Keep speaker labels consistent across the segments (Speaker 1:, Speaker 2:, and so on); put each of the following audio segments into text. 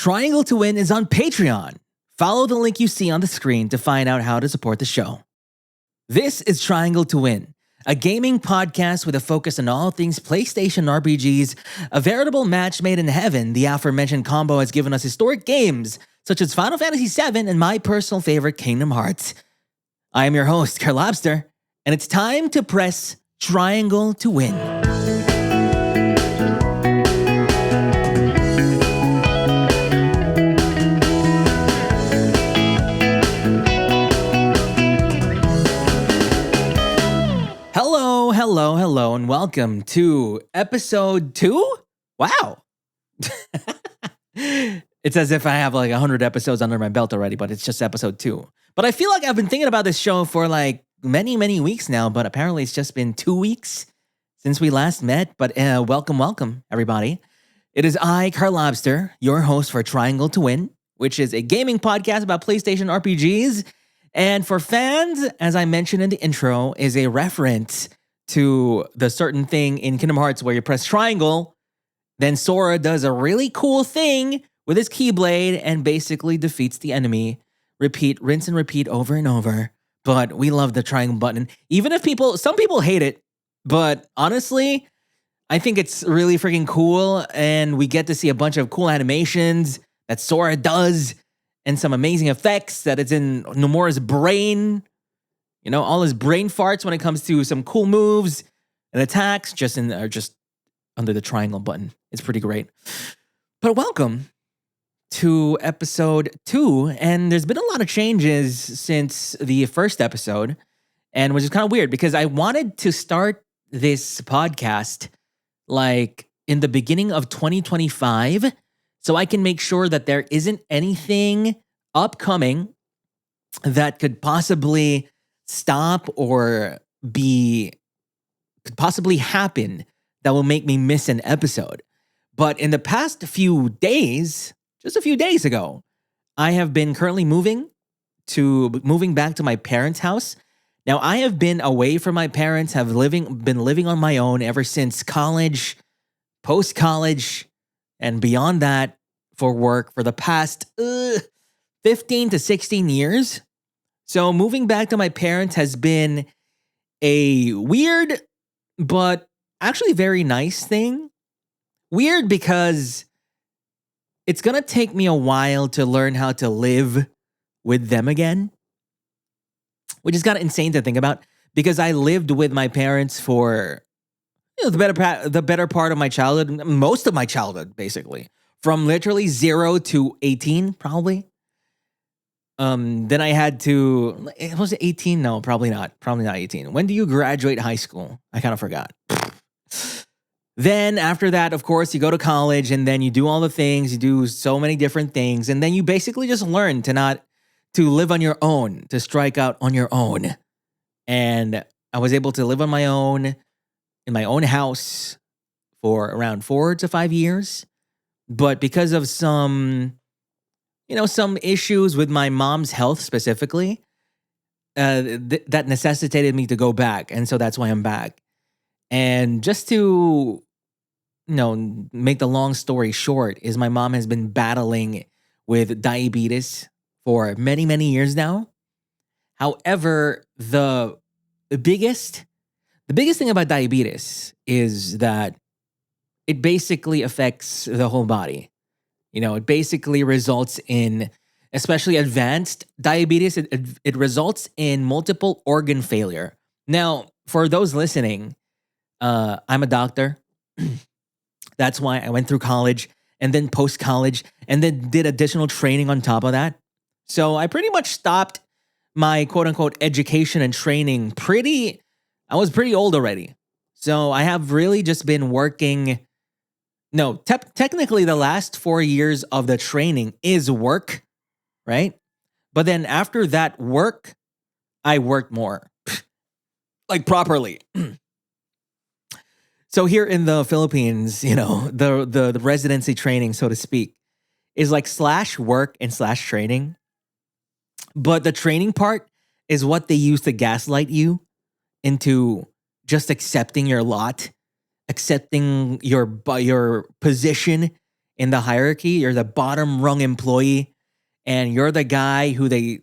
Speaker 1: Triangle to Win is on Patreon. Follow the link you see on the screen to find out how to support the show. This is Triangle to Win, a gaming podcast with a focus on all things PlayStation RPGs, a veritable match made in heaven. The aforementioned combo has given us historic games such as Final Fantasy VII and my personal favorite, Kingdom Hearts. I am your host, Karlobster, and it's time to press Triangle to Win. Hello, and welcome to episode 2? Wow. It's as if I have like 100 episodes under my belt already, but it's just episode 2. But I feel like I've been thinking about this show for like many weeks now, but apparently it's just been 2 weeks since we last met. But welcome, everybody. It is I, Karlobster, your host for Triangle to Win, which is a gaming podcast about PlayStation RPGs. And for fans, as I mentioned in the intro, is a reference to the certain thing in Kingdom Hearts where you press triangle, then Sora does a really cool thing with his Keyblade and basically defeats the enemy. Repeat, rinse and repeat over and over. But we love the triangle button. Even if some people hate it, but honestly, I think it's really freaking cool, and we get to see a bunch of cool animations that Sora does and some amazing effects that it's in Nomura's brain. You know, all his brain farts when it comes to some cool moves and attacks just under the triangle button. It's pretty great. But welcome to episode 2. And there's been a lot of changes since the first episode, and which is kind of weird because I wanted to start this podcast like in the beginning of 2025 so I can make sure that there isn't anything upcoming that could possibly stop or could possibly happen that will make me miss an episode. But in the past few days, just a few days ago, I have been currently moving back to my parents' house. Now, I have been away from my parents, been living on my own ever since college, post-college, and beyond that for work for the past 15 to 16 years. So moving back to my parents has been a weird, but actually very nice thing. Weird because it's going to take me a while to learn how to live with them again, which is kind of insane to think about because I lived with my parents for the better part of my childhood, most of my childhood, basically, from literally 0 to 18, probably. Then I had to, was it 18? No, probably not. Probably not 18. When do you graduate high school? I kind of forgot. Then after that, of course, you go to college and then you do all the things. You do so many different things. And then you basically just learn to live on your own, to strike out on your own. And I was able to live on my own in my own house for around 4 to 5 years. But because of some issues with my mom's health specifically, that necessitated me to go back. And so that's why I'm back. And just to, make the long story short, is my mom has been battling with diabetes for many years now. However, the biggest thing about diabetes is that it basically affects the whole body. It basically results in, especially advanced diabetes, it results in multiple organ failure. Now, for those listening, I'm a doctor. That's why I went through college and then post-college and then did additional training on top of that. So I pretty much stopped my quote-unquote education and training I was pretty old already. So I have really just been working. No, technically the last 4 years of the training is work, right? But then after that work, I worked more, like properly. So here in the Philippines, the residency training, so to speak, is like /work and /training. But the training part is what they use to gaslight you into just accepting your lot, accepting your position in the hierarchy. You're the bottom rung employee, and you're the guy who they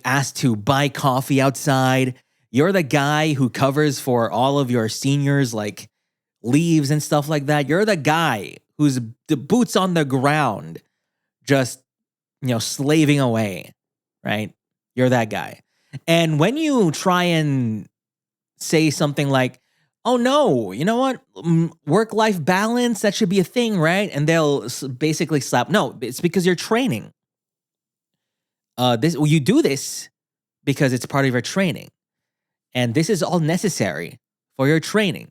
Speaker 1: ask to buy coffee outside. You're the guy who covers for all of your seniors, like leaves and stuff like that. You're the guy who's the boots on the ground, just, slaving away, right? You're that guy. And when you try and say something like, oh no, you know what? Work-life balance, that should be a thing, right? And they'll basically slap. No, it's because you're training. You do this because it's part of your training. And this is all necessary for your training.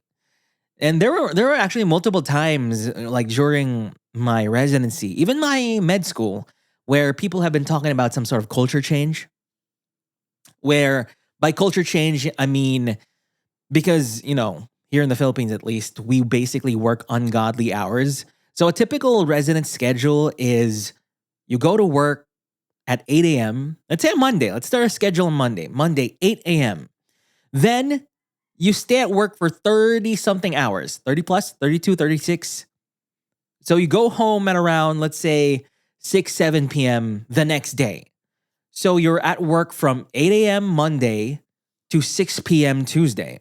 Speaker 1: And there were actually multiple times, like during my residency, even my med school, where people have been talking about some sort of culture change. Where by culture change, I mean, because, here in the Philippines at least, we basically work ungodly hours. So a typical resident schedule is you go to work at 8 a.m. Let's say on Monday. Let's start a schedule on Monday. Monday, 8 a.m. Then you stay at work for 30-something hours. 30 plus, 32, 36. So you go home at around, let's say, 6, 7 p.m. the next day. So you're at work from 8 a.m. Monday to 6 p.m. Tuesday.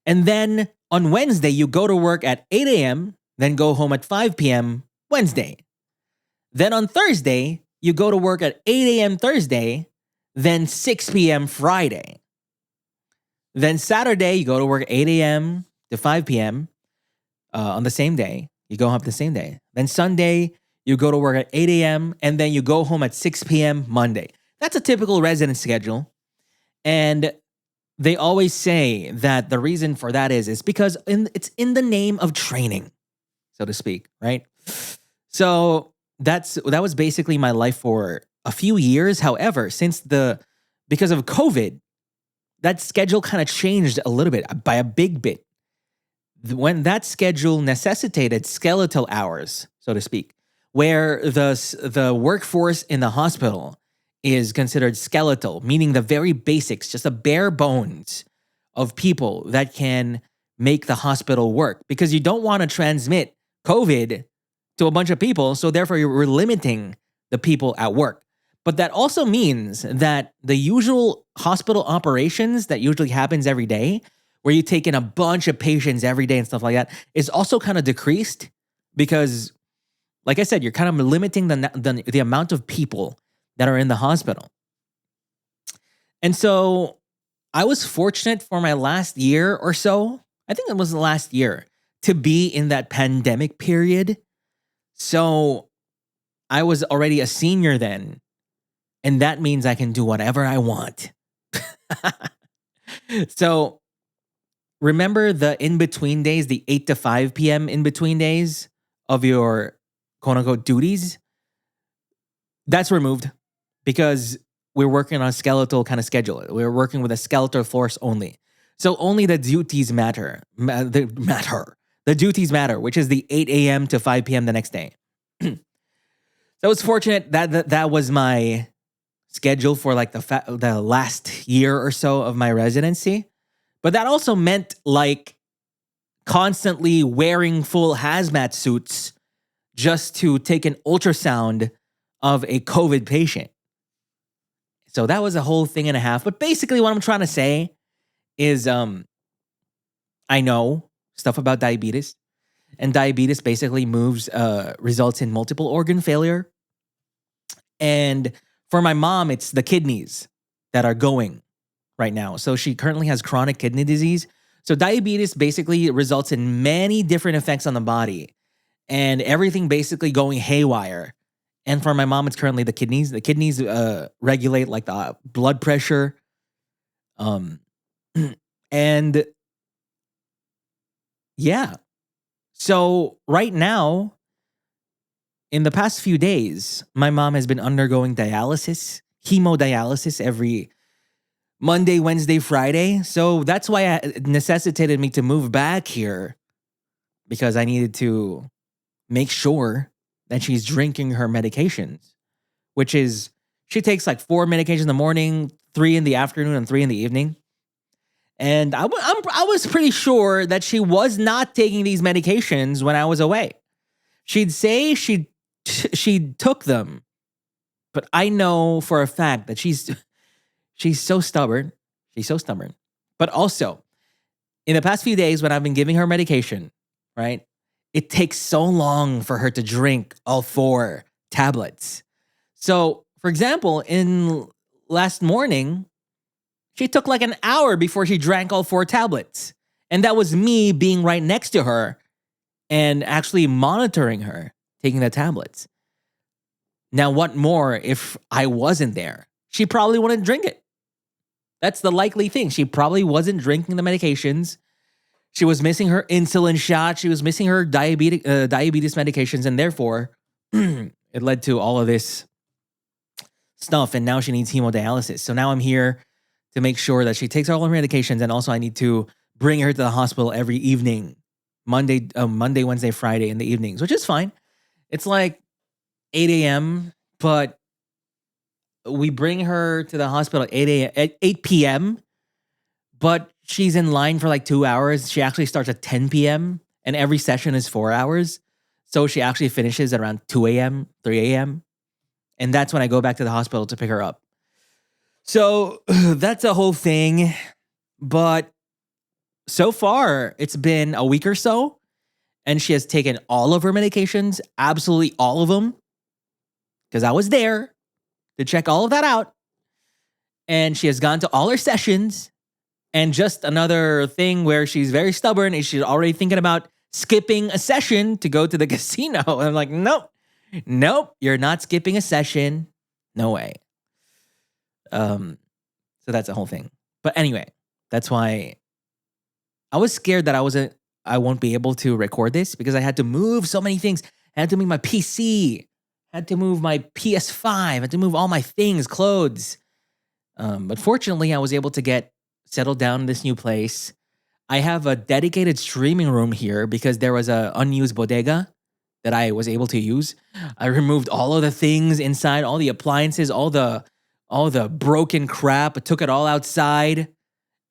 Speaker 1: And then on Wednesday, you go to work at 8 a.m., then go home at 5 p.m. Wednesday. Then on Thursday, you go to work at 8 a.m. Thursday, then 6 p.m. Friday. Then Saturday, you go to work 8 a.m. to 5 p.m. On the same day. You go home the same day. Then Sunday, you go to work at 8 a.m. and then you go home at 6 p.m. Monday. That's a typical resident schedule. And they always say that the reason for that is because it's in the name of training, so to speak, right? So that was basically my life for a few years. However, because of COVID, that schedule kind of changed a little bit, by a big bit. When that schedule necessitated skeletal hours, so to speak, where the workforce in the hospital is considered skeletal, meaning the very basics, just the bare bones of people that can make the hospital work. Because you don't want to transmit COVID to a bunch of people, so therefore you're limiting the people at work. But that also means that the usual hospital operations that usually happens every day, where you take in a bunch of patients every day and stuff like that, is also kind of decreased because, like I said, you're kind of limiting the amount of people that are in the hospital. And so I was fortunate for my last year or so, I think it was the last year, to be in that pandemic period. So I was already a senior then, and that means I can do whatever I want. So remember the in-between days, the 8 to 5 p.m. in-between days of your quote-unquote duties? That's removed because we're working on a skeletal kind of schedule. We're working with a skeletal force only. So only the duties matter. The duties matter, which is the 8 a.m. to 5 p.m. the next day. So I was fortunate that was my schedule for like the last year or so of my residency. But that also meant like constantly wearing full hazmat suits just to take an ultrasound of a COVID patient. So that was a whole thing and a half. But basically what I'm trying to say is I know stuff about diabetes. And diabetes basically results in multiple organ failure. And for my mom, it's the kidneys that are going right now. So she currently has chronic kidney disease. So diabetes basically results in many different effects on the body and everything basically going haywire. And for my mom, it's currently the kidneys. The kidneys regulate like the blood pressure. And yeah. So right now, in the past few days, my mom has been undergoing dialysis, hemodialysis every Monday, Wednesday, Friday. So that's why it necessitated me to move back here because I needed to make sure that she's drinking her medications, which is she takes like 4 medications in the morning, 3 in the afternoon, and 3 in the evening. And I was pretty sure that she was not taking these medications when I was away. She'd say she took them, but I know for a fact that she's so stubborn. She's so stubborn. But also, in the past few days when I've been giving her medication, right? It takes so long for her to drink all 4 tablets. So, for example, in last morning, she took like an hour before she drank all 4 tablets. And that was me being right next to her and actually monitoring her taking the tablets. Now, what more if I wasn't there? She probably wouldn't drink it. That's the likely thing. She probably wasn't drinking the medications. She was missing her insulin shot. She was missing her diabetes medications. And therefore, it led to all of this stuff. And now she needs hemodialysis. So now I'm here to make sure that she takes all her medications. And also I need to bring her to the hospital every evening. Monday, Wednesday, Friday in the evenings, which is fine. It's like 8 a.m., but we bring her to the hospital at 8 p.m., but she's in line for like 2 hours. She actually starts at 10 p.m., and every session is 4 hours. So she actually finishes at around 2 a.m., 3 a.m., and that's when I go back to the hospital to pick her up. So that's a whole thing, but so far it's been a week or so, and she has taken all of her medications, absolutely all of them, because I was there to check all of that out. And she has gone to all her sessions. And just another thing where she's very stubborn is she's already thinking about skipping a session to go to the casino. And I'm like, nope, you're not skipping a session. No way. So that's the whole thing. But anyway, that's why I was scared that I won't be able to record this because I had to move so many things. I had to move my PC, had to move my PS5, had to move all my things, clothes. But fortunately, I was able to get settled down in this new place. I have a dedicated streaming room here because there was a unused bodega that I was able to use. I removed all of the things inside, all the appliances, all the broken crap. I took it all outside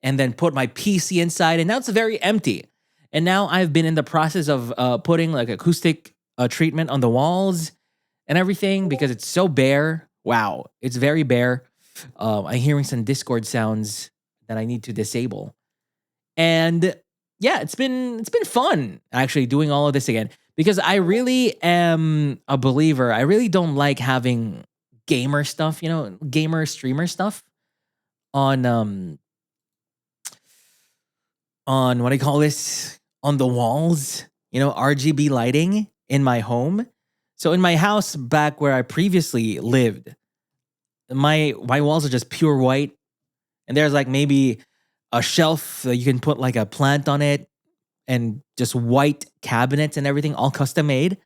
Speaker 1: and then put my PC inside, and now it's very empty. And now I've been in the process of putting like acoustic treatment on the walls and everything because it's so bare. Wow, it's very bare. I'm hearing some Discord sounds that I need to disable. And yeah, it's been fun actually doing all of this again because I really am a believer. I really don't like having gamer stuff, gamer streamer stuff on what do you call this? On the walls, RGB lighting in my home. So in my house back where I previously lived, my walls are just pure white. And there's like maybe a shelf that you can put like a plant on it and just white cabinets and everything all custom made.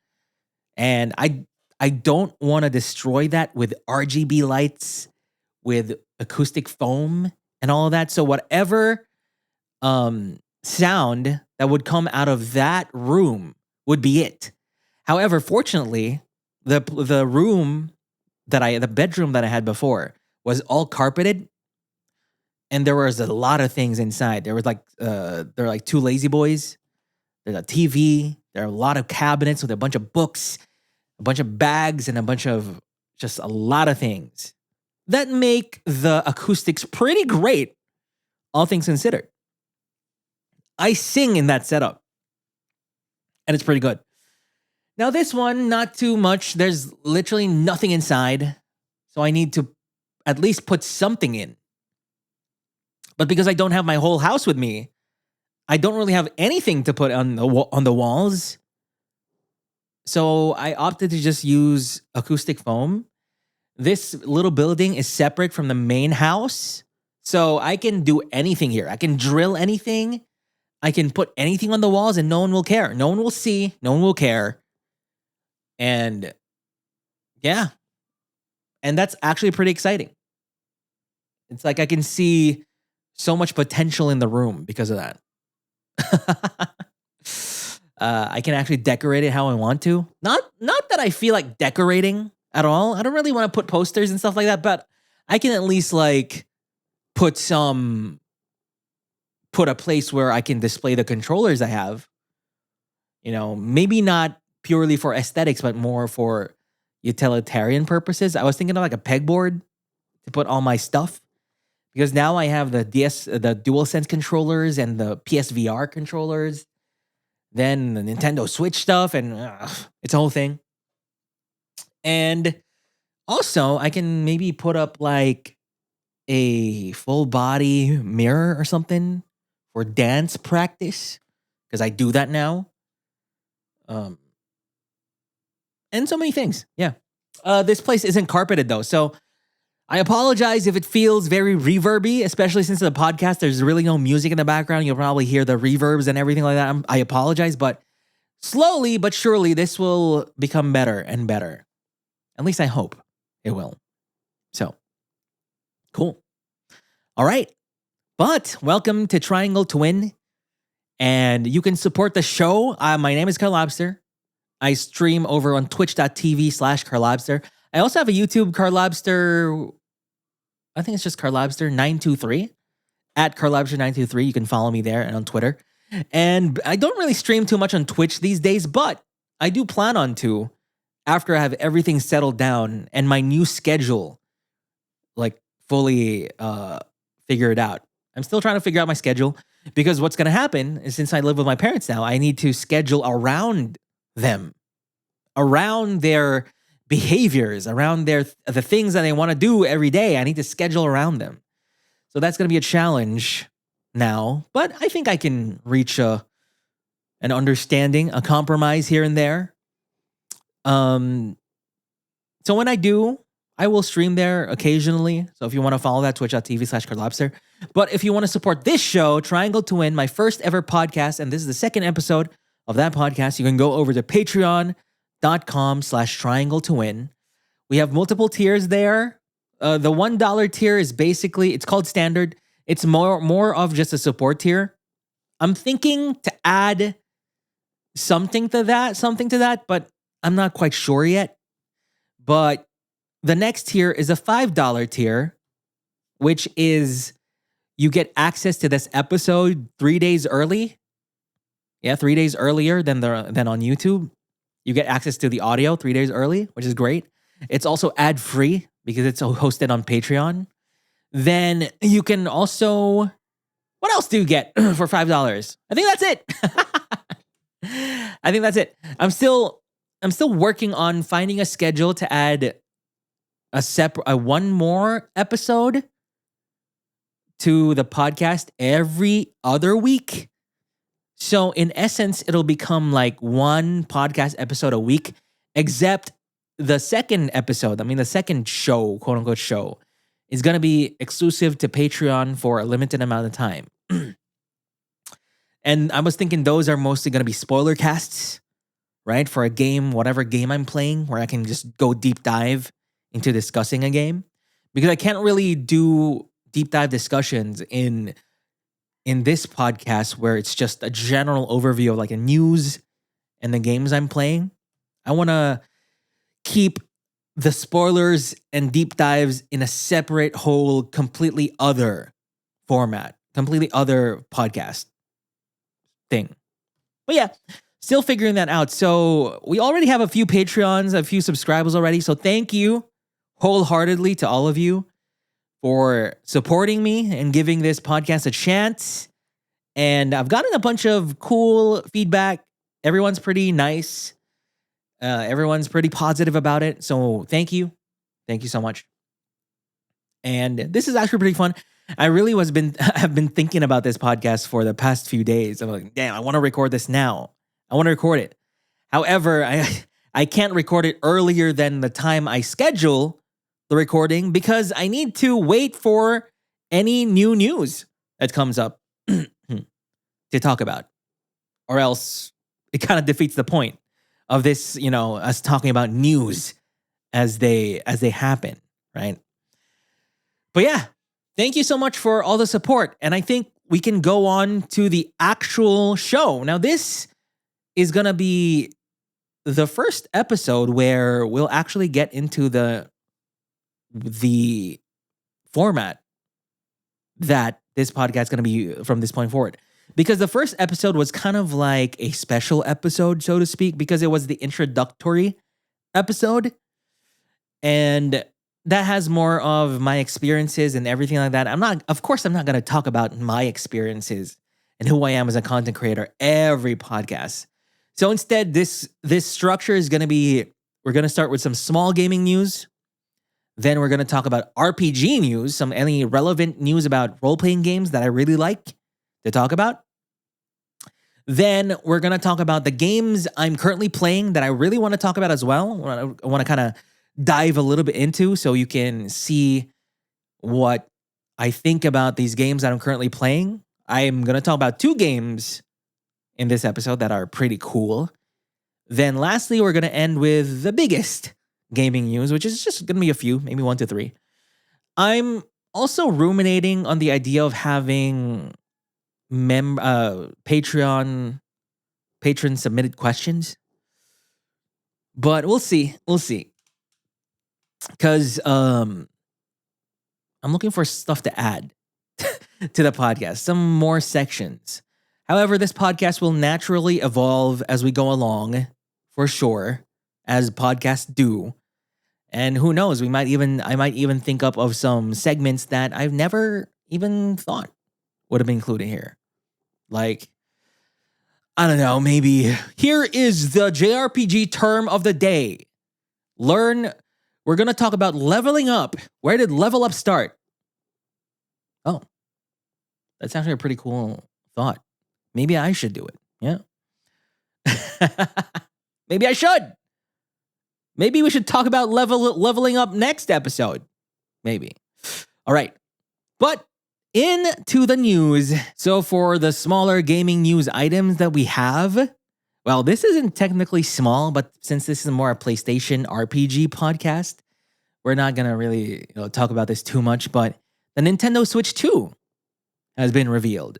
Speaker 1: And I don't want to destroy that with RGB lights, with acoustic foam and all of that. So whatever sound that would come out of that room would be it. However, fortunately, the bedroom that I had before was all carpeted, and there was a lot of things inside. There was there were like 2 lazy boys. There's a TV. There are a lot of cabinets with a bunch of books, a bunch of bags, and just a lot of things that make the acoustics pretty great, all things considered. I sing in that setup, and it's pretty good. Now this one, not too much. There's literally nothing inside, so I need to at least put something in. But because I don't have my whole house with me, I don't really have anything to put on the walls. So I opted to just use acoustic foam. This little building is separate from the main house, so I can do anything here. I can drill anything. I can put anything on the walls and no one will care. No one will see. No one will care. And yeah. And that's actually pretty exciting. It's like I can see so much potential in the room because of that. I can actually decorate it how I want to. Not that I feel like decorating at all. I don't really want to put posters and stuff like that, but I can at least like put a place where I can display the controllers I have. Maybe not purely for aesthetics, but more for utilitarian purposes. I was thinking of like a pegboard to put all my stuff, because now I have the DualSense controllers and the PSVR controllers, then the Nintendo Switch stuff, and it's a whole thing. And also, I can maybe put up like a full body mirror or something for dance practice, because I do that now. And so many things. Yeah. This place isn't carpeted though, so I apologize if it feels very reverby, especially since the podcast, there's really no music in the background. You'll probably hear the reverbs and everything like that. I apologize, but slowly but surely this will become better and better. At least I hope it will. So, cool. All right. But welcome to Triangle to Win. And you can support the show. My name is Karlobster. I stream over on twitch.tv/Karlobster. I also have a YouTube, Karlobster. I think it's just Karlobster923. At Karlobster923. You can follow me there and on Twitter. And I don't really stream too much on Twitch these days, but I do plan on to after I have everything settled down and my new schedule like fully figured out. I'm still trying to figure out my schedule, because what's going to happen is, since I live with my parents now, I need to schedule around them, around their behaviors, around the things that they want to do every day. I need to schedule around them. So that's going to be a challenge now, but I think I can reach an understanding, a compromise here and there. So when I do, I will stream there occasionally. So if you want to follow that, twitch.tv/Karlobster. But if you want to support this show, Triangle to Win, my first ever podcast, and this is the second episode of that podcast, you can go over to patreon.com/Triangle to Win. We have multiple tiers there. The $1 tier is basically, it's called standard. It's more of just a support tier. I'm thinking to add something to that, but I'm not quite sure yet. But the next tier is a $5 tier, which is you get access to this episode 3 days early. Yeah, 3 days earlier than on YouTube. You get access to the audio 3 days early, which is great. It's also ad-free because it's hosted on Patreon. Then you can also... What else do you get for $5? I think that's it. I think that's it. I'm still working on finding a schedule to add a one more episode to the podcast every other week. So in essence, it'll become like one podcast episode a week, except the second episode, the second show, quote unquote show, is going to be exclusive to Patreon for a limited amount of time. And I was thinking those are mostly going to be spoiler casts, right? For a game, whatever game I'm playing, where I can just go deep dive into discussing a game. Because I can't really do deep dive discussions in this podcast where it's just a general overview of like a news and the games I'm playing. I want to keep the spoilers and deep dives in a separate whole, completely other format, completely other podcast thing. But yeah, still figuring that out. So we already have a few Patreons, a few subscribers already. So thank you wholeheartedly to all of you for supporting me and giving this podcast a chance. And I've gotten a bunch of cool feedback. Everyone's pretty nice. Everyone's pretty positive about it. So thank you. Thank you so much. And this is actually pretty fun. I really have been thinking about this podcast for the past few days. I'm like, damn, I want to record this now. I want to record it. However, I can't record it earlier than the time I schedule the recording because I need to wait for any new news that comes up to talk about. Or else it kind of defeats the point of this, us talking about news as they happen, right? But yeah, thank you so much for all the support. And I think we can go on to the actual show. Now, this is going to be the first episode where we'll actually get into the format that this podcast is going to be from this point forward. because the first episode was kind of like a special episode, so to speak, because it was the introductory episode. And that has more of my experiences and everything like that. Of course, I'm not going to talk about my experiences and who I am as a content creator every podcast. So instead, this structure is going to be, we're going to start with some small gaming news. Then we're going to talk about RPG news, any relevant news about role-playing games that I really like to talk about. Then we're going to talk about the games I'm currently playing that I really want to talk about as well. I want to kind of dive a little bit into so you can see what I think about these games that I'm currently playing. I'm going to talk about 2 games in this episode that are pretty cool. Then lastly, we're going to end with the biggest gaming news, which is just going to be a few, maybe 1 to 3. I'm also ruminating on the idea of having patron submitted questions, but we'll see. Because I'm looking for stuff to add to the podcast, some more sections. However, this podcast will naturally evolve as we go along, for sure, as podcasts do. And who knows, I might even think up of some segments that I've never even thought would have been included here. Like, I don't know, maybe here is the JRPG term of the day. We're going to talk about leveling up. Where did level up start? Oh, that's actually a pretty cool thought. Maybe I should do it. Yeah. Maybe I should. Maybe we should talk about leveling up next episode. Maybe. All right. But into the news. So for the smaller gaming news items that we have, well, this isn't technically small, but since this is more a PlayStation RPG podcast, we're not going to really talk about this too much, but the Nintendo Switch 2 has been revealed.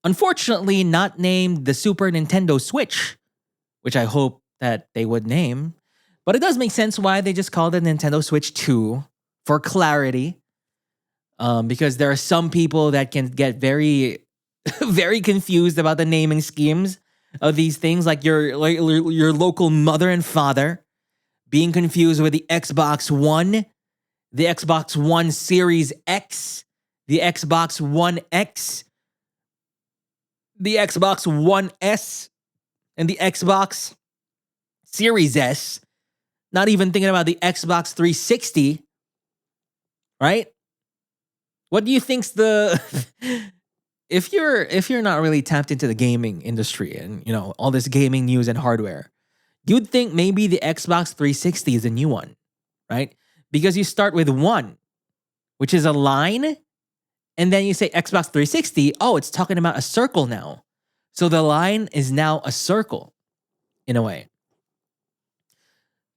Speaker 1: Unfortunately, not named the Super Nintendo Switch, which I hope that they would name. But it does make sense why they just called it Nintendo Switch 2 for clarity. Because there are some people that can get very, very confused about the naming schemes of these things, like your local mother and father being confused with the Xbox One, the Xbox One Series X, the Xbox One X, the Xbox One S, and the Xbox Series S. Not even thinking about the Xbox 360, right? What do you think's the if you're not really tapped into the gaming industry and all this gaming news and hardware, you'd think maybe the Xbox 360 is a new one, right? Because you start with 1, which is a line, and then you say Xbox 360, oh, it's talking about a circle now. So the line is now a circle in a way.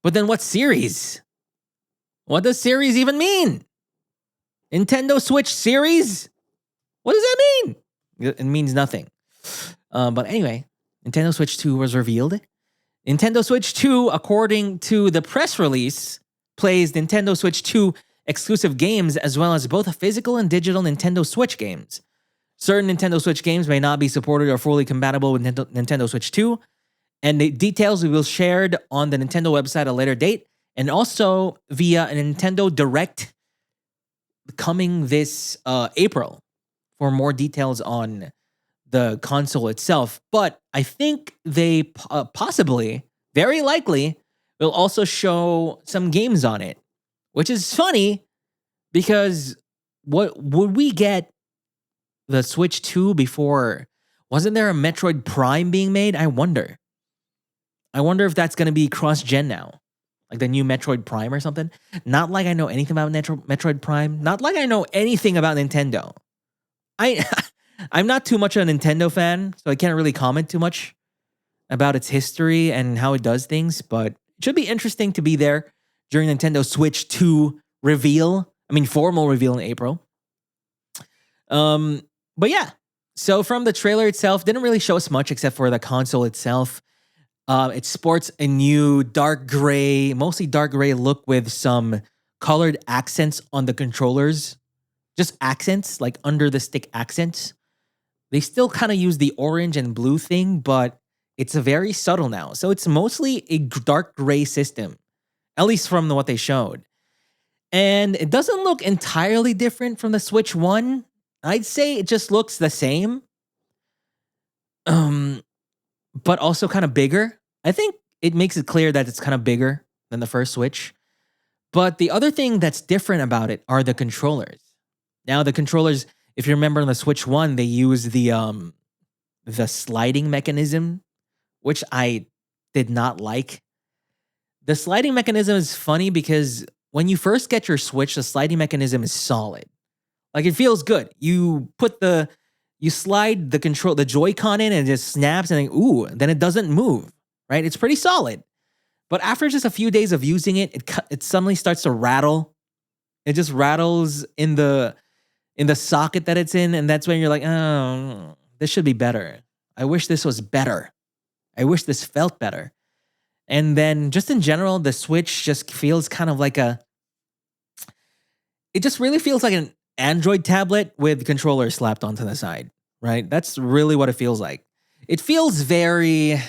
Speaker 1: But then what series? What does series even mean? Nintendo Switch series? What does that mean? It means nothing. But anyway, Nintendo Switch 2 was revealed. Nintendo Switch 2, according to the press release, plays Nintendo Switch 2 exclusive games as well as both physical and digital Nintendo Switch games. Certain Nintendo Switch games may not be supported or fully compatible with Nintendo Switch 2, and the details will be shared on the Nintendo website at a later date, and also via a Nintendo Direct coming this April for more details on the console itself. But I think they possibly, very likely, will also show some games on it, which is funny because what would we get the Switch 2 before? Wasn't there a Metroid Prime being made? I wonder if that's going to be cross-gen now. Like the new Metroid Prime or something. Not like I know anything about Metroid Prime. Not like I know anything about Nintendo. I'm not too much of a Nintendo fan, so I can't really comment too much about its history and how it does things, but it should be interesting to be there during Nintendo Switch 2 reveal. Formal reveal in April. But yeah. So from the trailer itself, didn't really show us much except for the console itself. It sports a new mostly dark gray look with some colored accents on the controllers. Just accents, like under the stick accents. They still kind of use the orange and blue thing, but it's a very subtle now. So it's mostly a dark gray system, at least from what they showed. And it doesn't look entirely different from the Switch 1. I'd say it just looks the same. But also kind of bigger. I think it makes it clear that it's kind of bigger than the first Switch. But the other thing that's different about it are the controllers. Now the controllers, if you remember on the Switch 1, they use the sliding mechanism, which I did not like. The sliding mechanism is funny because when you first get your Switch, the sliding mechanism is solid. Like, it feels good. You slide the Joy-Con in and it just snaps and then it doesn't move, right? It's pretty solid. But after just a few days of using it, it suddenly starts to rattle. It just rattles in the socket that it's in, and that's when you're like, oh, this should be better. I wish this was better. I wish this felt better. And then just in general, the Switch just feels kind of like it just really feels like an Android tablet with controllers slapped onto the side, right? That's really what it feels like. It feels very...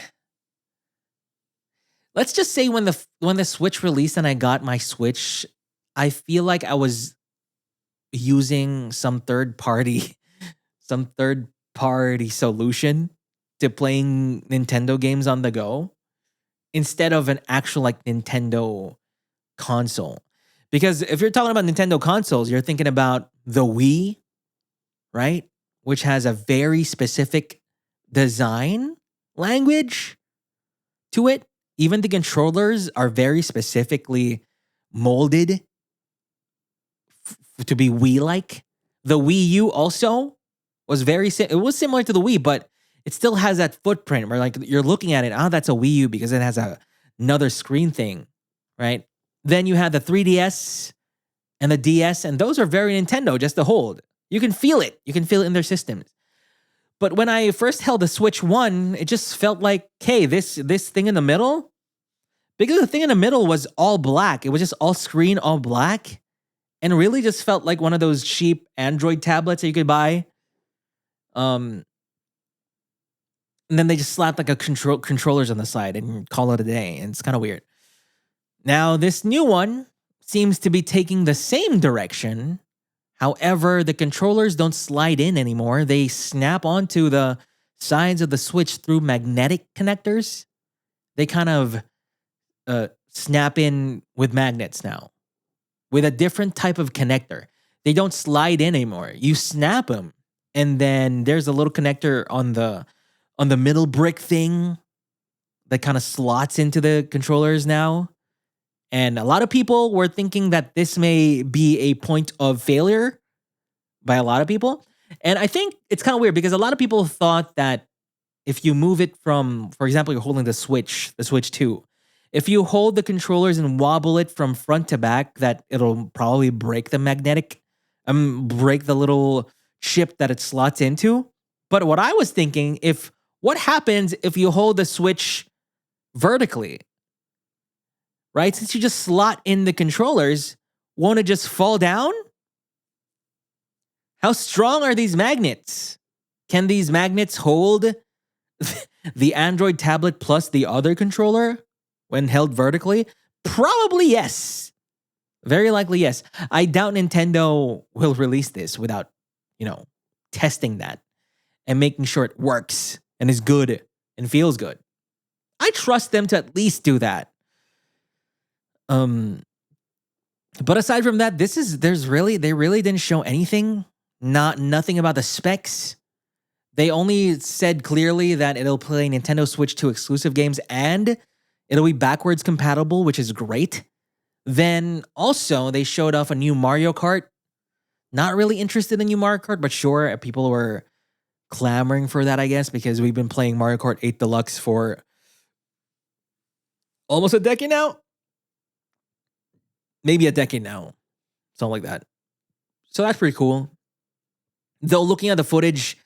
Speaker 1: Let's just say when the Switch released and I got my Switch, I feel like I was using some third party solution to playing Nintendo games on the go instead of an actual like Nintendo console. Because if you're talking about Nintendo consoles, you're thinking about the Wii, right? Which has a very specific design language to it. Even the controllers are very specifically molded to be Wii-like. The Wii U also was it was similar to the Wii, but it still has that footprint where like you're looking at it, that's a Wii U because it has another screen thing, right? Then you have the 3DS and the DS, and those are very Nintendo just to hold. You can feel it. You can feel it in their systems. But when I first held the Switch 1, it just felt like, hey, this thing in the middle, because the thing in the middle was all black. It was just all screen, all black. And really just felt like one of those cheap Android tablets that you could buy. And then they just slapped like controllers on the side and call it a day. And it's kind of weird. Now, this new one seems to be taking the same direction. However, the controllers don't slide in anymore. They snap onto the sides of the Switch through magnetic connectors. They kind of snap in with magnets now, with a different type of connector. They don't slide in anymore. You snap them, and then there's a little connector on the middle brick thing that kind of slots into the controllers now. And a lot of people were thinking that this may be a point of failure by a lot of people. And I think it's kind of weird because a lot of people thought that if you move it from, for example, you're holding the Switch 2. If you hold the controllers and wobble it from front to back, that it'll probably break the break the little chip that it slots into. But what I was thinking, what happens if you hold the Switch vertically? Right? Since you just slot in the controllers, won't it just fall down? How strong are these magnets? Can these magnets hold the Android tablet plus the other controller when held vertically? Probably yes. Very likely yes. I doubt Nintendo will release this without, testing that and making sure it works and is good and feels good. I trust them to at least do that. But aside from that, they really didn't show anything. Nothing about the specs. They only said clearly that it'll play Nintendo Switch 2 exclusive games and it'll be backwards compatible, which is great. Then also they showed off a new Mario Kart. Not really interested in new Mario Kart, but sure, people were clamoring for that, I guess, because we've been playing Mario Kart 8 Deluxe for almost a decade now. Maybe a decade now. Something like that. So that's pretty cool. Though looking at the footage,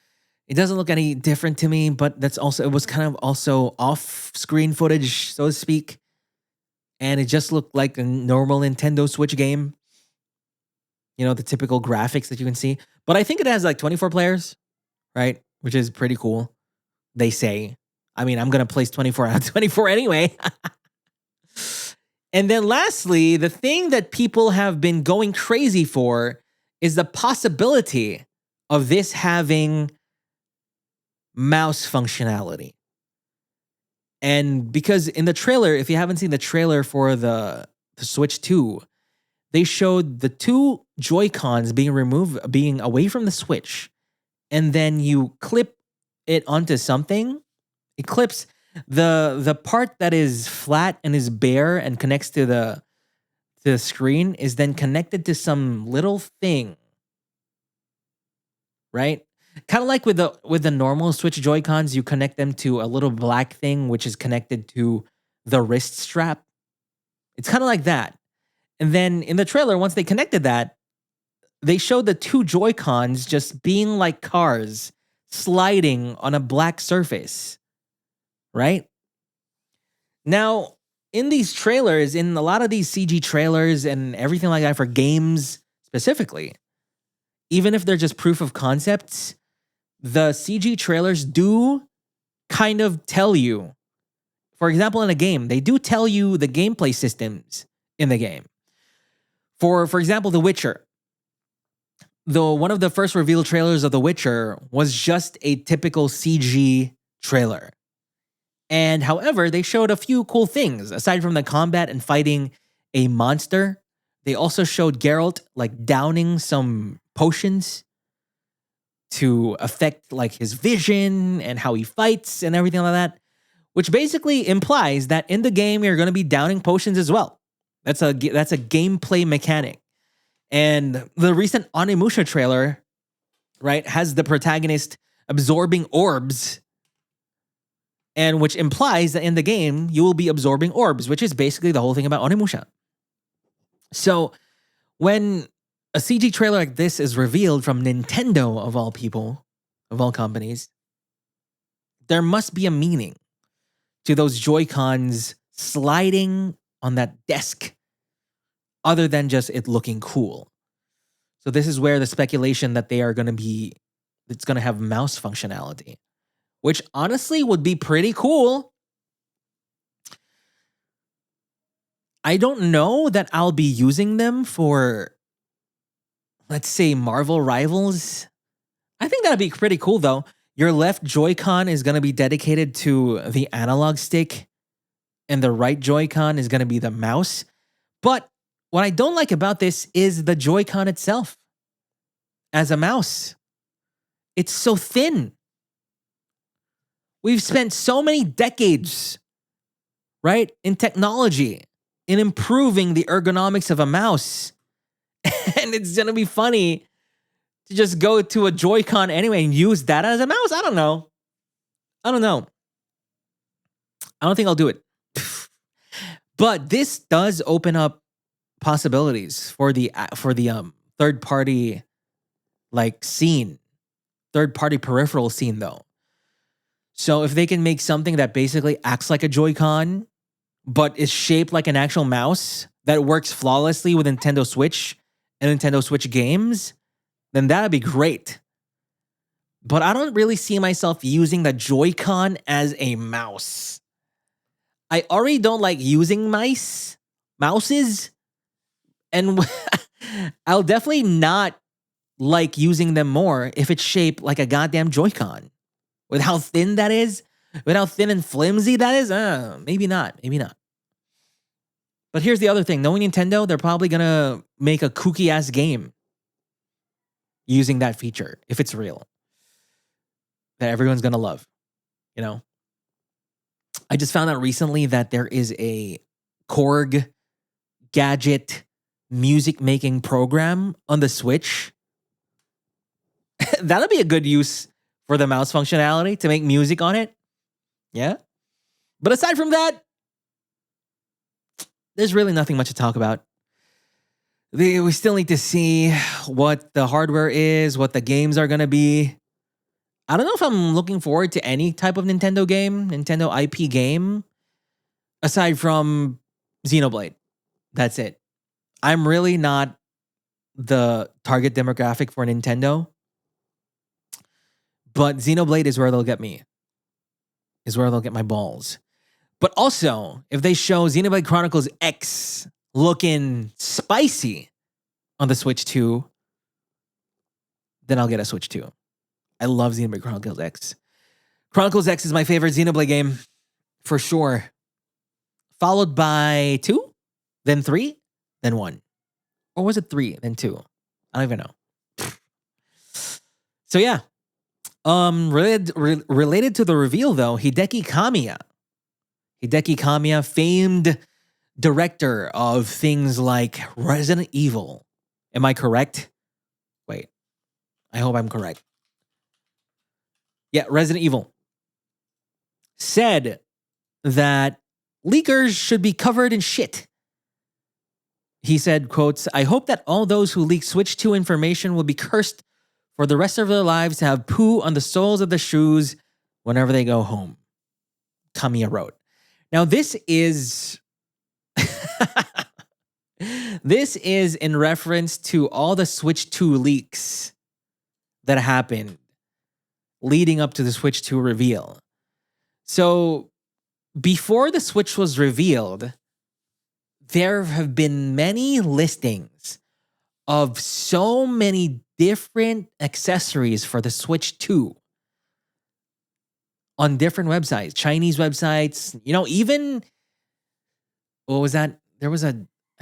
Speaker 1: it doesn't look any different to me, but it was kind of also off-screen footage, so to speak. And it just looked like a normal Nintendo Switch game. The typical graphics that you can see. But I think it has like 24 players, right? which is pretty cool. They say. I mean, I'm going to place 24 out of 24 anyway. And then lastly, the thing that people have been going crazy for is the possibility of this having mouse functionality. And because in the trailer, if you haven't seen the trailer for the Switch 2, they showed the two Joy-Cons being away from the Switch, and then you clip it onto something. It clips the part that is flat and is bare and connects to the screen is then connected to some little thing, right? Kind of like with the normal Switch Joy-Cons, you connect them to a little black thing which is connected to the wrist strap. It's kind of like that. And then in the trailer, once they connected that, they showed the two Joy-Cons just being like cars sliding on a black surface, right? Now, in these trailers, in a lot of these CG trailers and everything like that for games specifically, even if they're just proof of concepts, the CG trailers do kind of tell you. For example, in a game, they do tell you the gameplay systems in the game. For example, The Witcher. One of the first revealed trailers of The Witcher was just a typical CG trailer. And however, they showed a few cool things. Aside from the combat and fighting a monster, they also showed Geralt like downing some potions to affect like his vision and how he fights and everything like that, which basically implies that in the game you're going to be downing potions as well. That's a gameplay mechanic. And the recent Onimusha trailer, right, has the protagonist absorbing orbs, and which implies that in the game you will be absorbing orbs, which is basically the whole thing about Onimusha. So when a CG trailer like this is revealed from Nintendo, of all people, of all companies, there must be a meaning to those Joy-Cons sliding on that desk other than just it looking cool. So this is where the speculation that it's going to have mouse functionality, which honestly would be pretty cool. I don't know that I'll be using them for, let's say, Marvel Rivals. I think that'd be pretty cool, though. Your left Joy-Con is going to be dedicated to the analog stick, and the right Joy-Con is going to be the mouse. But what I don't like about this is the Joy-Con itself as a mouse. It's so thin. We've spent so many decades, right, in technology, in improving the ergonomics of a mouse. And it's going to be funny to just go to a Joy-Con anyway and use that as a mouse. I don't know. I don't think I'll do it. But this does open up possibilities for the third party like scene, third party peripheral scene though. So if they can make something that basically acts like a Joy-Con but is shaped like an actual mouse that works flawlessly with Nintendo Switch and Nintendo Switch games, then that'd be great. But I don't really see myself using the Joy-Con as a mouse. I already don't like using mouses, and I'll definitely not like using them more if it's shaped like a goddamn Joy-Con. With how thin that is, with how thin and flimsy that is, maybe not. But here's the other thing. Knowing Nintendo, they're probably going to make a kooky-ass game using that feature, if it's real, that everyone's going to love, you know? I just found out recently that there is a Korg gadget music-making program on the Switch. That'll be a good use for the mouse functionality to make music on it. Yeah. But aside from that, there's really nothing much to talk about. We still need to see what the hardware is, what the games are going to be. I don't know if I'm looking forward to any type of Nintendo game, Nintendo IP game, aside from Xenoblade. That's it. I'm really not the target demographic for Nintendo. But Xenoblade is where they'll get me. Is where they'll get my balls. But also, if they show Xenoblade Chronicles X looking spicy on the Switch 2, then I'll get a Switch 2. I love Xenoblade Chronicles X. Chronicles X is my favorite Xenoblade game, for sure. Followed by 2, then 3, then 1. Or was it 3, then 2? I don't even know. So yeah. Related to the reveal though, Hideki Kamiya. Hideki Kamiya, famed director of things like Resident Evil. Am I correct? Wait. I hope I'm correct. Yeah, Resident Evil. Said that leakers should be covered in shit. He said, quotes, I hope that all those who leak Switch 2 information will be cursed for the rest of their lives to have poo on the soles of the shoes whenever they go home. Kamiya wrote. Now this is this is in reference to all the Switch 2 leaks that happened leading up to the Switch 2 reveal. So before the Switch was revealed, there have been many listings of so many different accessories for the Switch 2 on different websites, Chinese websites, even, what was that? There was I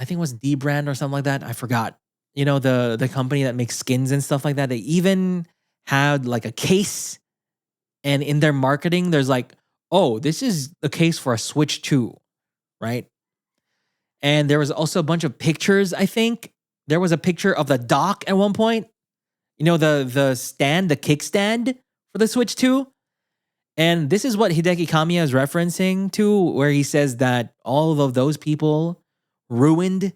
Speaker 1: think it was D-Brand or something like that. I forgot. The company that makes skins and stuff like that. They even had like a case, and in their marketing, there's like, oh, this is the case for a Switch 2, right? And there was also a bunch of pictures, I think. There was a picture of the dock at one point. The stand, the kickstand for the Switch 2. And this is what Hideki Kamiya is referencing to, where he says that all of those people ruined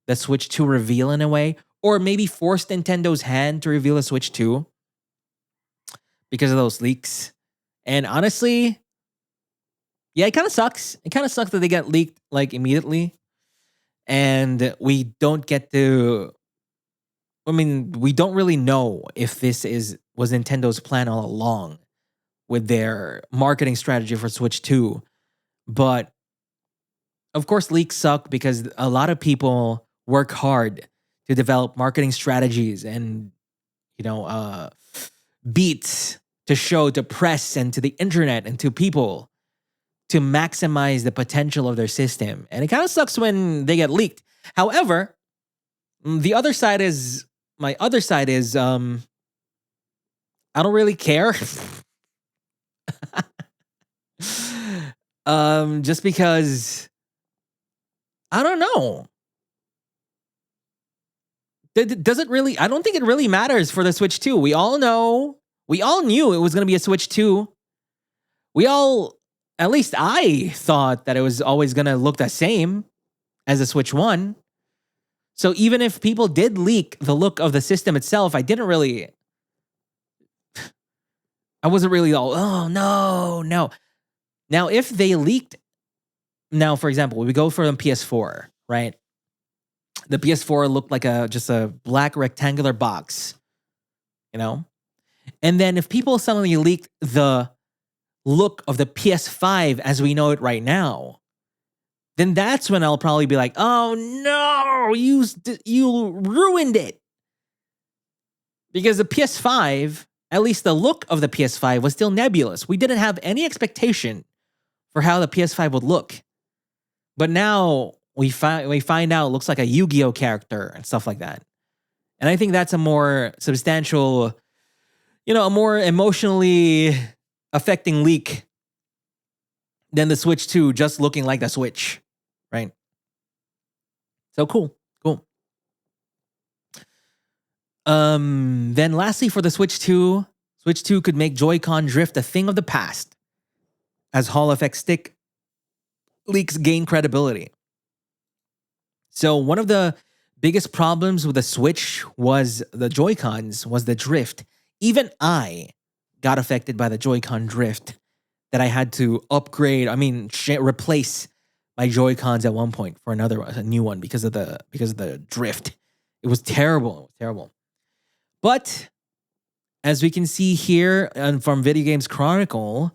Speaker 1: the Switch 2 reveal in a way, or maybe forced Nintendo's hand to reveal a Switch 2 because of those leaks. And honestly, yeah, it kind of sucks. It kind of sucks that they get leaked like immediately. And we don't get to, we don't really know if this was Nintendo's plan all along with their marketing strategy for Switch 2. But of course, leaks suck because a lot of people work hard to develop marketing strategies and, beats to show to press and to the internet and to people to maximize the potential of their system. And it kind of sucks when they get leaked. However, my other side is, I don't really care. Just because, I don't know. Does it really? I don't think it really matters for the Switch 2. We all knew it was going to be a Switch 2. At least I thought that it was always going to look the same as a Switch 1. So even if people did leak the look of the system itself, I wasn't really all, oh, no. Now, if they leaked, for example, we go for the PS4, right? The PS4 looked like just a black rectangular box, And then if people suddenly leaked the look of the PS5 as we know it right now, then that's when I'll probably be like, oh no, you ruined it. Because the PS5, at least the look of the PS5 was still nebulous. We didn't have any expectation for how the PS5 would look. But now we find out it looks like a Yu-Gi-Oh character and stuff like that. And I think that's a more substantial, a more emotionally affecting leak than the Switch 2 just looking like the Switch, right? So cool. Then lastly, for the Switch 2 could make Joy-Con drift a thing of the past as Hall effect stick leaks gain credibility. So one of the biggest problems with the Switch was the Joy-Cons, was the drift. Even I got affected by the Joy-Con drift that I had to upgrade, replace my Joy-Cons at one point for a new one because of the drift. It was terrible. But As we can see here from Video Games Chronicle,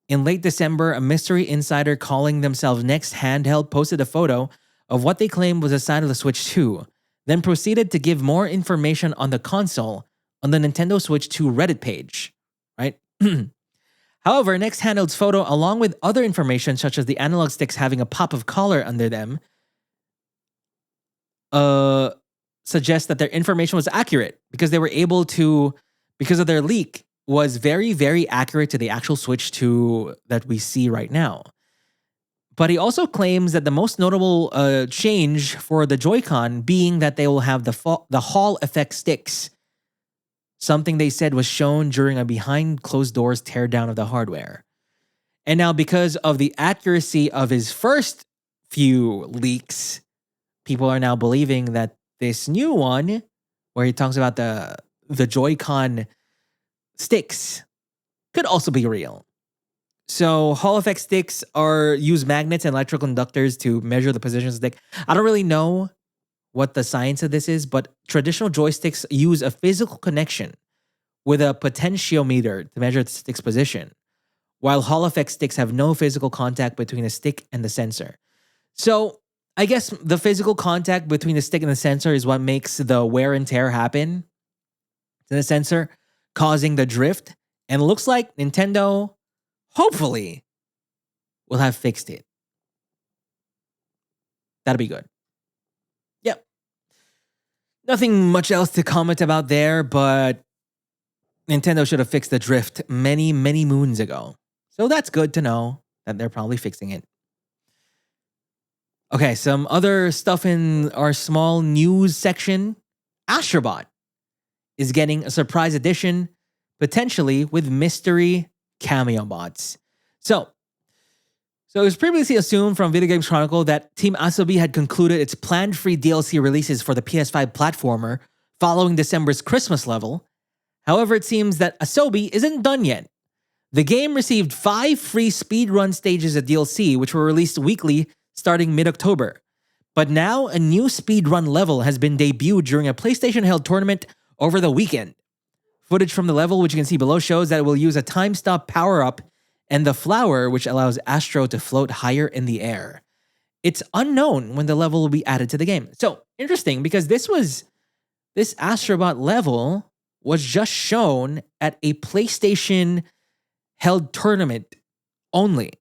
Speaker 1: in late December, a mystery insider calling themselves Next Handheld posted a photo of what they claimed was a side of the Switch 2, then proceeded to give more information on the console on the Nintendo Switch 2 Reddit page, right? However, Next Handheld's photo, along with other information such as the analog sticks having a pop of color under them, suggests that their information was accurate because they were able to, because of their leak, was very, very accurate to the actual Switch 2 that we see right now. But he also claims that the most notable change for the Joy-Con being that they will have the Hall effect sticks, something they said was shown during a behind closed doors teardown of the hardware. And now, because of the accuracy of his first few leaks, people are now believing that this new one, where he talks about the Joy-Con sticks, could also be real. So Hall effect sticks use magnets and electrical conductors to measure the position of the stick. I don't really know what the science of this is, but traditional joysticks use a physical connection with a potentiometer to measure the stick's position, while Hall effect sticks have no physical contact between the stick and the sensor. So I guess the physical contact between the stick and the sensor is what makes the wear and tear happen to the sensor, causing the drift. And it looks like Nintendo, hopefully, will have fixed it. That'll be good. Yep. Nothing much else to comment about there, but Nintendo should have fixed the drift many, many moons ago. So that's good to know that they're probably fixing it. Okay, some other stuff in our small news section. Astro Bot is getting a surprise edition, potentially with mystery cameo bots. So it was previously assumed from Video Games Chronicle that Team Asobi had concluded its planned free DLC releases for the PS5 platformer following December's Christmas level. However, it seems that Asobi isn't done yet. The game received 5 free speedrun stages of DLC, which were released weekly starting mid-October. But now a new speedrun level has been debuted during a PlayStation-held tournament over the weekend. Footage from the level, which you can see below, shows that it will use a time-stop power-up and the flower, which allows Astro to float higher in the air. It's unknown when the level will be added to the game. So, interesting, because this Astro Bot level was just shown at a PlayStation-held tournament only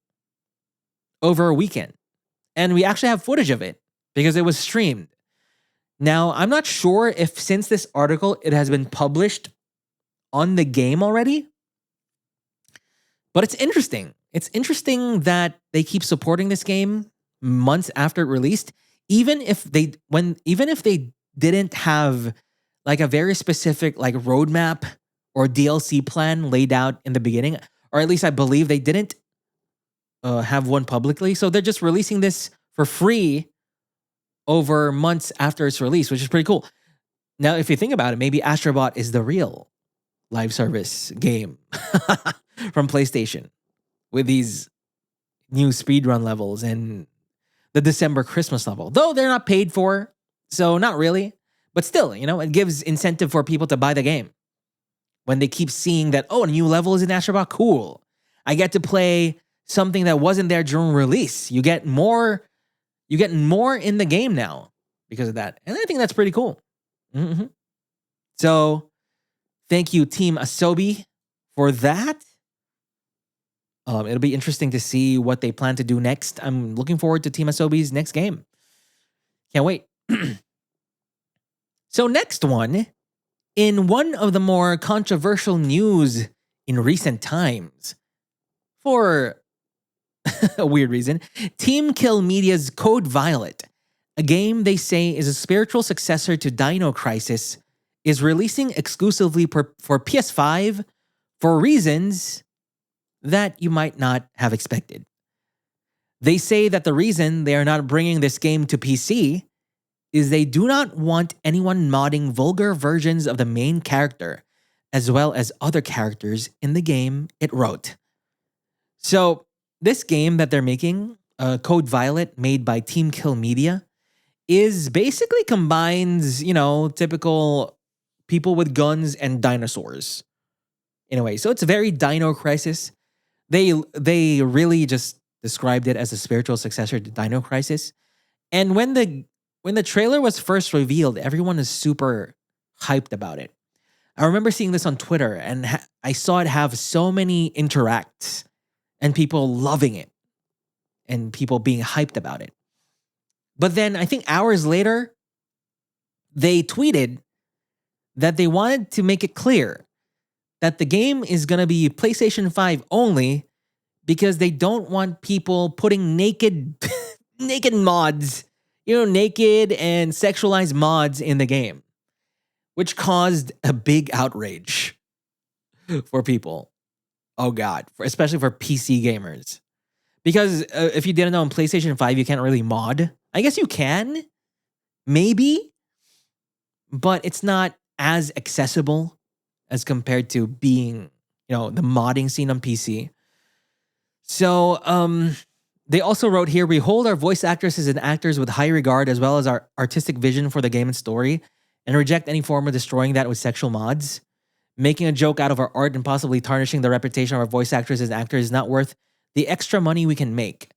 Speaker 1: over a weekend. And we actually have footage of it because it was streamed. Now, I'm not sure if since this article, it has been published on the game already. But it's interesting. It's interesting that they keep supporting this game months after it released, even if they didn't have like a very specific like roadmap or DLC plan laid out in the beginning, or at least I believe they didn't have one publicly. So they're just releasing this for free over months after its release, which is pretty cool. Now, if you think about it, maybe Astro Bot is the real live service game from PlayStation with these new speedrun levels and the December Christmas level. Though they're not paid for, so not really. But still, it gives incentive for people to buy the game. When they keep seeing that, a new level is in Astro Bot, cool. I get to play something that wasn't there during release. You get more in the game now because of that. And I think that's pretty cool. Mm-hmm. So, thank you, Team Asobi, for that. It'll be interesting to see what they plan to do next. I'm looking forward to Team Asobi's next game. Can't wait. So next one, in one of the more controversial news in recent times, for a weird reason, Team Kill Media's Code Violet, a game they say is a spiritual successor to Dino Crisis, is releasing exclusively for PS5 for reasons that you might not have expected. They say that the reason they are not bringing this game to PC is they do not want anyone modding vulgar versions of the main character, as well as other characters in the game, it wrote. So, this game that they're making, Code Violet, made by Team Kill Media, is basically combines, typical people with guns and dinosaurs, in a way. So it's very Dino Crisis. They really just described it as a spiritual successor to Dino Crisis. And when the trailer was first revealed, everyone is super hyped about it. I remember seeing this on Twitter, and I saw it have so many interacts and people loving it and people being hyped about it. But then I think hours later, they tweeted that they wanted to make it clear that the game is going to be PlayStation 5 only because they don't want people putting naked naked mods, naked and sexualized mods in the game, which caused a big outrage for people. Oh God, especially for PC gamers. Because if you didn't know, in PlayStation 5, you can't really mod. I guess you can, maybe, but it's not as accessible as compared to being, the modding scene on PC. So they also wrote here, we hold our voice actresses and actors with high regard as well as our artistic vision for the game and story and reject any form of destroying that with sexual mods. Making a joke out of our art and possibly tarnishing the reputation of our voice actresses and actors is not worth the extra money we can make.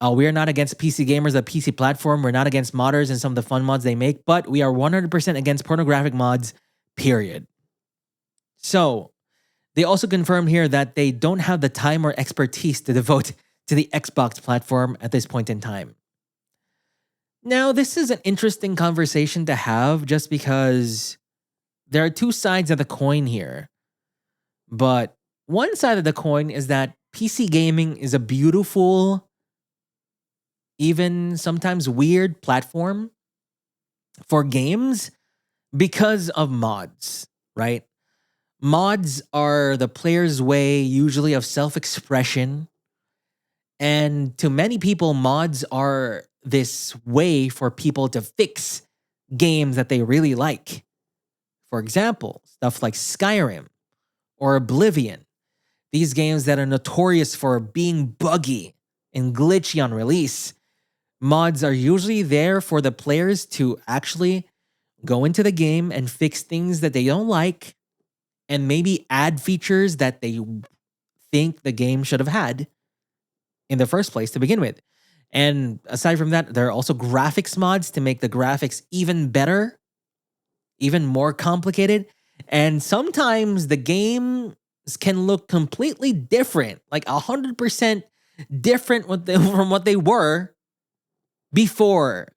Speaker 1: We are not against PC gamers, the PC platform. We're not against modders and some of the fun mods they make, but we are 100% against pornographic mods, period. So they also confirmed here that they don't have the time or expertise to devote to the Xbox platform at this point in time. Now, this is an interesting conversation to have just because there are two sides of the coin here. But one side of the coin is that PC gaming is a beautiful, even sometimes weird platform for games because of mods, right? Mods are the player's way usually of self-expression. And to many people, mods are this way for people to fix games that they really like. For example, stuff like Skyrim or Oblivion. These games that are notorious for being buggy and glitchy on release. Mods are usually there for the players to actually go into the game and fix things that they don't like and maybe add features that they think the game should have had in the first place to begin with. And aside from that, there are also graphics mods to make the graphics even better, even more complicated. And sometimes the game can look completely different, like 100% different from what they were before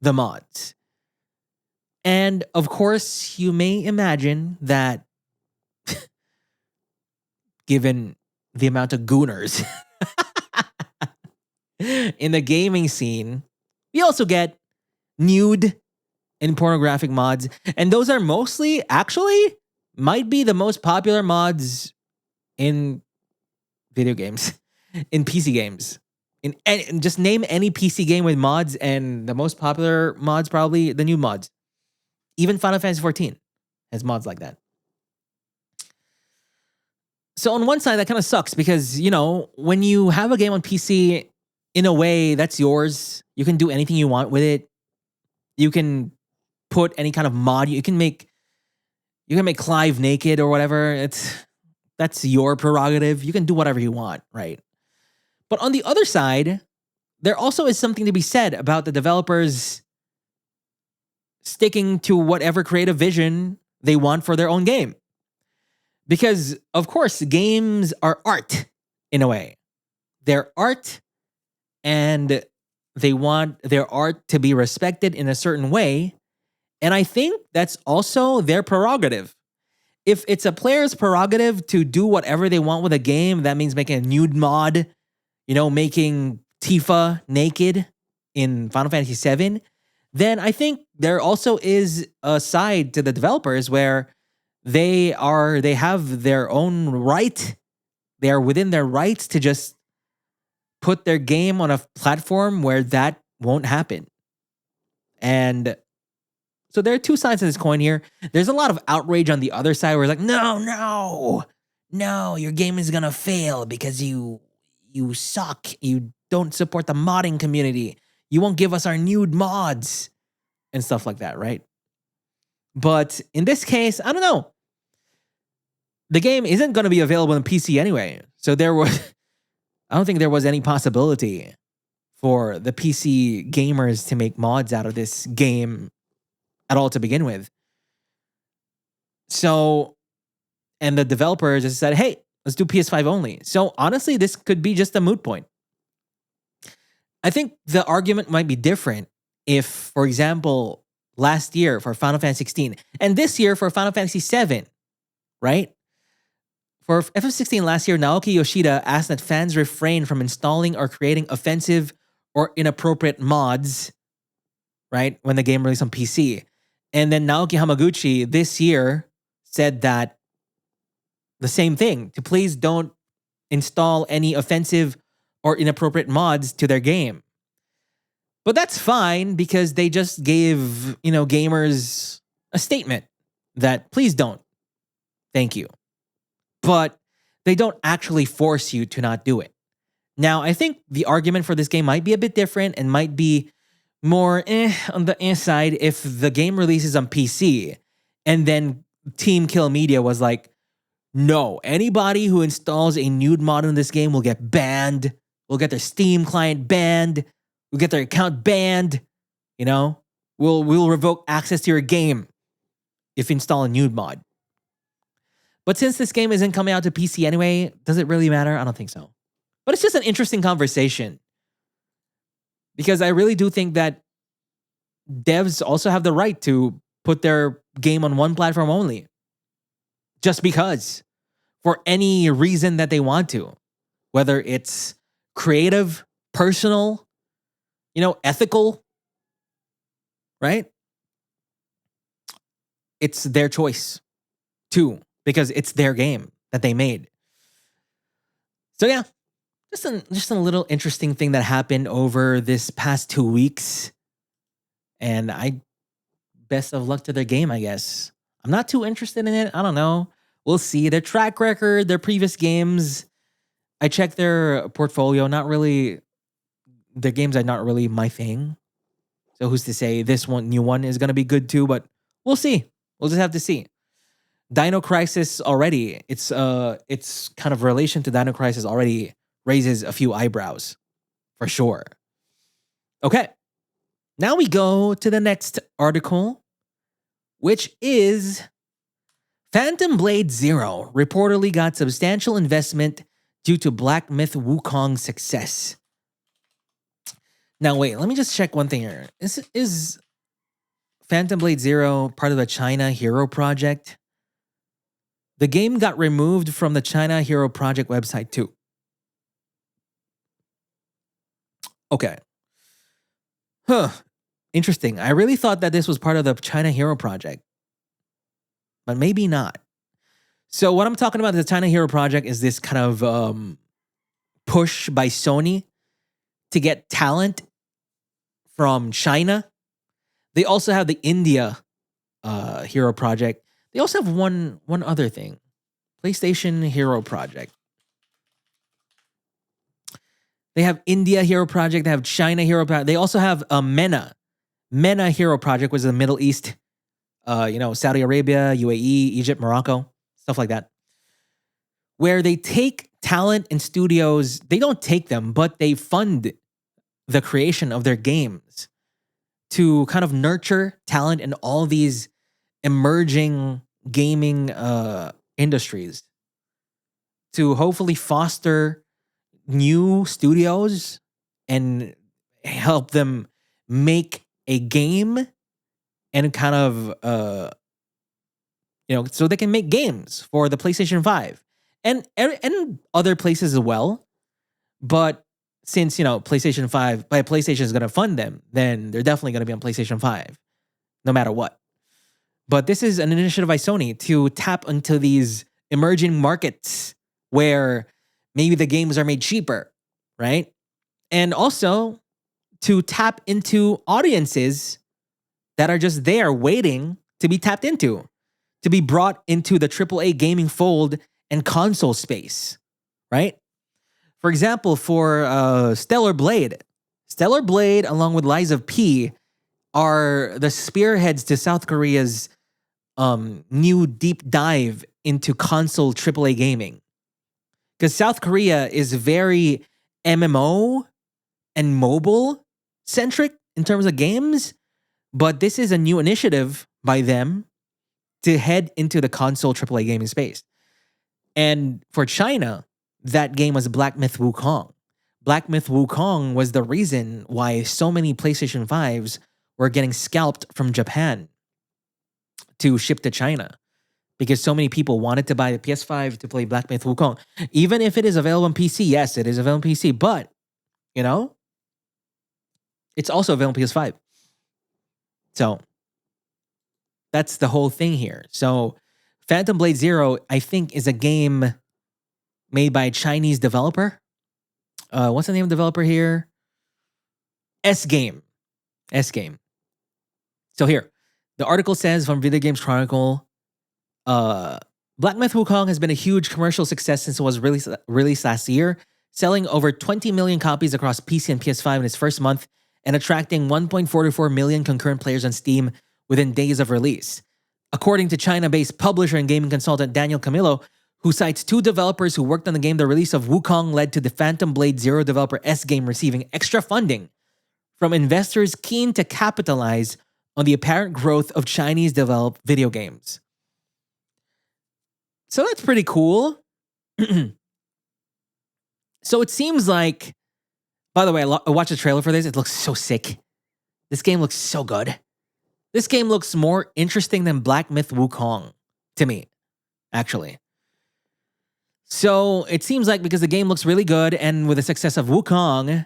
Speaker 1: the mods. And of course, you may imagine that given the amount of gooners in the gaming scene, we also get nude and pornographic mods. And those are mostly, actually, might be the most popular mods in video games, in PC games. And just name any PC game with mods, and the most popular mods, probably the new mods. Even Final Fantasy XIV has mods like that. So on one side, that kind of sucks because, when you have a game on PC, in a way, that's yours. You can do anything you want with it. You can put any kind of mod. You can make Clive naked or whatever. That's your prerogative. You can do whatever you want, right? But on the other side, there also is something to be said about the developers sticking to whatever creative vision they want for their own game. Because, of course, games are art in a way. They're art, and they want their art to be respected in a certain way. And I think that's also their prerogative. If it's a player's prerogative to do whatever they want with a game, that means making a nude mod, making Tifa naked in Final Fantasy VII, then I think there also is a side to the developers where they have their own right. They are within their rights to just put their game on a platform where that won't happen. And so there are two sides of this coin here. There's a lot of outrage on the other side where it's like, no, your game is going to fail because you suck. You don't support the modding community. You won't give us our nude mods and stuff like that, right? But in this case, I don't know. the game isn't going to be available on PC anyway. So I don't think there was any possibility for the PC gamers to make mods out of this game at all to begin with. So, and the developers just said, hey, let's do PS5 only. So honestly, this could be just a moot point. I think the argument might be different if, for example, last year for Final Fantasy 16 and this year for Final Fantasy 7, right? For FF16 last year, Naoki Yoshida asked that fans refrain from installing or creating offensive or inappropriate mods, right, when the game released on PC. And then Naoki Hamaguchi this year said that the same thing, to please don't install any offensive or inappropriate mods to their game. But that's fine because they just gave, gamers a statement that please don't. Thank you. But they don't actually force you to not do it. Now, I think the argument for this game might be a bit different and might be more on the side if the game releases on PC and then Team Kill Media was like, no, anybody who installs a nude mod in this game will get banned, will get their Steam client banned, will get their account banned, we'll revoke access to your game if you install a nude mod. But since this game isn't coming out to PC anyway, does it really matter? I don't think so. But it's just an interesting conversation. Because I really do think that devs also have the right to put their game on one platform only. Just because. For any reason that they want to. Whether it's creative, personal, ethical. Right? It's their choice too. Because it's their game that they made. So yeah. Just a little interesting thing that happened over this past 2 weeks. And best of luck to their game, I guess. I'm not too interested in it. I don't know. We'll see. Their track record, their previous games. I checked their portfolio. Not really. Their games are not really my thing. So who's to say this new one is going to be good too, but we'll see. We'll just have to see. Dino Crisis already, it's kind of relation to Dino Crisis already raises a few eyebrows, for sure. Okay, now we go to the next article, which is Phantom Blade Zero reportedly got substantial investment due to Black Myth Wukong's success. Now wait, let me just check one thing here. Is Phantom Blade Zero part of the China Hero Project? The game got removed from the China Hero Project website too. Okay. Interesting. I really thought that this was part of the China Hero Project. But maybe not. So what I'm talking about, the China Hero Project, is this kind of push by Sony to get talent from China. They also have the India Hero Project. They also have one other thing. PlayStation Hero Project. They have India Hero Project. They have China Hero Project. They also have MENA. MENA Hero Project, which is the Middle East. Saudi Arabia, UAE, Egypt, Morocco. Stuff like that. Where they take talent and studios. They don't take them, but they fund the creation of their games. To kind of nurture talent in all these emerging gaming industries. To hopefully foster new studios and help them make a game and kind of so they can make games for the PlayStation 5 and other places as well. But since PlayStation 5 PlayStation is going to fund them, then they're definitely going to be on PlayStation 5 no matter what. But this is an initiative by Sony to tap into these emerging markets where maybe the games are made cheaper, right? And also to tap into audiences that are just there waiting to be tapped into, to be brought into the AAA gaming fold and console space, right? For example, for Stellar Blade along with Lies of P are the spearheads to South Korea's new deep dive into console AAA gaming. Because South Korea is very MMO and mobile centric in terms of games, but this is a new initiative by them to head into the console AAA gaming space. And for China, that game was Black Myth Wukong. Black Myth Wukong was the reason why so many PlayStation 5s were getting scalped from Japan to ship to China. Because so many people wanted to buy the PS5 to play Black Myth Wukong. Even if it is available on PC, yes, it is available on PC, but, you know, it's also available on PS5. So, that's the whole thing here. So, Phantom Blade Zero, I think, is a game made by a Chinese developer. What's the name of the developer here? S-Game. S-Game. So here, the article says from Video Games Chronicle, Black Myth Wukong has been a huge commercial success since it was released last year, selling over 20 million copies across PC and PS5 in its first month and attracting 1.44 million concurrent players on Steam within days of release. According to China-based publisher and gaming consultant Daniel Camillo, who cites two developers who worked on the game, the release of Wukong led to the Phantom Blade Zero developer S-Game receiving extra funding from investors keen to capitalize on the apparent growth of Chinese-developed video games. So that's pretty cool. So it seems like, by the way, I watched the trailer for this. It looks so sick. This game looks so good. This game looks more interesting than Black Myth Wukong to me, actually. So it seems like because the game looks really good and with the success of Wukong,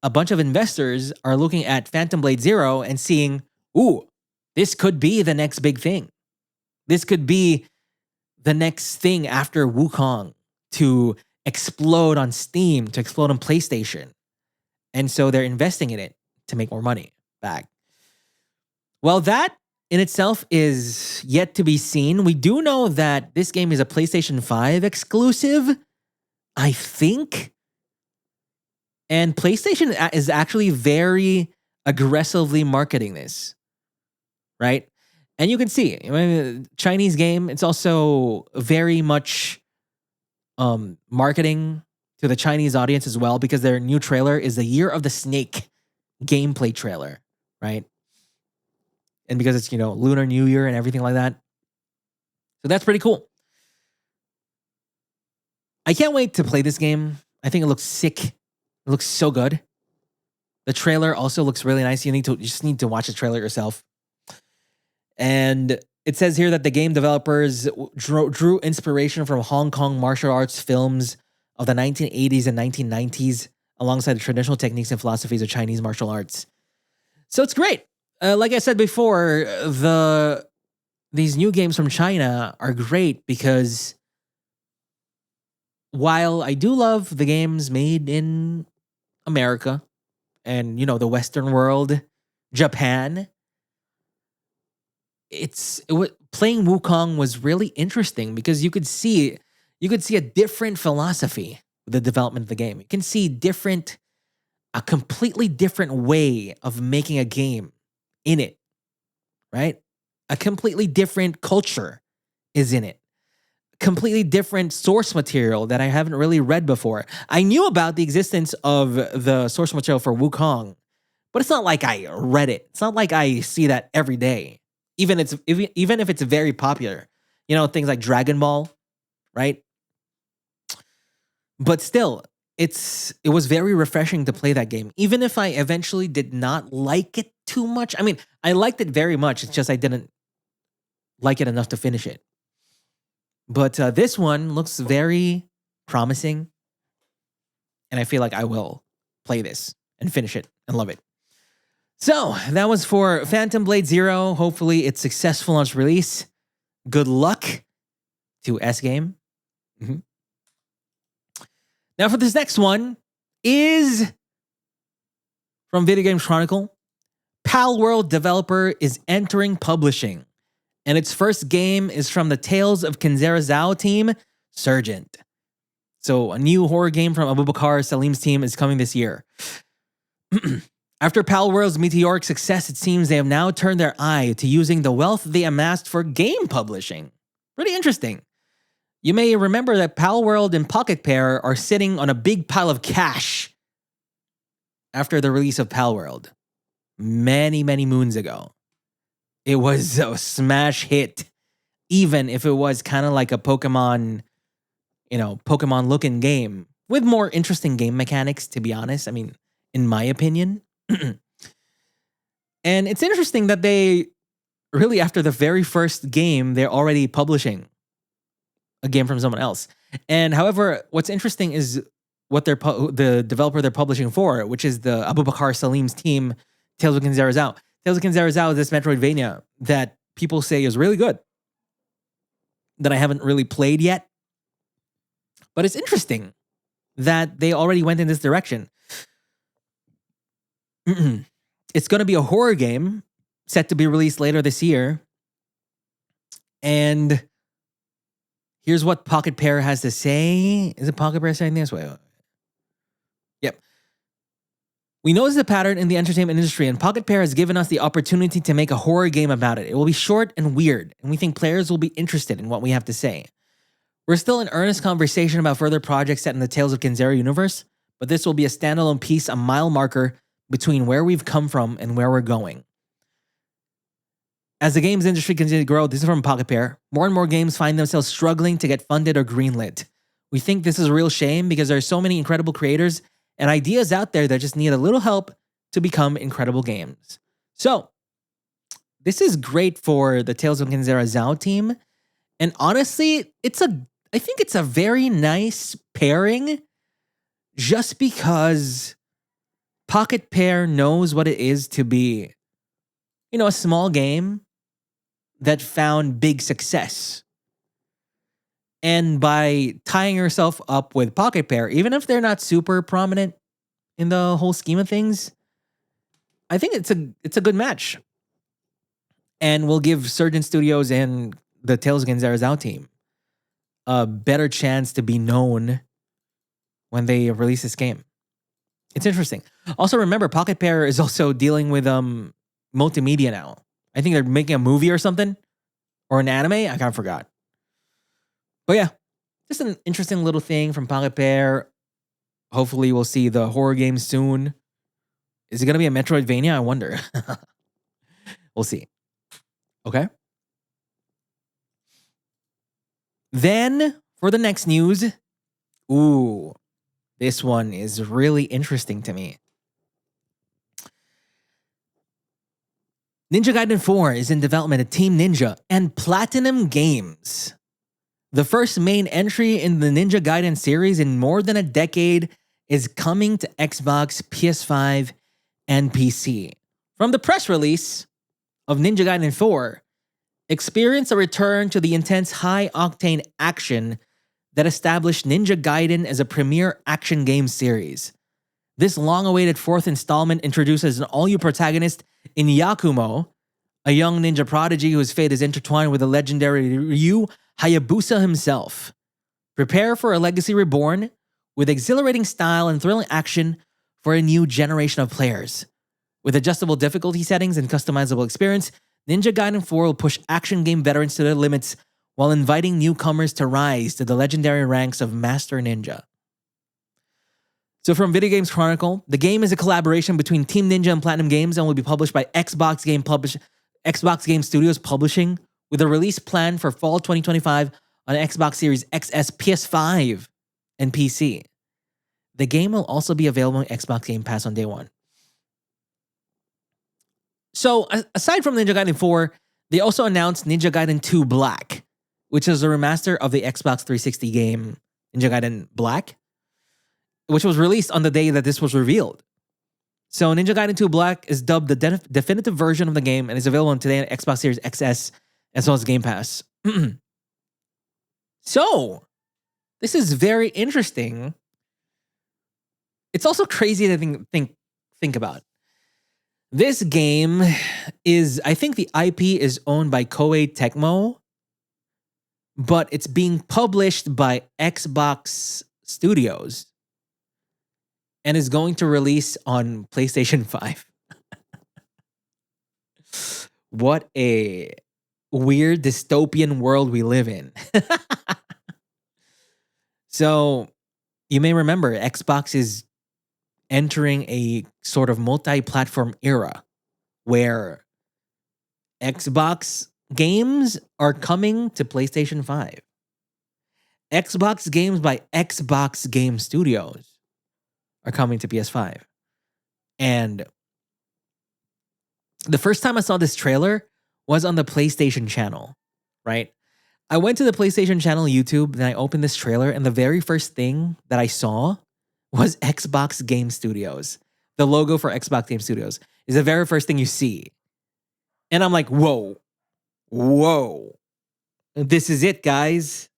Speaker 1: a bunch of investors are looking at Phantom Blade Zero and seeing, ooh, this could be the next big thing. This could be the next thing after Wukong to explode on Steam, to explode on PlayStation. And so they're investing in it to make more money back. Well, that in itself is yet to be seen. We do know that this game is a PlayStation 5 exclusive, I think. And PlayStation is actually very aggressively marketing this, right? And you can see, I mean, Chinese game, it's also very much marketing to the Chinese audience as well, because their new trailer is the Year of the Snake gameplay trailer, right? And because it's, Lunar New Year and everything like that. So that's pretty cool. I can't wait to play this game. I think it looks sick. It looks so good. The trailer also looks really nice. You just need to watch the trailer yourself. And it says here that the game developers drew inspiration from Hong Kong martial arts films of the 1980s and 1990s, alongside the traditional techniques and philosophies of Chinese martial arts. So it's great. Like I said before, these new games from China are great because while I do love the games made in America and, the Western world, Japan, playing Wukong was really interesting because you could see a different philosophy with the development of the game. You can see a completely different way of making a game in it, right? A completely different culture is in it. Completely different source material that I haven't really read before. I knew about the existence of the source material for Wukong, but it's not like I read it. It's not like I see that every day. Even if it's very popular. Things like Dragon Ball, right? But still, it was very refreshing to play that game. Even if I eventually did not like it too much. I mean, I liked it very much. It's just I didn't like it enough to finish it. But this one looks very promising. And I feel like I will play this and finish it and love it. So that was for Phantom Blade Zero. Hopefully it's successful on its release. Good luck to S-Game. Mm-hmm. Now for this next one is from Video Games Chronicle. Palworld developer is entering publishing. And its first game is from the Tales of Kenzera Zhao team, Surgent. So a new horror game from Abubakar Salim's team is coming this year. After Palworld's meteoric success, it seems they have now turned their eye to using the wealth they amassed for game publishing. Pretty interesting. You may remember that Palworld and Pocket Pair are sitting on a big pile of cash after the release of Palworld many, many moons ago. It was a smash hit, even if it was kind of like a Pokemon, Pokemon looking game with more interesting game mechanics, to be honest. I mean, in my opinion. And it's interesting that they really, after the very first game, they're already publishing a game from someone else. And however, what's interesting is what the developer they're publishing for, which is the Abubakar Salim's team, Tales of Kinzera's Out. Tales of Kinzera's Out is this Metroidvania that people say is really good, that I haven't really played yet. But it's interesting that they already went in this direction. It's going to be a horror game set to be released later this year. And here's what Pocket Pair has to say. Is it Pocket Pair saying this? Wait. Yep. We noticed the pattern in the entertainment industry, and Pocket Pair has given us the opportunity to make a horror game about it. It will be short and weird, and we think players will be interested in what we have to say. We're still in earnest conversation about further projects set in the Tales of Kinzera universe, but this will be a standalone piece, a mile marker between where we've come from and where we're going. As the games industry continues to grow, this is from Pocket Pair, more and more games find themselves struggling to get funded or greenlit. We think this is a real shame because there are so many incredible creators and ideas out there that just need a little help to become incredible games. So, this is great for the Tales of Kinzera Zao team. And honestly, I think it's a very nice pairing just because Pocket Pair knows what it is to be, a small game that found big success. And by tying yourself up with Pocket Pair, even if they're not super prominent in the whole scheme of things, I think it's a good match. And will give Surgeon Studios and the Tales of Kinzera Zao team a better chance to be known when they release this game. It's interesting. Also, remember, Pocket Pair is also dealing with multimedia now. I think they're making a movie or something. Or an anime. I kind of forgot. But yeah, just an interesting little thing from Pocket Pair. Hopefully we'll see the horror game soon. Is it going to be a Metroidvania? I wonder. We'll see. Okay. Then, for the next news. Ooh. This one is really interesting to me. Ninja Gaiden 4 is in development at Team Ninja and Platinum Games. The first main entry in the Ninja Gaiden series in more than a decade is coming to Xbox, PS5, and PC. From the press release of Ninja Gaiden 4, experience a return to the intense high-octane action that established Ninja Gaiden as a premier action game series. This long-awaited fourth installment introduces an all-new protagonist in Yakumo, a young ninja prodigy whose fate is intertwined with the legendary Ryu Hayabusa himself. Prepare for a legacy reborn with exhilarating style and thrilling action for a new generation of players. With adjustable difficulty settings and customizable experience, Ninja Gaiden 4 will push action game veterans to their limits while inviting newcomers to rise to the legendary ranks of Master Ninja. So from Video Games Chronicle, the game is a collaboration between Team Ninja and Platinum Games and will be published by Xbox Game Studios Publishing, with a release planned for fall 2025 on Xbox Series XS, PS5, and PC. The game will also be available on Xbox Game Pass on day one. So, aside from Ninja Gaiden 4, they also announced Ninja Gaiden 2 Black, which is a remaster of the Xbox 360 game Ninja Gaiden Black, which was released on the day that this was revealed. So Ninja Gaiden 2 Black is dubbed the definitive version of the game and is available today on Xbox Series XS as well as Game Pass. So, this is very interesting. It's also crazy to think about. This game is, I think the IP is owned by Koei Tecmo, but it's being published by Xbox Studios and is going to release on PlayStation 5. What a weird dystopian world we live in. So you may remember Xbox is entering a sort of multi-platform era where Xbox games are coming to PlayStation 5. Xbox games by Xbox Game Studios are coming to PS5. And the first time I saw this trailer was on the PlayStation channel, right? I went to the PlayStation channel YouTube, and I opened this trailer, and the very first thing that I saw was Xbox Game Studios. The logo for Xbox Game Studios is the very first thing you see. And I'm like, whoa, this is it, guys.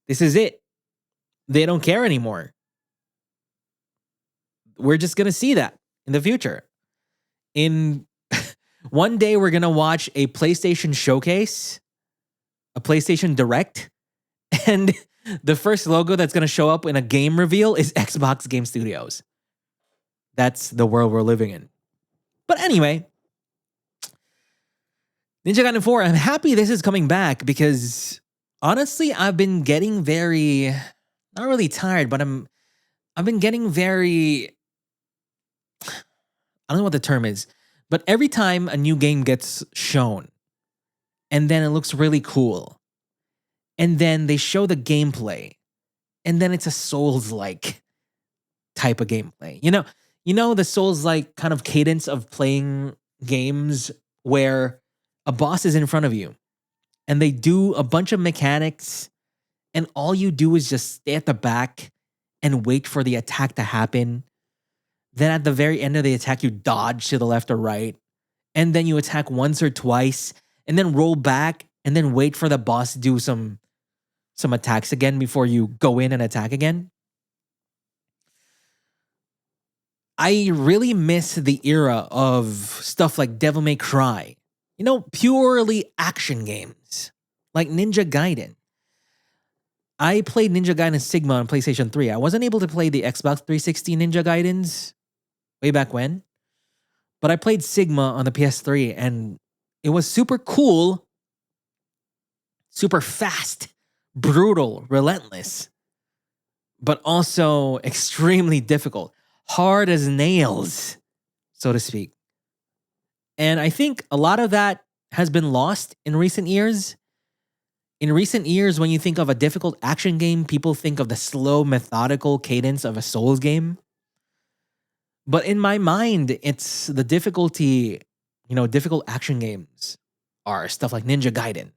Speaker 1: This is it. They don't care anymore. We're just going to see that in the future. In one day, we're going to watch a PlayStation showcase, a PlayStation Direct, and the first logo that's going to show up in a game reveal is Xbox Game Studios. That's the world we're living in. But anyway, Ninja Gaiden 4, I'm happy this is coming back because honestly, I've been getting very, not really tired, but I've been getting very, I don't know what the term is, but every time a new game gets shown and then it looks really cool and then they show the gameplay and then it's a Souls-like type of gameplay. You know the Souls-like kind of cadence of playing games where a boss is in front of you and they do a bunch of mechanics and all you do is just stay at the back and wait for the attack to happen. Then at the very end of the attack, you dodge to the left or right. And then you attack once or twice and then roll back and then wait for the boss to do some attacks again before you go in and attack again. I really miss the era of stuff like Devil May Cry. Purely action games like Ninja Gaiden. I played Ninja Gaiden Sigma on PlayStation 3. I wasn't able to play the Xbox 360 Ninja Gaidens way back when, but I played Sigma on the PS3 and it was super cool, super fast, brutal, relentless, but also extremely difficult, hard as nails, so to speak. And I think a lot of that has been lost in recent years. In recent years, when you think of a difficult action game, people think of the slow, methodical cadence of a Souls game. But in my mind, it's the difficulty, difficult action games are stuff like Ninja Gaiden,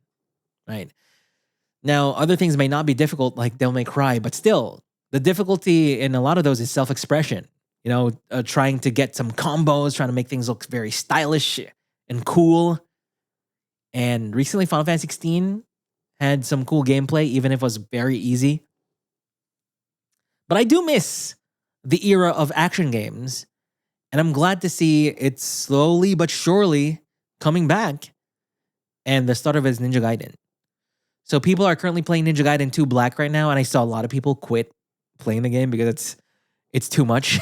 Speaker 1: right? Now, other things may not be difficult like Devil May Cry, but still, the difficulty in a lot of those is self-expression. Trying to get some combos, trying to make things look very stylish and cool. And recently, Final Fantasy 16 had some cool gameplay, even if it was very easy. But I do miss the era of action games, and I'm glad to see it's slowly but surely coming back. And the start of it is Ninja Gaiden. So people are currently playing Ninja Gaiden 2 Black right now, and I saw a lot of people quit playing the game because it's too much.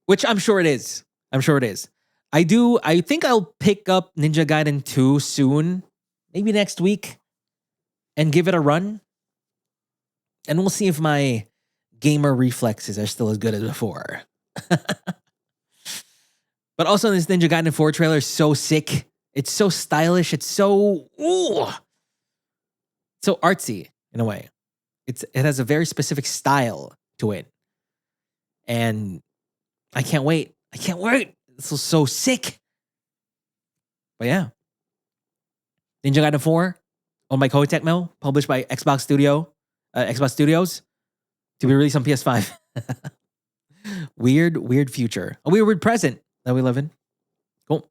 Speaker 1: Which I'm sure it is. I think I'll pick up Ninja Gaiden 2 soon, maybe next week, and give it a run. And we'll see if my gamer reflexes are still as good as before. But also this Ninja Gaiden 4 trailer is so sick. It's so stylish. It's so artsy in a way. It has a very specific style to it. And I can't wait. This is so sick. But yeah. Ninja Gaiden 4 owned by Koei Tecmo, published by Xbox Studios, to be released on PS5. Weird future. A weird present that we live in. Cool.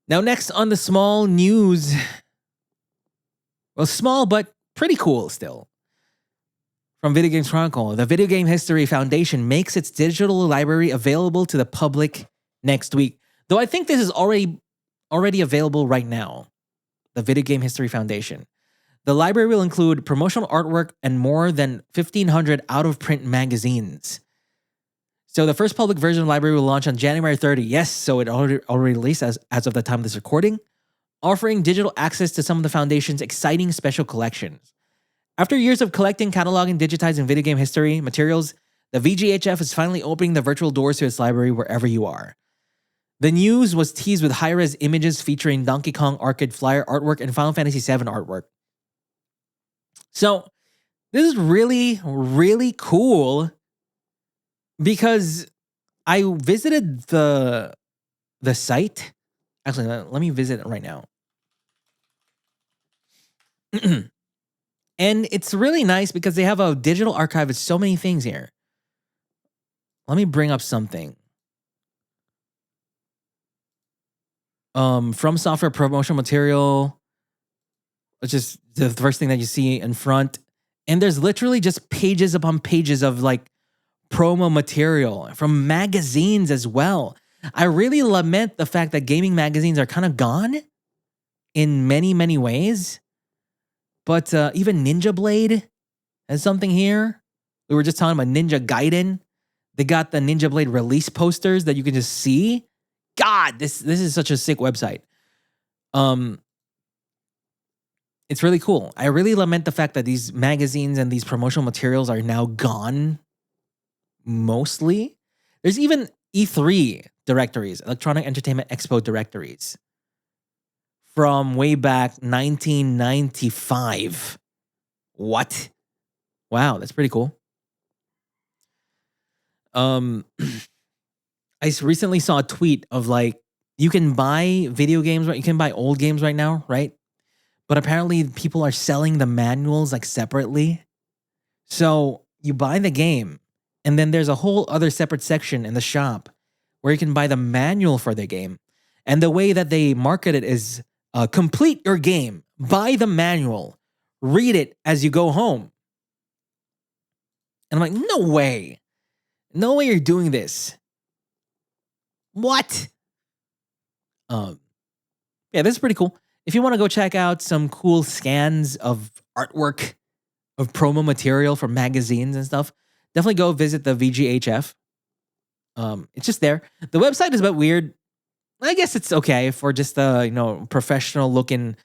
Speaker 1: Now next on the small news. Well, small but pretty cool still. From Video Games Chronicle, the Video Game History Foundation makes its digital library available to the public next week. Though I think this is already available right now. The Video Game History Foundation. The library will include promotional artwork and more than 1,500 out-of-print magazines. So the first public version of the library will launch on January 30. Yes, so it already released as of the time of this recording, offering digital access to some of the Foundation's exciting special collections. After years of collecting, cataloging, digitizing video game history materials, the VGHF is finally opening the virtual doors to its library wherever you are. The news was teased with high-res images featuring Donkey Kong Arcade Flyer artwork and Final Fantasy VII artwork. So this is really, really cool because I visited the site. Actually, let me visit it right now. And it's really nice because they have a digital archive of so many things here. Let me bring up something. From software promotional material, which is the first thing that you see in front. And there's literally just pages upon pages of like promo material from magazines as well. I really lament the fact that gaming magazines are kind of gone in many, many ways. But even Ninja Blade has something here. We were just talking about Ninja Gaiden. They got the Ninja Blade release posters that you can just see. God, this is such a sick website. It's really cool. I really lament the fact that these magazines and these promotional materials are now gone. Mostly. There's even E3 directories, Electronic Entertainment Expo directories, from way back 1995. What? Wow, that's pretty cool. I recently saw a tweet of like, you can buy video games, right? You can buy old games right now, right? But apparently people are selling the manuals like separately. So you buy the game, and then there's a whole other separate section in the shop where you can buy the manual for the game. And the way that they market it is complete your game, buy the manual, read it as you go home. And I'm like, no way. No way you're doing this. What? Yeah, this is pretty cool. If you want to go check out some cool scans of artwork, of promo material from magazines and stuff, definitely go visit the VGHF. It's just there. The website is a bit weird. I guess it's okay for just a professional looking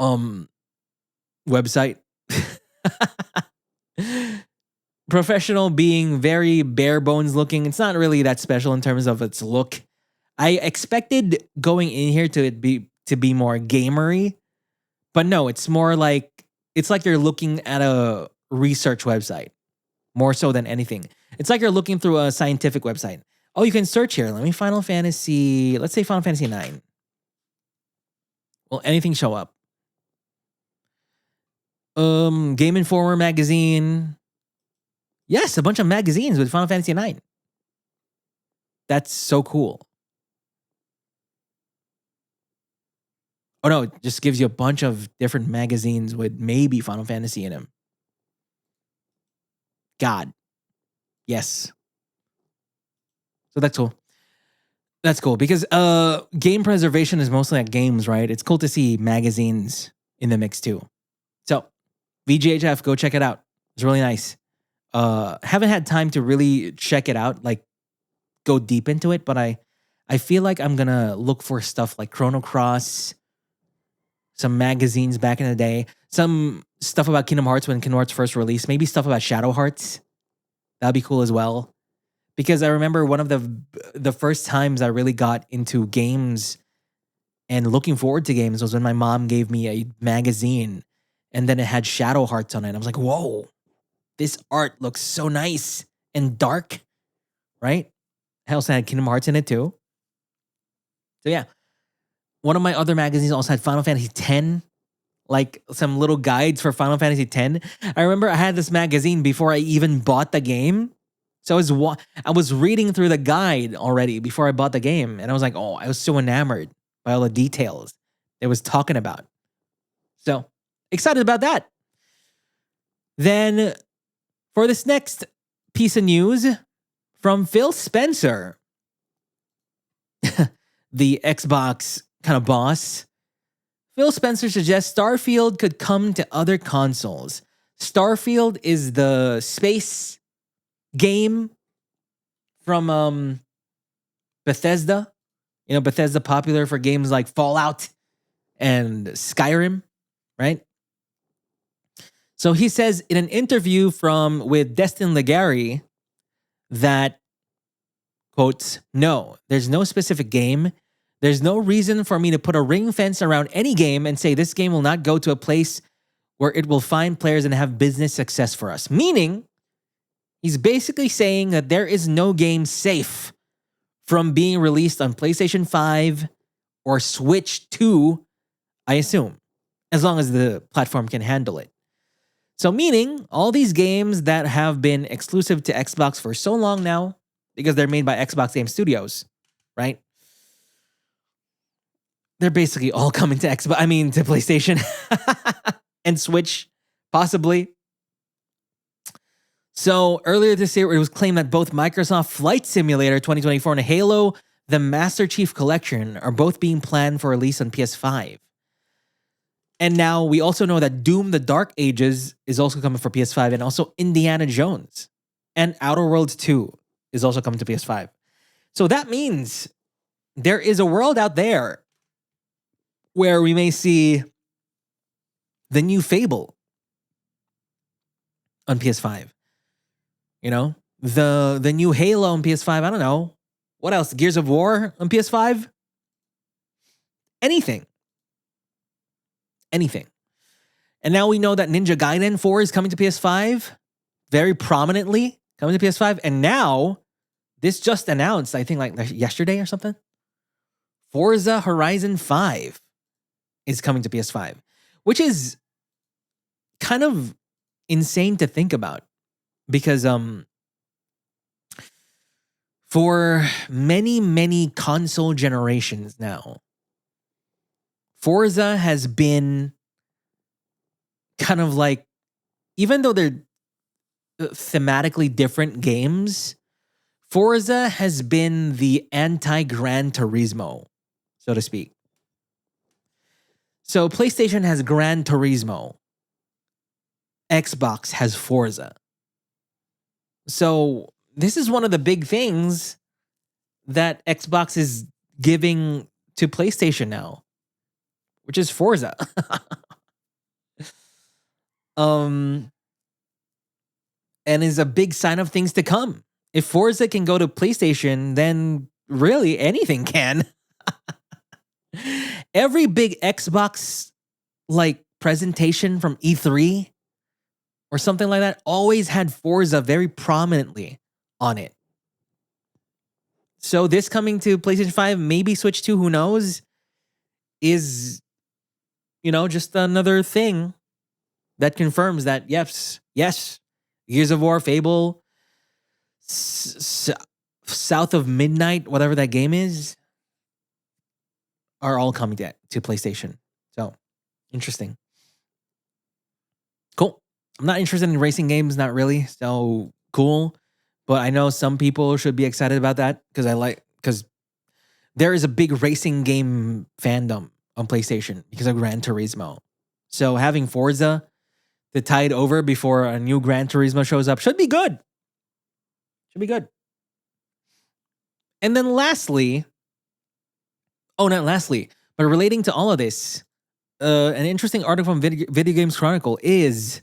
Speaker 1: website. Professional being very bare bones looking. It's not really that special in terms of its look. I expected going in here to be more gamery, but no, it's more like you're looking at a research website more so than anything. It's like you're looking through a scientific website. Oh, you can search here. Let me Final Fantasy. Let's say Final Fantasy 9. Will anything show up? Game Informer magazine. Yes, a bunch of magazines with Final Fantasy 9. That's so cool. Oh no, it just gives you a bunch of different magazines with maybe Final Fantasy in them. God. Yes. So that's cool. That's cool because game preservation is mostly at games, right? It's cool to see magazines in the mix too. So VGHF, go check it out. It's really nice. Haven't had time to really check it out, like go deep into it, but I feel like I'm gonna look for stuff like Chrono Cross, some magazines back in the day, some stuff about Kingdom Hearts when Kingdom Hearts first released, maybe stuff about Shadow Hearts. That'd be cool as well. Because I remember one of the first times I really got into games and looking forward to games was when my mom gave me a magazine and then it had Shadow Hearts on it. I was like, whoa, this art looks so nice and dark, right? I also had Kingdom Hearts in it too. So yeah. One of my other magazines also had Final Fantasy X, like some little guides for Final Fantasy X. I remember I had this magazine before I even bought the game. So I was reading through the guide already before I bought the game. And I was like, oh, I was so enamored by all the details it was talking about. So excited about that. Then for this next piece of news from Phil Spencer, the Xbox kind of boss. Phil Spencer suggests Starfield could come to other consoles. Starfield is the space game from Bethesda. You know, Bethesda popular for games like Fallout and Skyrim, right? So he says in an interview with Destin Legary that, quotes, "No, there's no specific game. There's no reason for me to put a ring fence around any game and say this game will not go to a place where it will find players and have business success for us." Meaning, he's basically saying that there is no game safe from being released on PlayStation 5 or Switch 2, I assume, as long as the platform can handle it. So meaning, all these games that have been exclusive to Xbox for so long now, because they're made by Xbox Game Studios, right? They're basically all coming to to PlayStation and Switch, possibly. So earlier this year, it was claimed that both Microsoft Flight Simulator 2024 and Halo, the Master Chief Collection, are both being planned for release on PS5. And now we also know that Doom: The Dark Ages is also coming for PS5, and also Indiana Jones and Outer Worlds 2 is also coming to PS5. So that means there is a world out there where we may see the new Fable on PS5. You know, the new Halo on PS5. I don't know. What else? Gears of War on PS5? Anything. And now we know that Ninja Gaiden 4 is coming to PS5. Very prominently coming to PS5. And now, this just announced, I think like yesterday or something. Forza Horizon 5 is coming to PS5. Which is kind of insane to think about. Because for many console generations now, Forza has been kind of like, even though they're thematically different games, Forza has been the anti-Gran Turismo, so to speak. So PlayStation has Gran Turismo. Xbox has Forza. So this is one of the big things that Xbox is giving to PlayStation now, which is Forza. And is a big sign of things to come. If Forza can go to PlayStation, then really anything can. Every big Xbox like presentation from E3 or something like that always had Forza very prominently on it. So this coming to PlayStation 5, maybe Switch 2, who knows, is, you know, just another thing that confirms that, yes, Gears of War, Fable, South of Midnight, whatever that game is, are all coming to PlayStation. So, interesting. Cool. I'm not interested in racing games, not really. So, cool. But I know some people should be excited about that because there is a big racing game fandom on PlayStation because of Gran Turismo. So, having Forza to tide over before a new Gran Turismo shows up should be good. And then lastly, not lastly, but relating to all of this, an interesting article from Video Games Chronicle is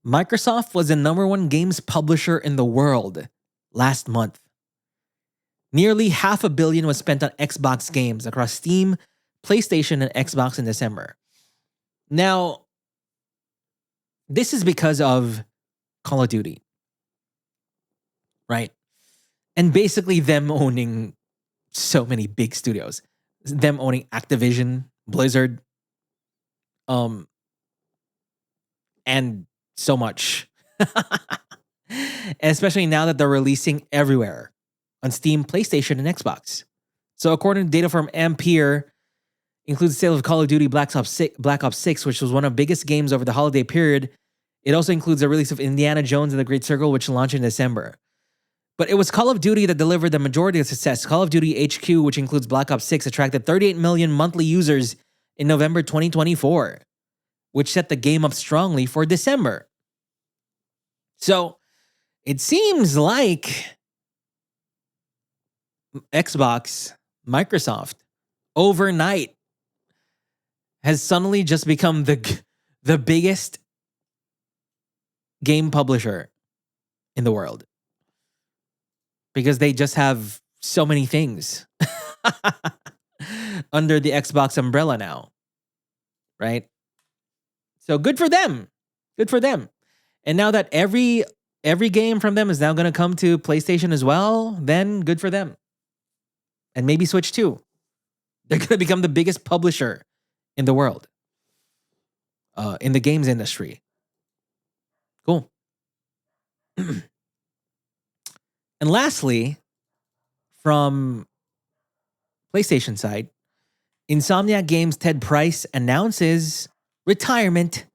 Speaker 1: Microsoft was the #1 games publisher in the world last month. Nearly $500 million was spent on Xbox games across Steam, PlayStation, and Xbox in December. Now, this is because of Call of Duty, right? And basically them owning so many big studios. Them owning Activision, Blizzard, and so much. Especially now that they're releasing everywhere on Steam, PlayStation, and Xbox. So according to data from Ampere, includes the sale of Call of Duty Black Ops 6, which was one of the biggest games over the holiday period. It also includes the release of Indiana Jones and the Great Circle, which launched in December. But it was Call of Duty that delivered the majority of success. Call of Duty HQ, which includes Black Ops 6, attracted 38 million monthly users in November 2024, which set the game up strongly for December. So it seems like Xbox, Microsoft, overnight has suddenly just become the biggest game publisher in the world because they just have so many things under the Xbox umbrella now, right? So good for them. Good for them. And now that every game from them is now going to come to PlayStation as well, then good for them. And maybe Switch too. They're going to become the biggest publisher in the world, in the games industry. Cool. And lastly, from PlayStation side, Insomniac Games' Ted Price announces retirement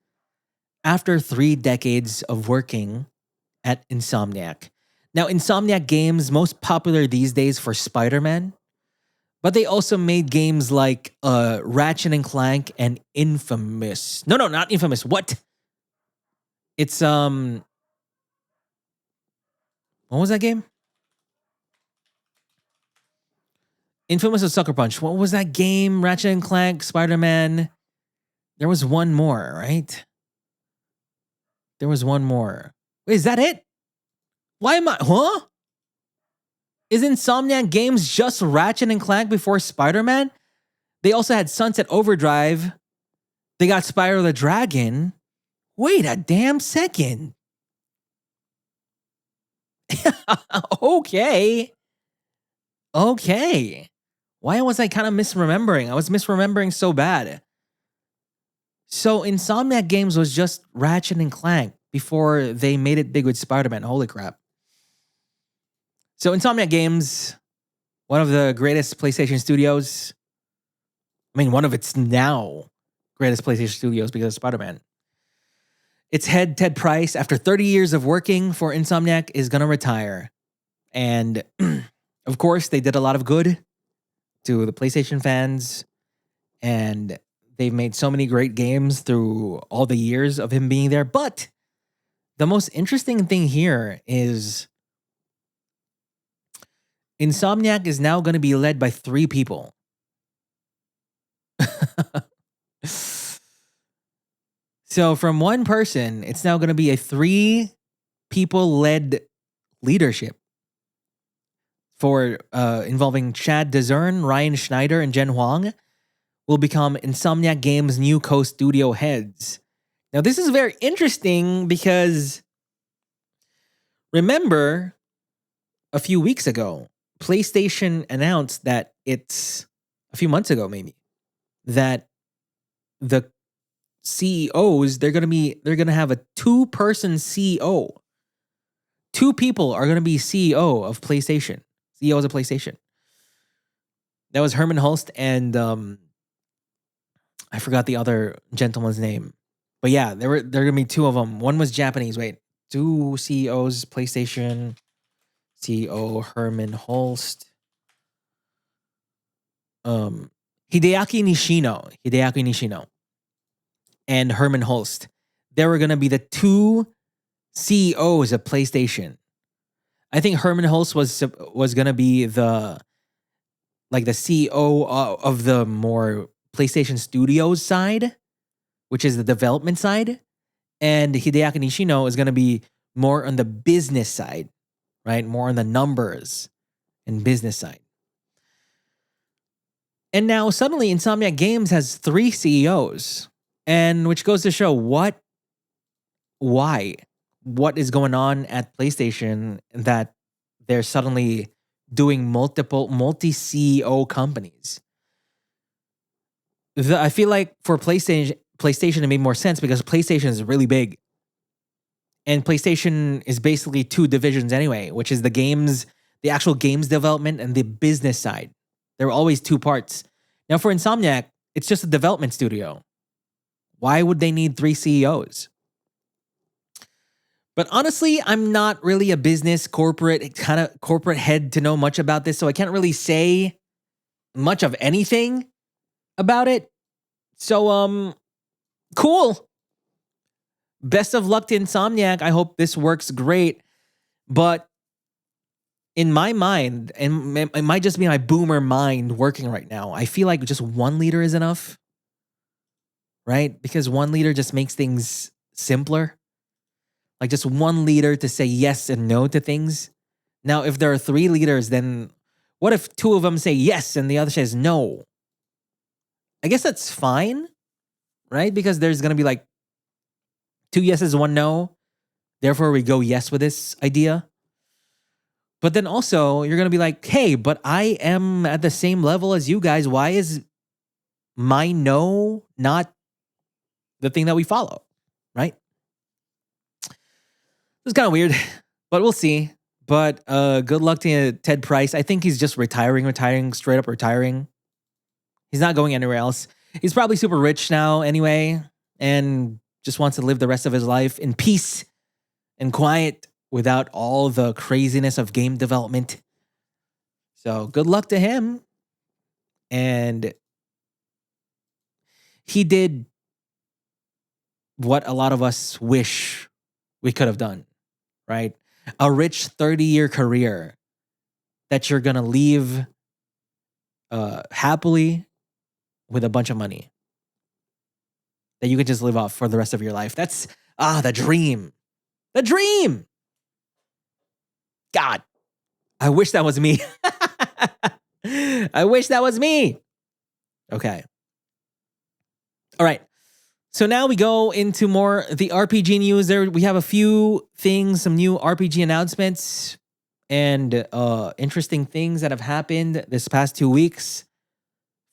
Speaker 1: after 3 decades of working at Insomniac. Now, Insomniac Games, most popular these days for Spider-Man, but they also made games like Ratchet and Clank and Infamous. No, not Infamous. What? It's what was that game? Infamous of Sucker Punch. What was that game? Ratchet and Clank, Spider-Man. There was one more, right? There was one more. Wait, is that it? Why am I... Huh? Is Insomniac Games just Ratchet and Clank before Spider-Man? They also had Sunset Overdrive. They got Spyro the Dragon. Wait a damn second. Okay. Why was I kind of misremembering? I was misremembering so bad. So Insomniac Games was just Ratchet and Clank before they made it big with Spider-Man. Holy crap. So Insomniac Games, one of the greatest PlayStation studios. I mean, one of its now greatest PlayStation studios because of Spider-Man. Its head, Ted Price, after 30 years of working for Insomniac, is going to retire. And of course, they did a lot of good to the PlayStation fans. And they've made so many great games through all the years of him being there. But the most interesting thing here is Insomniac is now going to be led by 3 people. So from one person, it's now going to be a 3 people led leadership for involving Chad Dezern, Ryan Schneider, and Jen Huang will become Insomniac Games' new co-studio heads. Now, this is very interesting because remember a few weeks ago, PlayStation announced that it's a few months ago, maybe, that the CEOs, they're gonna have a 2-person CEO. 2 people are gonna be CEO of PlayStation. CEOs of PlayStation. That was Hermen Hulst and I forgot the other gentleman's name. But yeah, there are gonna be 2 of them. One was Japanese. Wait, 2 CEOs, PlayStation CEO Hermen Hulst. Hideaki Nishino. And Hermen Hulst. They were gonna be the 2 CEOs of PlayStation. I think Hermen Hulst was gonna be the CEO of the more PlayStation Studios side, which is the development side, and Hideaki Nishino is gonna be more on the business side, right? More on the numbers and business side. And now suddenly Insomniac Games has 3 CEOs. And which goes to show what is going on at PlayStation that they're suddenly doing multi-CEO companies. I feel like for PlayStation it made more sense because PlayStation is really big. And PlayStation is basically 2 divisions anyway, which is the actual games development and the business side. There are always 2 parts. Now for Insomniac, it's just a development studio. Why would they need 3 CEOs? But honestly, I'm not really a business corporate head to know much about this, so I can't really say much of anything about it. So cool. Best of luck to Insomniac. I hope this works great. But in my mind, and it might just be my boomer mind working right now, I feel like just 1 liter is enough, right? Because 1 liter just makes things simpler. Like just 1 liter to say yes and no to things. Now, if there are 3 liters, then what if 2 of them say yes and the other says no? I guess that's fine, right? Because there's going to be like 2 yeses, 1 no. Therefore, we go yes with this idea. But then also, you're going to be like, hey, but I am at the same level as you guys. Why is my no not the thing that we follow, right? It's kind of weird, but we'll see. But good luck to Ted Price. I think he's just retiring, straight up retiring. He's not going anywhere else. He's probably super rich now anyway, and just wants to live the rest of his life in peace and quiet without all the craziness of game development. So good luck to him. And he did what a lot of us wish we could have done, right? A rich 30-year career that you're going to leave happily with a bunch of money that you could just live off for the rest of your life. That's the dream. The dream. God, I wish that was me. I wish that was me. Okay. All right. So now we go into more the RPG news. There we have a few things, some new RPG announcements and interesting things that have happened this past 2 weeks.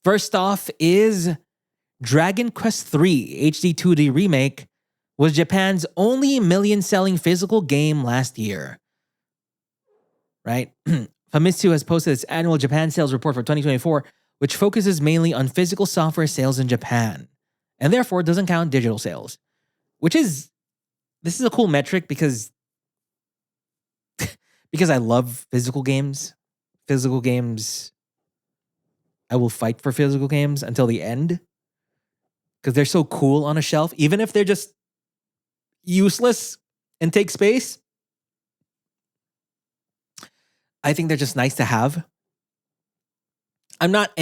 Speaker 1: First off is Dragon Quest III HD 2D Remake was Japan's only million-selling physical game last year. Right? Famitsu has posted its annual Japan sales report for 2024, which focuses mainly on physical software sales in Japan, and therefore doesn't count digital sales. This is a cool metric because I love physical games. Physical games, I will fight for physical games until the end because they're so cool on a shelf, even if they're just useless and take space. I think they're just nice to have. I'm not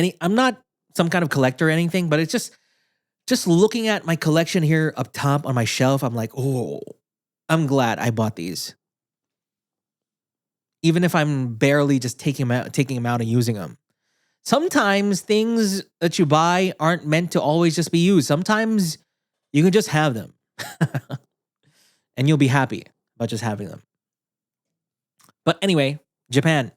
Speaker 1: some kind of collector or anything, but it's just looking at my collection here up top on my shelf, I'm like, oh, I'm glad I bought these. Even if I'm barely just taking them out and using them. Sometimes things that you buy aren't meant to always just be used. Sometimes you can just have them. And you'll be happy about just having them. But anyway, Japan.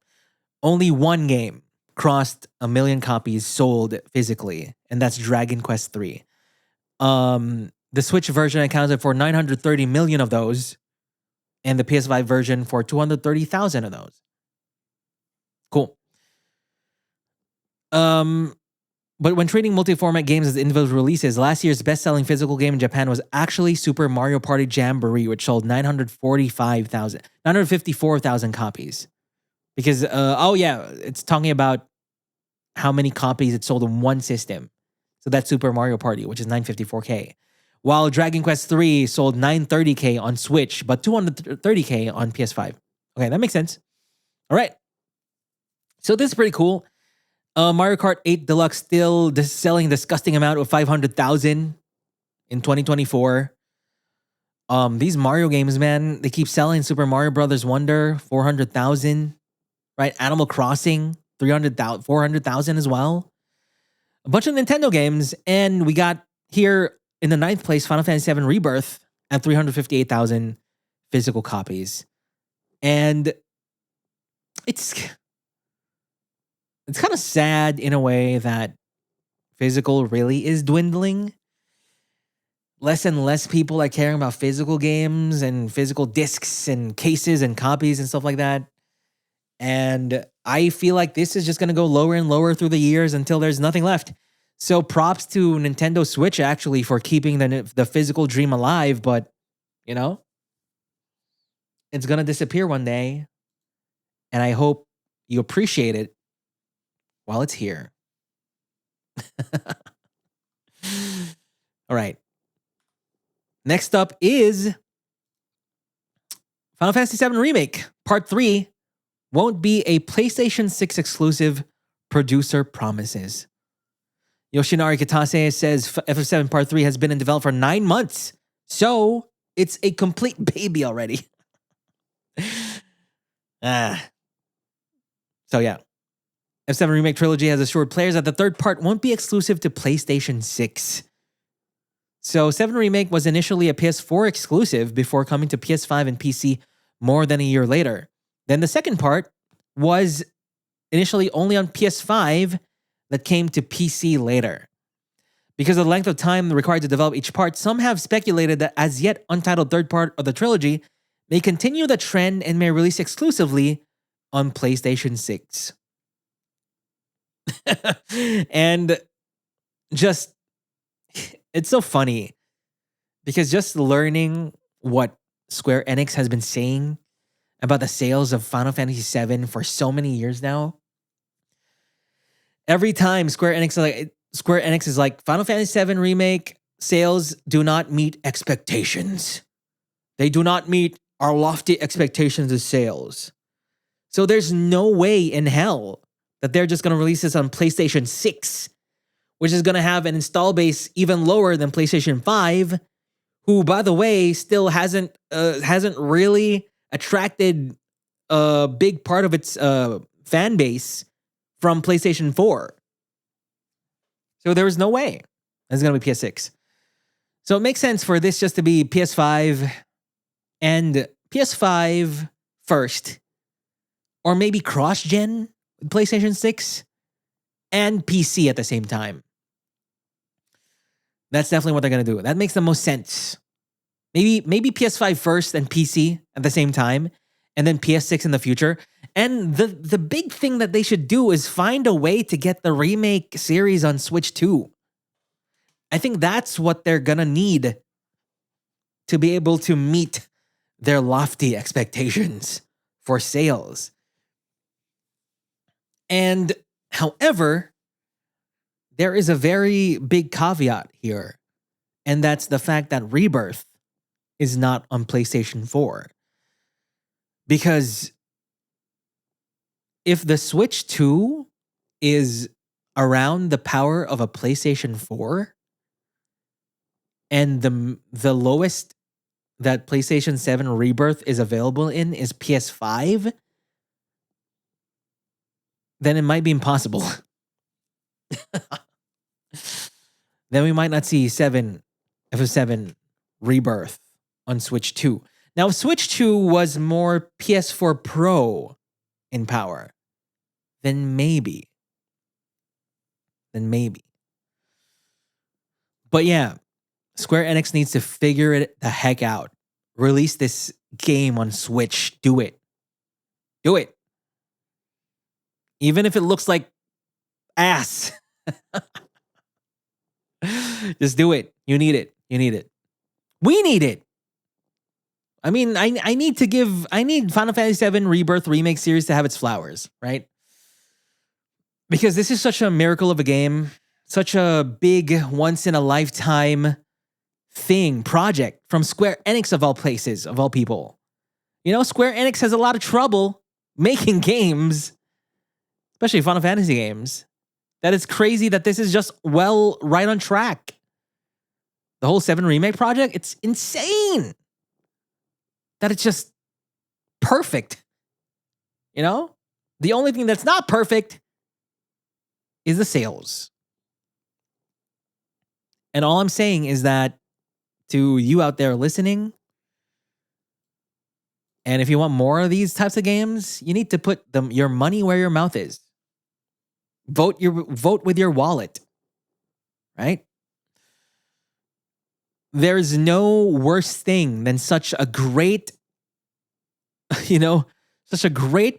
Speaker 1: Only 1 game crossed 1 million copies sold physically, and that's Dragon Quest III. The Switch version accounted for 930 million of those, and the PS5 version for 230,000 of those. Cool. But when treating multi-format games as individual releases, last year's best-selling physical game in Japan was actually Super Mario Party Jamboree, which sold 954,000 copies. Because, it's talking about how many copies it sold in one system. So that's Super Mario Party, which is 954K. While Dragon Quest III sold 930K on Switch, but 230K on PS5. Okay, that makes sense. All right. So this is pretty cool. Mario Kart 8 Deluxe still selling a disgusting amount of 500,000 in 2024. These Mario games, man, they keep selling. Super Mario Brothers Wonder, 400,000. Right? Animal Crossing, 300,000, 400,000 as well. A bunch of Nintendo games, and we got here in the 9th place Final Fantasy VII Rebirth at 358,000 physical copies. And it's kind of sad in a way that physical really is dwindling. Less and less people are caring about physical games and physical discs and cases and copies and stuff like that. And I feel like this is just going to go lower and lower through the years until there's nothing left. So props to Nintendo Switch actually for keeping the physical dream alive, but you know, it's going to disappear one day. And I hope you appreciate it while it's here. All right. Next up is Final Fantasy VII Remake, Part 3 won't be a PlayStation 6 exclusive, producer promises. Yoshinari Kitase says FF7 Part 3 has been in development for 9 months, so it's a complete baby already. So yeah. F7 Remake Trilogy has assured players that the third part won't be exclusive to PlayStation 6. So 7 Remake was initially a PS4 exclusive before coming to PS5 and PC more than a year later. Then the second part was initially only on PS5 that came to PC later. Because of the length of time required to develop each part, some have speculated that as yet untitled third part of the trilogy may continue the trend and may release exclusively on PlayStation 6. And just, it's so funny because just learning what Square Enix has been saying about the sales of Final Fantasy VII for so many years now. Every time Square Enix is like, Final Fantasy VII Remake sales do not meet expectations. They do not meet our lofty expectations of sales. So there's no way in hell that they're just going to release this on PlayStation 6, which is going to have an install base even lower than PlayStation 5, who, by the way, still hasn't really attracted a big part of its fan base from PlayStation 4. So there was no way it's going to be PS6. So it makes sense for this just to be PS5 and PS5 first, or maybe cross-gen PlayStation 6 and PC at the same time. That's definitely what they're going to do. That makes the most sense. Maybe PS5 first and PC at the same time, and then PS6 in the future. And the big thing that they should do is find a way to get the remake series on Switch 2. I think that's what they're going to need to be able to meet their lofty expectations for sales. And however, there is a very big caveat here, and that's the fact that Rebirth is not on PlayStation 4. Because if the Switch 2 is around the power of a PlayStation 4, and the lowest that PlayStation 7 Rebirth is available in is PS5, then it might be impossible. Then we might not see FF7 Rebirth on Switch 2. Now, if Switch 2 was more PS4 Pro in power, then maybe. But yeah, Square Enix needs to figure it the heck out. Release this game on Switch. Do it. Even if it looks like ass. Just do it. You need it. We need it. I mean, I need Final Fantasy VII Rebirth Remake series to have its flowers, right? Because this is such a miracle of a game, such a big once-in-a-lifetime project from Square Enix of all places, of all people. You know, Square Enix has a lot of trouble making games, especially Final Fantasy games, that it's crazy that this is just right on track. The whole 7 Remake project, it's insane that it's just perfect. You know? The only thing that's not perfect is the sales. And all I'm saying is that to you out there listening, and if you want more of these types of games, you need to put your money where your mouth is. Vote with your wallet, right? There's no worse thing than such a great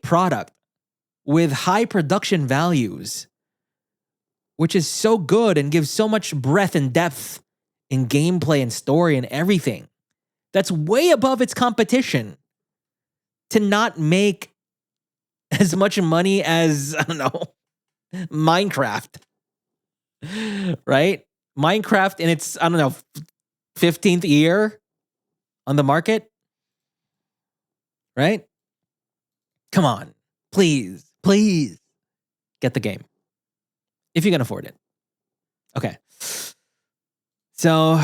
Speaker 1: product with high production values, which is so good and gives so much breadth and depth in gameplay and story and everything. That's way above its competition. To not make as much money as, I don't know, Minecraft, right? Minecraft in its, 15th year on the market, right? Come on. please, please get the game if you can afford it. Okay. So,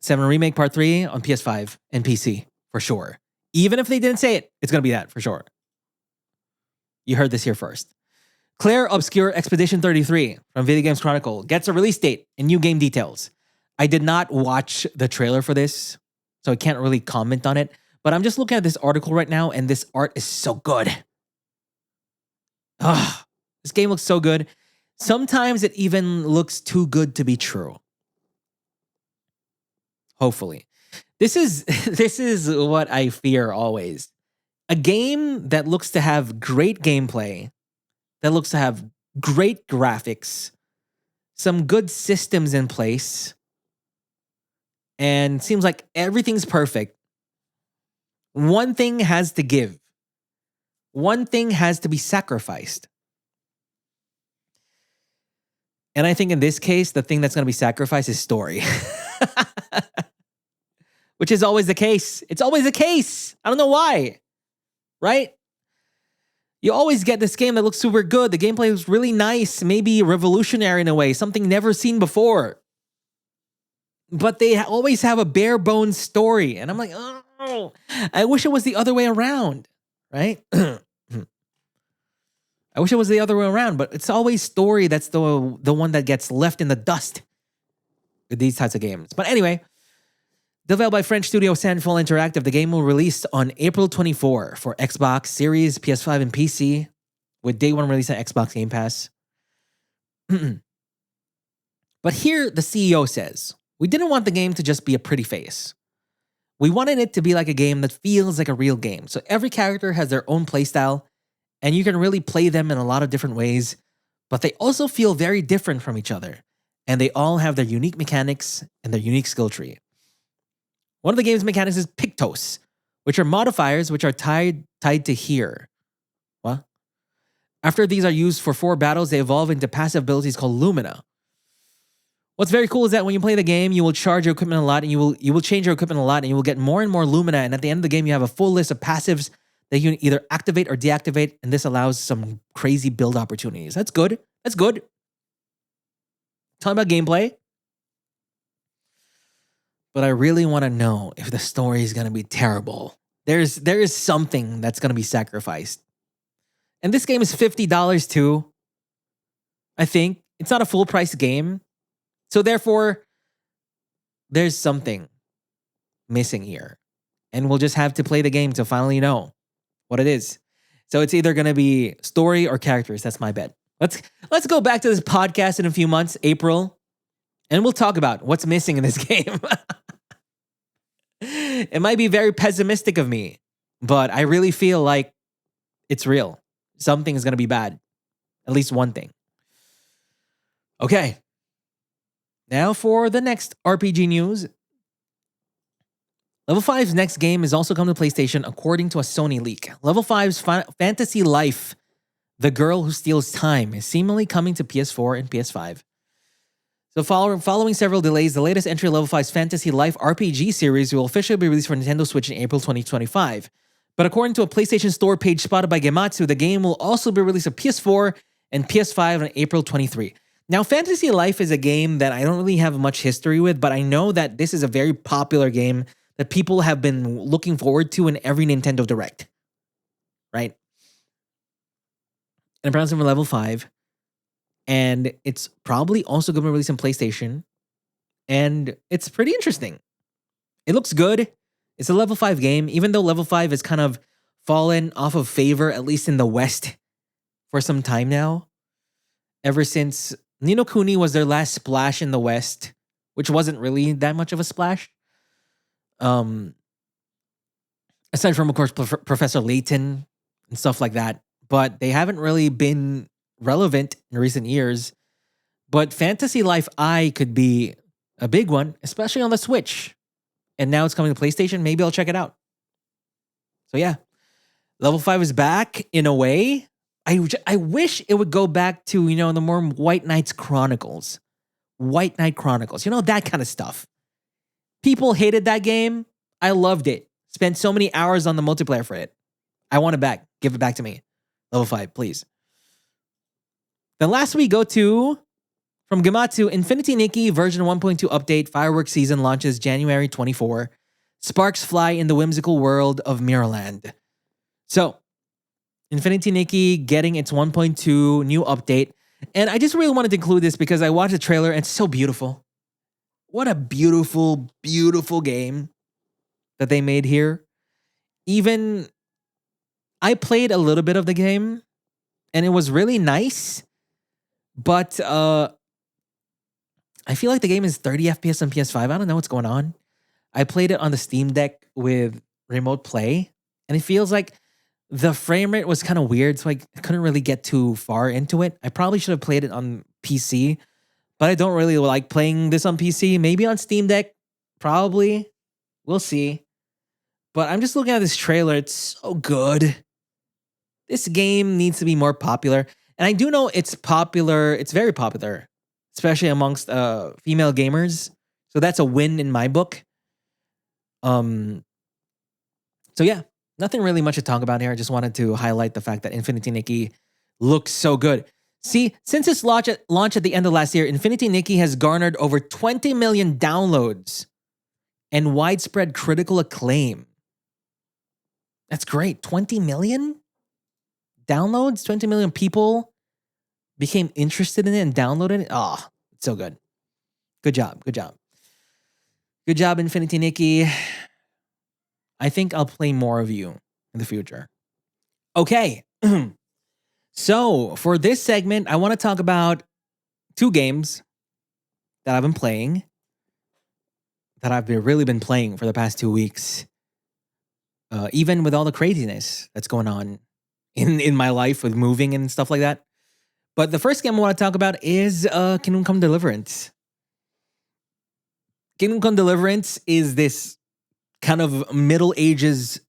Speaker 1: 7 Remake Part 3 on PS5 and PC for sure. Even if they didn't say it, it's going to be that for sure. You heard this here first. Clair Obscur Expedition 33 from Video Games Chronicle gets a release date and new game details. I did not watch the trailer for this, so I can't really comment on it. But I'm just looking at this article right now, and this art is so good. Ugh, this game looks so good. Sometimes it even looks too good to be true. Hopefully. This is what I fear always. A game that looks to have great gameplay, that looks to have great graphics, some good systems in place, and seems like everything's perfect. One thing has to give. One thing has to be sacrificed. And I think in this case, the thing that's going to be sacrificed is story. Which is always the case. It's always the case. I don't know why. Right? You always get this game that looks super good. The gameplay was really nice, maybe revolutionary in a way, something never seen before. But they always have a bare bones story. And I'm like, oh, I wish it was the other way around. Right? I wish it was the other way around, but it's always story that's the one that gets left in the dust with these types of games. But anyway, developed by French studio Sandfall Interactive, the game will release on April 24 for Xbox Series, PS5, and PC, with day one release on Xbox Game Pass. But here, the CEO says, we didn't want the game to just be a pretty face. We wanted it to be like a game that feels like a real game. So every character has their own playstyle, and you can really play them in a lot of different ways, but they also feel very different from each other, and they all have their unique mechanics and their unique skill tree. One of the game's mechanics is Pictos, which are modifiers which are tied to here. What? After these are used for 4 battles, they evolve into passive abilities called Lumina. What's very cool is that when you play the game, you will charge your equipment a lot, and you will change your equipment a lot, and you will get more and more Lumina, and at the end of the game, you have a full list of passives that you can either activate or deactivate, and this allows some crazy build opportunities. That's good. That's good. Talking about gameplay. But I really want to know if the story is going to be terrible. There is something that's going to be sacrificed. And this game is $50 too. I think. It's not a full price game. So therefore, there's something missing here. And we'll just have to play the game to finally know what it is. So it's either going to be story or characters. That's my bet. Let's go back to this podcast in a few months, April, and we'll talk about what's missing in this game. It might be very pessimistic of me, but I really feel like it's real. Something is going to be bad. At least one thing. Okay. Now for the next RPG news. Level 5's next game is also coming to PlayStation according to a Sony leak. Level 5's Fantasy Life, The Girl Who Steals Time, is seemingly coming to PS4 and PS5. So following several delays, the latest entry Level 5's Fantasy Life RPG series will officially be released for Nintendo Switch in April 2025. But according to a PlayStation Store page spotted by Gematsu, the game will also be released on PS4 and PS5 on April 23. Now, Fantasy Life is a game that I don't really have much history with, but I know that this is a very popular game that people have been looking forward to in every Nintendo Direct. Right? And I'm pronouncing for Level 5. And it's probably also going to be released on PlayStation. And it's pretty interesting. It looks good. It's a Level 5 game, even though Level 5 has kind of fallen off of favor, at least in the West, for some time now. Ever since Ni no Kuni was their last splash in the West, which wasn't really that much of a splash. Aside from, of course, Professor Layton and stuff like that. But they haven't really been relevant in recent years. But Fantasy Life I could be a big one, especially on the Switch. And now it's coming to PlayStation. Maybe I'll check it out. So yeah, Level 5 is back in a way. I wish it would go back to, the more White Knights Chronicles. White Knight Chronicles. That kind of stuff. People hated that game. I loved it. Spent so many hours on the multiplayer for it. I want it back. Give it back to me. Level 5, please. Then last we go to, from Gamatsu, Infinity Nikki version 1.2 update, Firework season launches January 24. Sparks fly in the whimsical world of Mirrorland. So, Infinity Nikki getting its 1.2 new update. And I just really wanted to include this because I watched the trailer and it's so beautiful. What a beautiful, beautiful game that they made here. Even I played a little bit of the game and it was really nice. But I feel like the game is 30 FPS on PS5. I don't know what's going on. I played it on the Steam Deck with remote play, and it feels like the frame rate was kind of weird, so I couldn't really get too far into it. I probably should have played it on PC, but I don't really like playing this on PC. Maybe on Steam Deck, probably. We'll see. But I'm just looking at this trailer. It's so good. This game needs to be more popular. And I do know it's popular. It's very popular, especially amongst female gamers. So that's a win in my book. So yeah, nothing really much to talk about here. I just wanted to highlight the fact that Infinity Nikki looks so good. See, since its launch at the end of last year, Infinity Nikki has garnered over 20 million downloads and widespread critical acclaim. That's great. 20 million downloads? 20 million people became interested in it and downloaded it? Oh, it's so good. Good job. Good job. Good job, Infinity Nikki. I think I'll play more of you in the future. Okay. So, for this segment, I want to talk about 2 games that I've been playing, that I've really been playing for the past 2 weeks. Even with all the craziness that's going on in my life with moving and stuff like that. But the first game I want to talk about is Kingdom Come Deliverance. Kingdom Come Deliverance is this kind of Middle Ages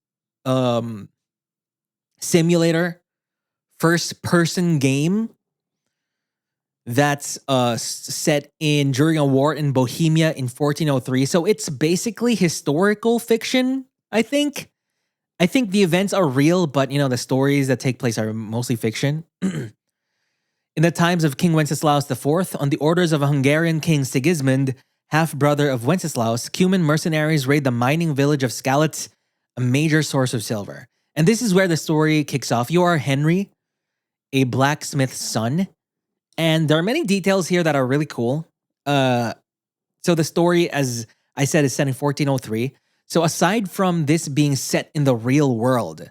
Speaker 1: simulator, first-person game that's set during a war in Bohemia in 1403. So it's basically historical fiction, I think. I think the events are real, but the stories that take place are mostly fiction. In the times of King Wenceslaus IV, on the orders of a Hungarian king Sigismund, half-brother of Wenceslaus, Cuman mercenaries raid the mining village of Skalitz, a major source of silver. And this is where the story kicks off. You are Henry, a blacksmith's son, and there are many details here that are really cool. So the story, as I said, is set in 1403. So aside from this being set in the real world,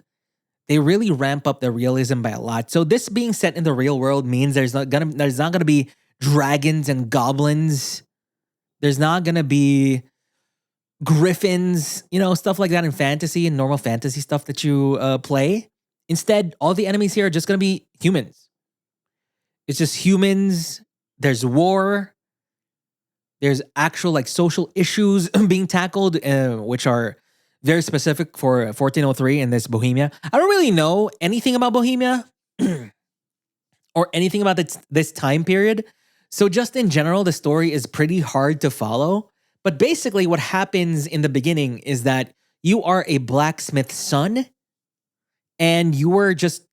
Speaker 1: they really ramp up the realism by a lot. So this being set in the real world means there's not gonna be dragons and goblins. There's not gonna be griffins, stuff like that in fantasy and normal fantasy stuff that you play. Instead, all the enemies here are just gonna be humans. It's just humans. There's war. There's actual social issues being tackled, which are very specific for 1403 in this Bohemia. I don't really know anything about Bohemia or anything about this time period. So just in general, the story is pretty hard to follow. But basically what happens in the beginning is that you are a blacksmith's son and you're just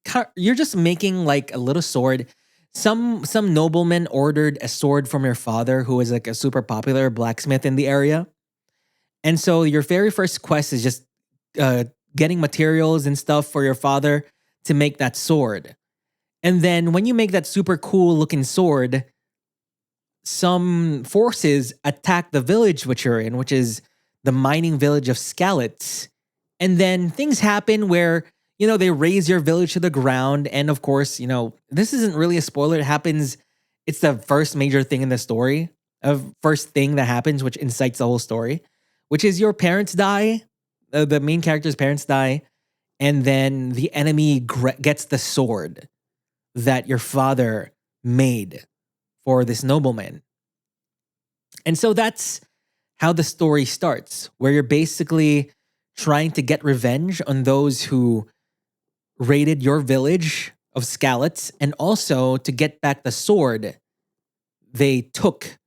Speaker 1: making a little sword. Some nobleman ordered a sword from your father, who is a super popular blacksmith in the area. And so your very first quest is just getting materials and stuff for your father to make that sword. And then when you make that super cool looking sword, some forces attack the village which you're in, which is the mining village of Skalitz. And then things happen where, they raise your village to the ground. And of course, this isn't really a spoiler. It's the first major thing in the story, first thing that happens, which incites the whole story, which is your parents die. The main character's parents die. And then the enemy gets the sword that your father made for this nobleman. And so that's how the story starts, where you're basically trying to get revenge on those who raided your village of Skalitz, and also to get back the sword they took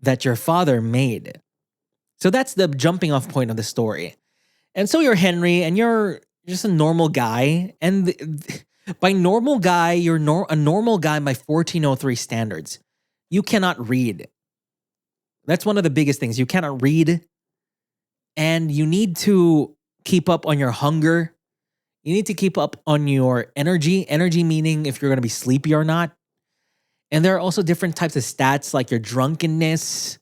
Speaker 1: that your father made. So that's the jumping off point of the story. And so you're Henry, and you're you're just a normal guy. And by normal guy, you're a normal guy by 1403 standards. You cannot read. That's one of the biggest things. You cannot read. And you need to keep up on your hunger. You need to keep up on your energy. Energy meaning if you're going to be sleepy or not. And there are also different types of stats like your drunkenness,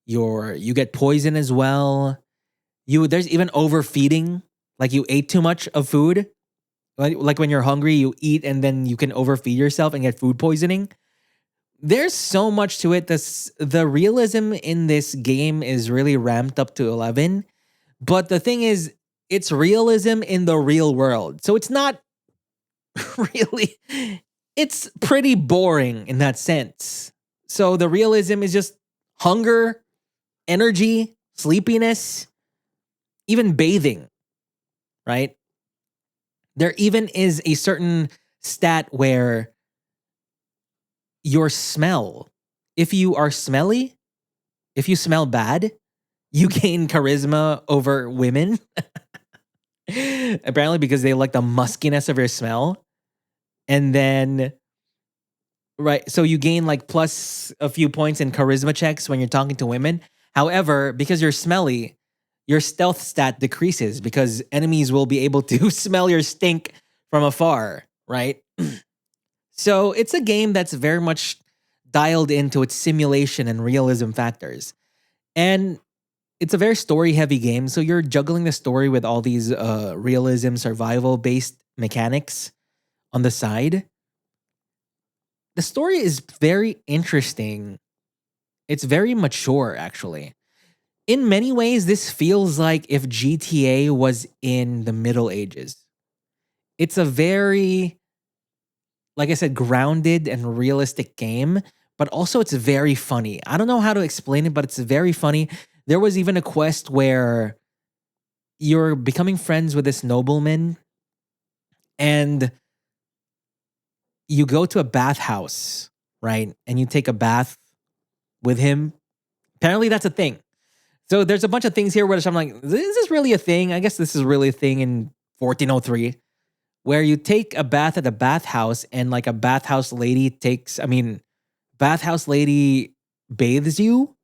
Speaker 1: you get poison as well. There's even overfeeding, like you ate too much of food. Like when you're hungry, you eat and then you can overfeed yourself and get food poisoning. There's so much to it. The realism in this game is really ramped up to 11. But the thing is, it's realism in the real world. So it's not really, it's pretty boring in that sense. So the realism is just hunger, energy, sleepiness, even bathing, right? There even is a certain stat where your smell, if you are smelly, if you smell bad, you gain charisma over women. Apparently because they like the muskiness of your smell. And then, right, so you gain like plus a few points in charisma checks when you're talking to women. However, because you're smelly, your stealth stat decreases because enemies will be able to smell your stink from afar, right? So it's a game that's very much dialed into its simulation and realism factors. And it's a very story-heavy game, so you're juggling the story with all these realism, survival-based mechanics on the side. The story is very interesting. It's very mature, actually. In many ways, this feels like if GTA was in the Middle Ages. It's a very, like I said, grounded and realistic game, but also it's very funny. I don't know how to explain it, but it's very funny. There was even a quest where you're becoming friends with this nobleman and you go to a bathhouse, right? And you take a bath with him. Apparently that's a thing. So there's a bunch of things here where I'm like, is this really a thing? I guess this is really a thing in 1403, where you take a bath at a bathhouse and like a bathhouse lady bathhouse lady bathes you.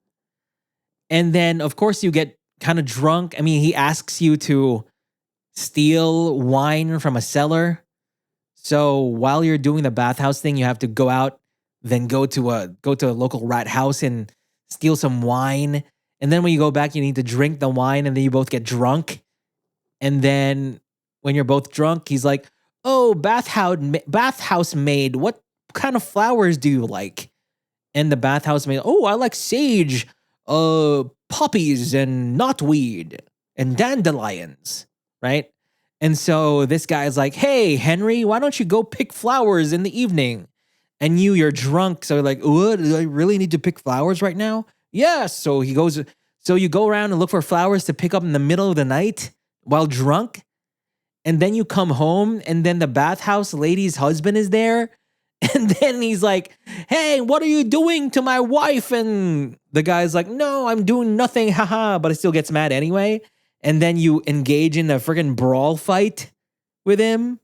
Speaker 1: And then of course you get kind of drunk. I mean, he asks you to steal wine from a cellar. So while you're doing the bathhouse thing, you have to go out, then go to a local rat house and steal some wine. And then when you go back, you need to drink the wine and then you both get drunk. And then when you're both drunk, he's like, "Oh, bathhouse maid, what kind of flowers do you like?" And the bathhouse maid, "Oh, I like sage, poppies and knotweed and dandelions," right? And so this guy's like, "Hey, Henry, why don't you go pick flowers in the evening?" And you're drunk, so you're like, "What? Do I really need to pick flowers right now?" Yes. So he goes. So you go around and look for flowers to pick up in the middle of the night while drunk, and then you come home, and then the bathhouse lady's husband is there, and then he's like, "Hey, what are you doing to my wife?" And the guy's like, "No, I'm doing nothing, haha," but it still gets mad anyway. And then you engage in a freaking brawl fight with him.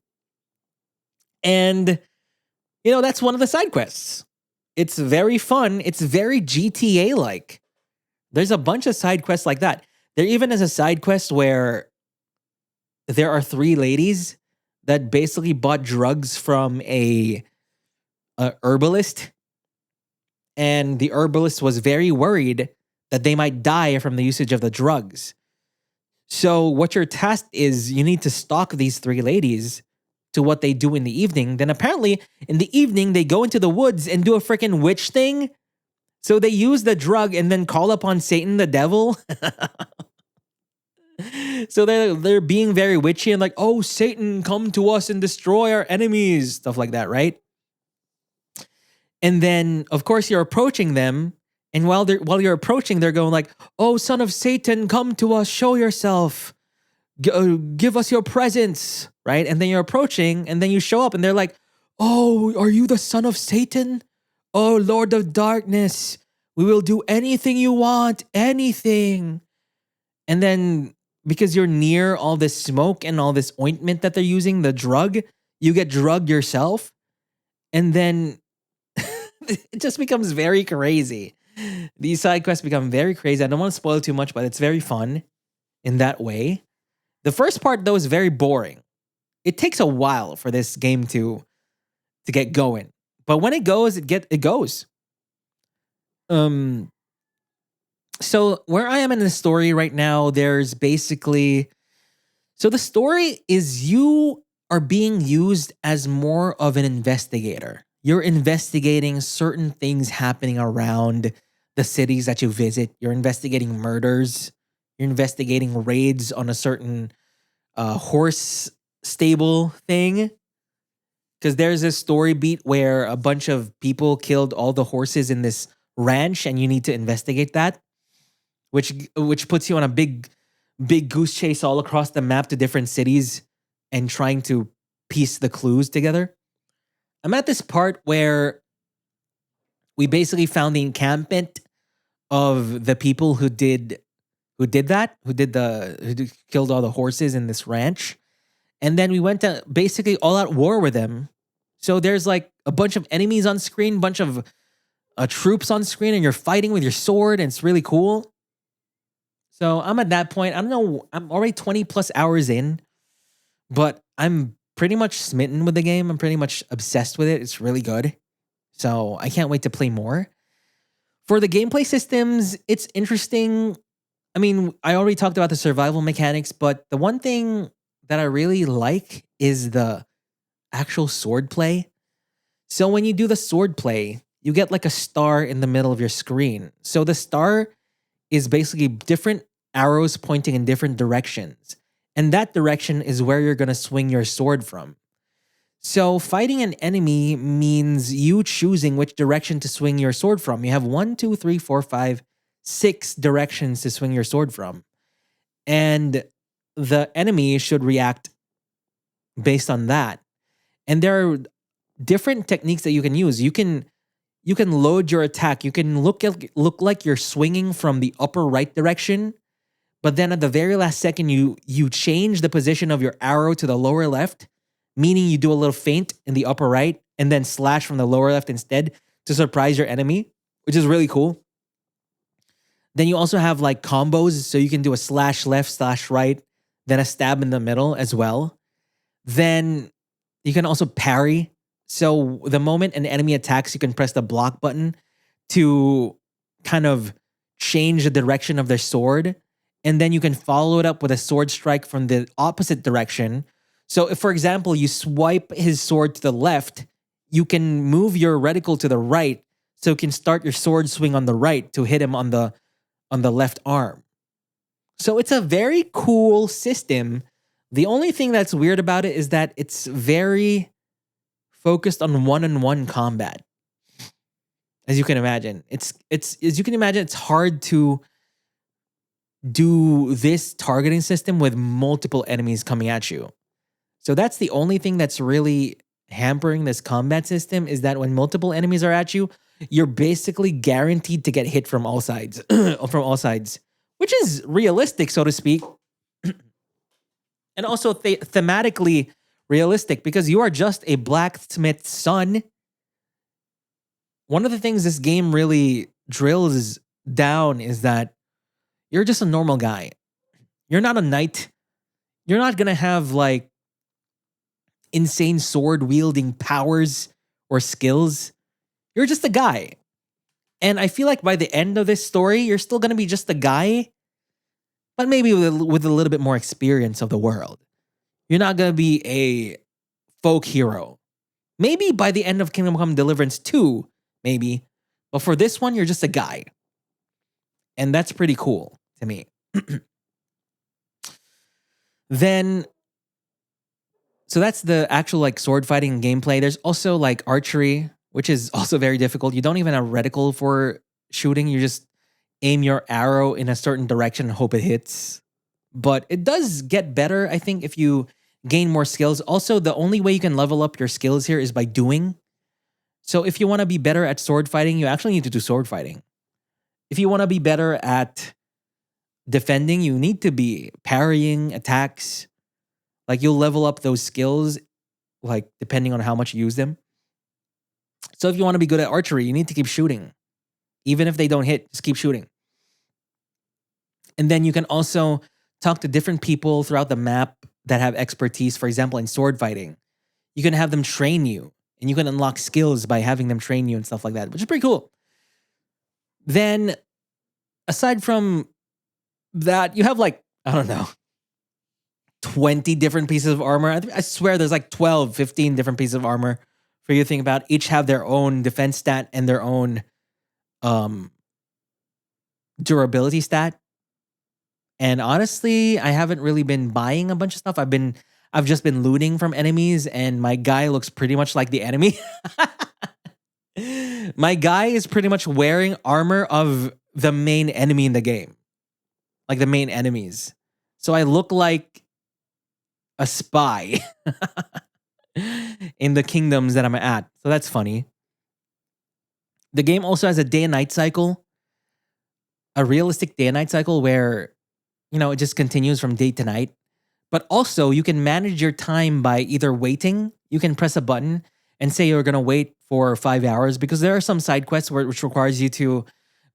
Speaker 1: And, that's one of the side quests. It's very fun. It's very GTA-like. There's a bunch of side quests like that. There even is a side quest where there are 3 ladies that basically bought drugs from a herbalist. And the herbalist was very worried that they might die from the usage of the drugs. So what your task is, you need to stalk these 3 ladies to what they do in the evening. Then apparently in the evening, they go into the woods and do a freaking witch thing. So they use the drug and then call upon Satan, the devil. So they're being very witchy and like, "Oh, Satan, come to us and destroy our enemies." Stuff like that, right? And then, of course, you're approaching them. And while you're approaching, they're going like, "Oh, son of Satan, come to us, show yourself. Give us your presence," right? And then you're approaching, and then you show up, and they're like, "Oh, are you the son of Satan? Oh, Lord of Darkness, we will do anything you want, anything." And then because you're near all this smoke and all this ointment that they're using, the drug, you get drugged yourself. And then it just becomes very crazy. These side quests become very crazy. I don't want to spoil too much, but it's very fun in that way. The first part, though, is very boring. It takes a while for this game to get going. But when it goes, it goes. So where I am in the story right now, there's basically... So the story is you are being used as more of an investigator. You're investigating certain things happening around the cities that you visit. You're investigating murders. You're investigating raids on a certain horse stable thing. Because there's a story beat where a bunch of people killed all the horses in this ranch and you need to investigate that. Which puts you on a big goose chase all across the map to different cities and trying to piece the clues together. I'm at this part where we basically found the encampment of the people who killed all the horses in this ranch. And then we went to basically all out war with them. So there's like a bunch of enemies on screen, bunch of troops on screen, and you're fighting with your sword, and it's really cool. So I'm at that point. I don't know. I'm already 20 plus hours in, but I'm pretty much smitten with the game. I'm pretty much obsessed with it. It's really good. So I can't wait to play more. For the gameplay systems, it's interesting. I mean, I already talked about the survival mechanics, but the one thing that I really like is the actual sword play. So when you do the sword play, you get like a star in the middle of your screen. So the star is basically different arrows pointing in different directions. And that direction is where you're going to swing your sword from. So fighting an enemy means you choosing which direction to swing your sword from. You have 1, 2, 3, 4, 5, 6 directions to swing your sword from. And the enemy should react based on that. And there are different techniques that you can use. You can load your attack. You can look like you're swinging from the upper right direction, but then at the very last second, you change the position of your arrow to the lower left, meaning you do a little feint in the upper right and then slash from the lower left instead to surprise your enemy, which is really cool. Then you also have like combos, so you can do a slash left, slash right, then a stab in the middle as well. Then you can also parry. So the moment an enemy attacks, you can press the block button to kind of change the direction of their sword. And then you can follow it up with a sword strike from the opposite direction. So if, for example, you swipe his sword to the left, you can move your reticle to the right so you can start your sword swing on the right to hit him on the left arm. So it's a very cool system. The only thing that's weird about it is that it's very focused on one-on-one combat. As you can imagine, it's hard to do this targeting system with multiple enemies coming at you. So that's the only thing that's really hampering this combat system, is that when multiple enemies are at you, you're basically guaranteed to get hit from all sides, which is realistic, so to speak. And also thematically realistic, because you are just a blacksmith's son. One of the things this game really drills down is that you're just a normal guy. You're not a knight. You're not going to have like insane sword wielding powers or skills. You're just a guy. And I feel like by the end of this story, you're still going to be just a guy, but maybe with a little bit more experience of the world. You're not going to be a folk hero. Maybe by the end of Kingdom Come Deliverance 2, maybe. But for this one, you're just a guy. And that's pretty cool to me. Then, so that's the actual like sword fighting gameplay. There's also like archery, which is also very difficult. You don't even have a reticle for shooting. You just aim your arrow in a certain direction and hope it hits. But it does get better, I think, if you gain more skills. Also, the only way you can level up your skills here is by doing. So if you want to be better at sword fighting, you actually need to do sword fighting. If you want to be better at defending, you need to be parrying attacks. Like you'll level up those skills, like depending on how much you use them. So if you want to be good at archery, you need to keep shooting. Even if they don't hit, just keep shooting. And then you can also talk to different people throughout the map that have expertise. For example, in sword fighting, you can have them train you, and you can unlock skills by having them train you and stuff like that, which is pretty cool. Then, aside from that, you have like, I don't know, 20 different pieces of armor. I swear there's like 12, 15 different pieces of armor for you to think about. Each have their own defense stat and their own durability stat. And honestly, I haven't really been buying a bunch of stuff. I've just been looting from enemies, and my guy looks pretty much like the enemy. My guy is pretty much wearing armor of the main enemy in the game. Like the main enemies. So I look like a spy in the kingdoms that I'm at. So that's funny. The game also has a day and night cycle. A realistic day and night cycle where, it just continues from day to night. But also, you can manage your time by either waiting. You can press a button and say you're going to wait for 5 hours, because there are some side quests which requires you to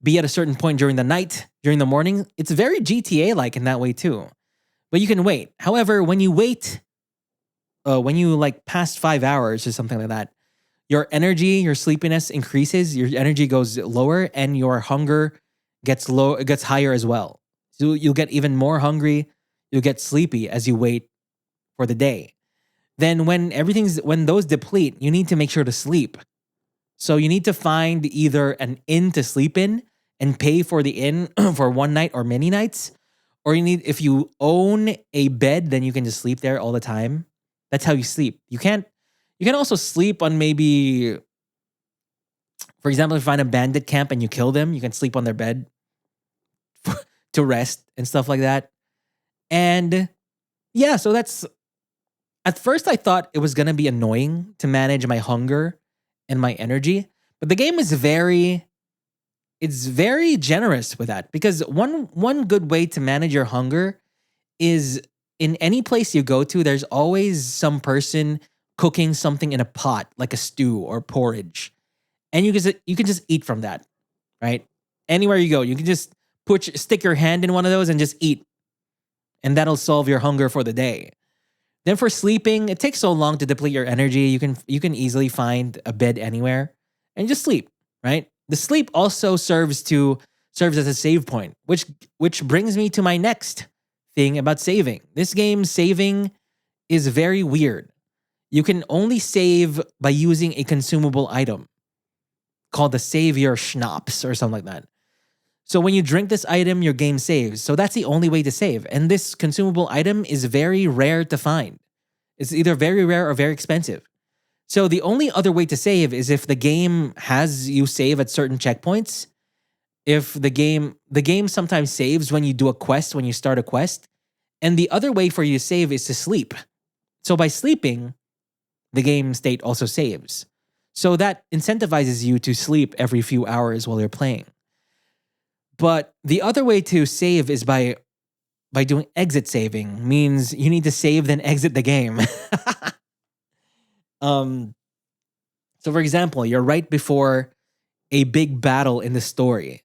Speaker 1: be at a certain point during the night, during the morning. It's very GTA-like in that way too. But you can wait. However, when you wait, when you like past 5 hours or something like that, your energy, your sleepiness increases, your energy goes lower, and your hunger gets higher as well. So you'll get even more hungry, you'll get sleepy as you wait for the day. Then when those deplete, you need to make sure to sleep. So you need to find either an inn to sleep in and pay for the inn for one night or many nights. Or if you own a bed, then you can just sleep there all the time. That's how you sleep. You can also sleep on maybe, for example, if you find a bandit camp and you kill them, you can sleep on their bed to rest and stuff like that. And yeah, so that's, at first I thought it was going to be annoying to manage my hunger and my energy, but the game is very generous with that, because one good way to manage your hunger is in any place you go to, there's always some person cooking something in a pot, like a stew or porridge. And you can just eat from that, right? Anywhere you go, you can just stick your hand in one of those and just eat. And that'll solve your hunger for the day. Then for sleeping, it takes so long to deplete your energy. You can easily find a bed anywhere and just sleep, right? The sleep also serves as a save point, which brings me to my next thing about saving. This game's saving is very weird. You can only save by using a consumable item called the Savior Schnapps or something like that. So when you drink this item, your game saves. So that's the only way to save. And this consumable item is very rare to find. It's either very rare or very expensive. So the only other way to save is if the game has you save at certain checkpoints. If the game sometimes saves when you do a quest, when you start a quest. And the other way for you to save is to sleep. So by sleeping, the game state also saves. So that incentivizes you to sleep every few hours while you're playing. But the other way to save is by doing exit saving. Means you need to save then exit the game. So for example, you're right before a big battle in the story,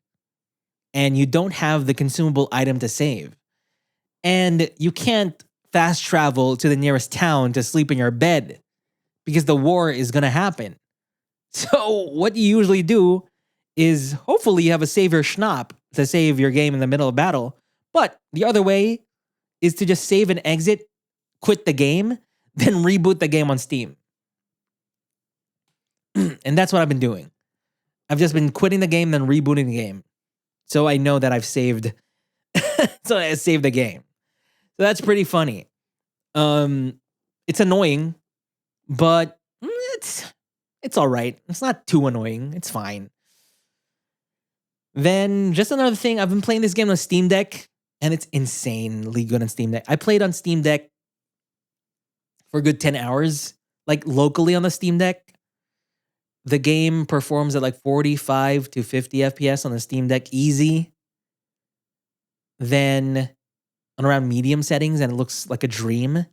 Speaker 1: and you don't have the consumable item to save. And you can't fast travel to the nearest town to sleep in your bed because the war is going to happen. So what you usually do is hopefully you have a savior schnapp to save your game in the middle of battle. But the other way is to just save and exit, quit the game, then reboot the game on Steam. And that's what I've been doing. I've just been quitting the game, then rebooting the game. So I know that I've saved. So I saved the game. So that's pretty funny. It's annoying, but it's all right. It's not too annoying. It's fine. Then just another thing, I've been playing this game on Steam Deck, and it's insanely good on Steam Deck. I played on Steam Deck for a good 10 hours, like locally on the Steam Deck. The game performs at like 45 to 50 FPS on the Steam Deck easy. then on around medium settings and it looks like a dream.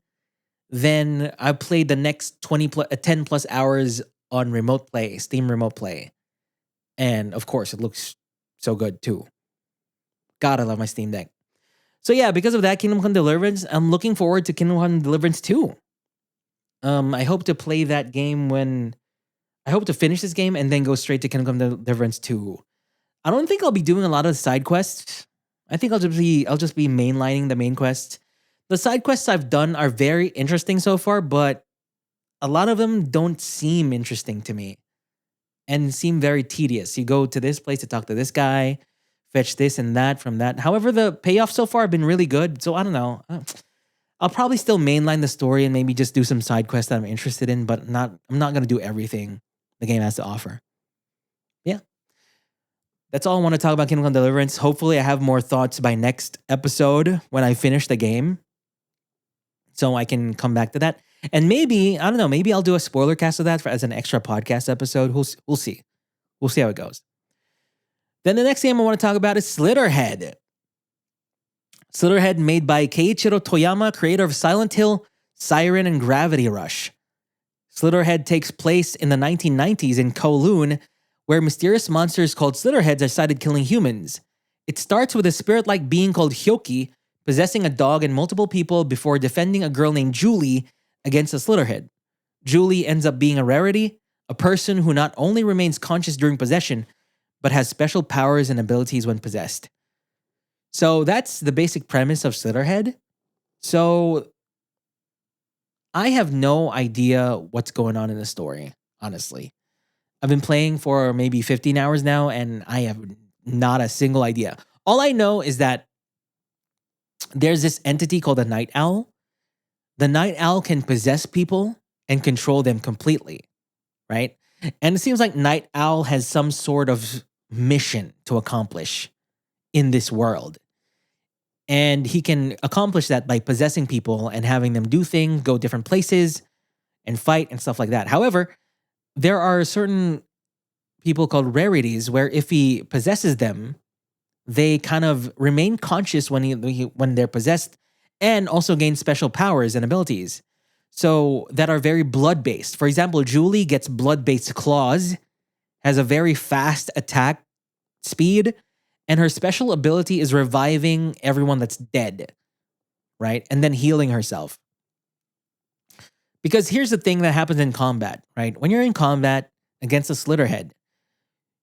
Speaker 1: Then I played the next 10 plus hours on remote play, Steam remote play. And of course, it looks so good too. God, I love my Steam Deck. So yeah, because of that, Kingdom Come Deliverance, I'm looking forward to Kingdom Come Deliverance 2. I hope to play that game I hope to finish this game and then go straight to Kingdom Come Deliverance 2. I don't think I'll be doing a lot of side quests. I think I'll just be mainlining the main quests. The side quests I've done are very interesting so far, but a lot of them don't seem interesting to me and seem very tedious. You go to this place to talk to this guy, fetch this and that from that. However, the payoffs so far have been really good, so I don't know. I'll probably still mainline the story and maybe just do some side quests that I'm interested in, but I'm not going to do everything the game has to offer. Yeah. That's all I want to talk about Kingdom Come Deliverance. Hopefully I have more thoughts by next episode when I finish the game, so I can come back to that. And maybe, I don't know, maybe I'll do a spoiler cast of that as an extra podcast episode. We'll see. We'll see how it goes. Then the next game I want to talk about is Slitterhead. Slitterhead, made by Keiichiro Toyama, creator of Silent Hill, Siren, and Gravity Rush. Slitterhead takes place in the 1990s in Kowloon, where mysterious monsters called Slitterheads are sighted killing humans. It starts with a spirit-like being called Hyoki possessing a dog and multiple people before defending a girl named Julie against a Slitterhead. Julie ends up being a rarity, a person who not only remains conscious during possession, but has special powers and abilities when possessed. So that's the basic premise of Slitterhead. So I have no idea what's going on in the story, honestly. I've been playing for maybe 15 hours now, and I have not a single idea. All I know is that there's this entity called the Night Owl. The Night Owl can possess people and control them completely, right? And it seems like Night Owl has some sort of mission to accomplish in this world. And he can accomplish that by possessing people and having them do things, go different places, and fight and stuff like that. However, there are certain people called rarities where if he possesses them, they kind of remain conscious when they're possessed and also gain special powers and abilities. So that are very blood-based. For example, Julie gets blood-based claws, has a very fast attack speed, and her special ability is reviving everyone that's dead, right? And then healing herself. Because here's the thing that happens in combat, right? When you're in combat against a Slitterhead,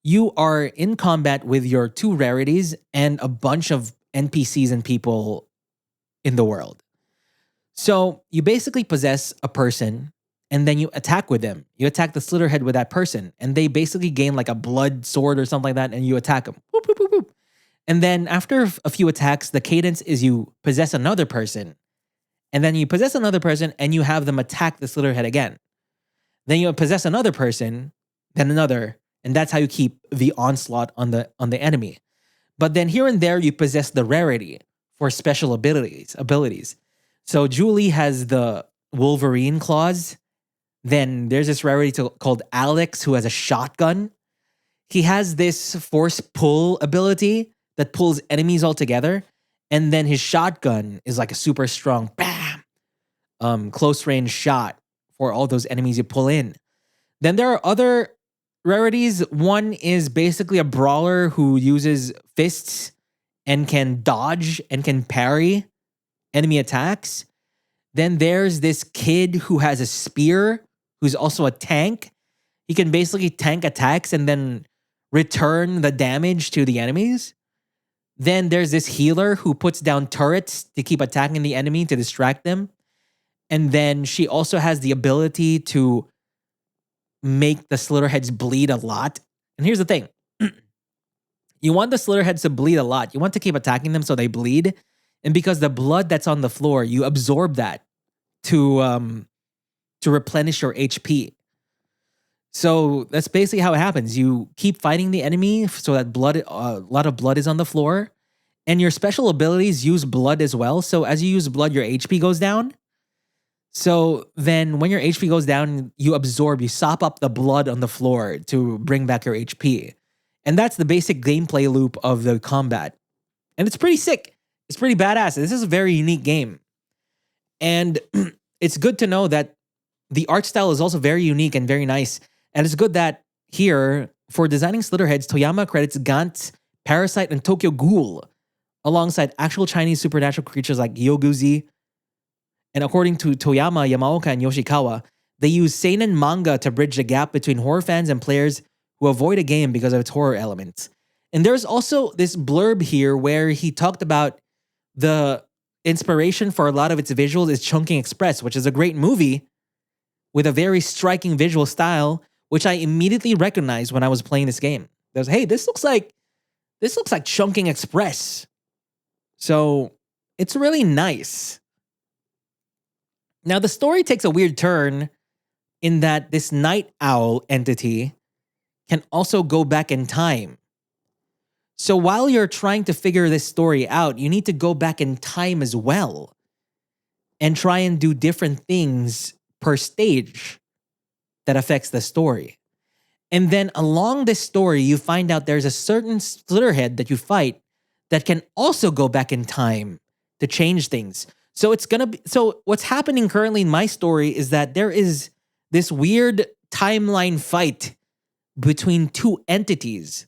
Speaker 1: you are in combat with your two rarities and a bunch of NPCs and people in the world. So you basically possess a person and then you attack with them. You attack the Slitterhead with that person and they basically gain like a blood sword or something like that and you attack them. Boop, boop, boop, boop. And then after a few attacks, the cadence is you possess another person and then you possess another person and you have them attack the Slitterhead again. Then you possess another person, then another, and that's how you keep the onslaught on the enemy. But then here and there, you possess the rarity for special abilities. So Julie has the Wolverine claws. Then there's this rarity called Alex who has a shotgun. He has this force pull ability that pulls enemies all together. And then his shotgun is like a super strong bam, close range shot for all those enemies you pull in. Then there are other rarities. One is basically a brawler who uses fists and can dodge and can parry enemy attacks. Then there's this kid who has a spear, who's also a tank. He can basically tank attacks and then return the damage to the enemies. Then there's this healer who puts down turrets to keep attacking the enemy to distract them. And then she also has the ability to make the Slitterheads bleed a lot. And here's the thing. You want the Slitterheads to bleed a lot. You want to keep attacking them so they bleed. And because the blood that's on the floor, you absorb that to replenish your HP. So that's basically how it happens. You keep fighting the enemy so that a lot of blood is on the floor. And your special abilities use blood as well. So as you use blood, your HP goes down. So then when your HP goes down, you sop up the blood on the floor to bring back your HP. And that's the basic gameplay loop of the combat. And it's pretty sick. It's pretty badass. This is a very unique game. And it's good to know that the art style is also very unique and very nice. And it's good that here, for designing Slitterheads, Toyama credits Gantz, Parasite, and Tokyo Ghoul, alongside actual Chinese supernatural creatures like Yoguzi. And according to Toyama, Yamaoka, and Yoshikawa, they use seinen manga to bridge the gap between horror fans and players who avoid a game because of its horror elements. And there's also this blurb here where he talked about the inspiration for a lot of its visuals is Chungking Express, which is a great movie with a very striking visual style, which I immediately recognized when I was playing this game. There's, hey, this looks like Chungking Express. So it's really nice. Now the story takes a weird turn in that this night owl entity can also go back in time. So while you're trying to figure this story out, you need to go back in time as well and try and do different things per stage that affects the story. And then along this story, you find out there's a certain Slitterhead that you fight that can also go back in time to change things. So what's happening currently in my story is that there is this weird timeline fight between two entities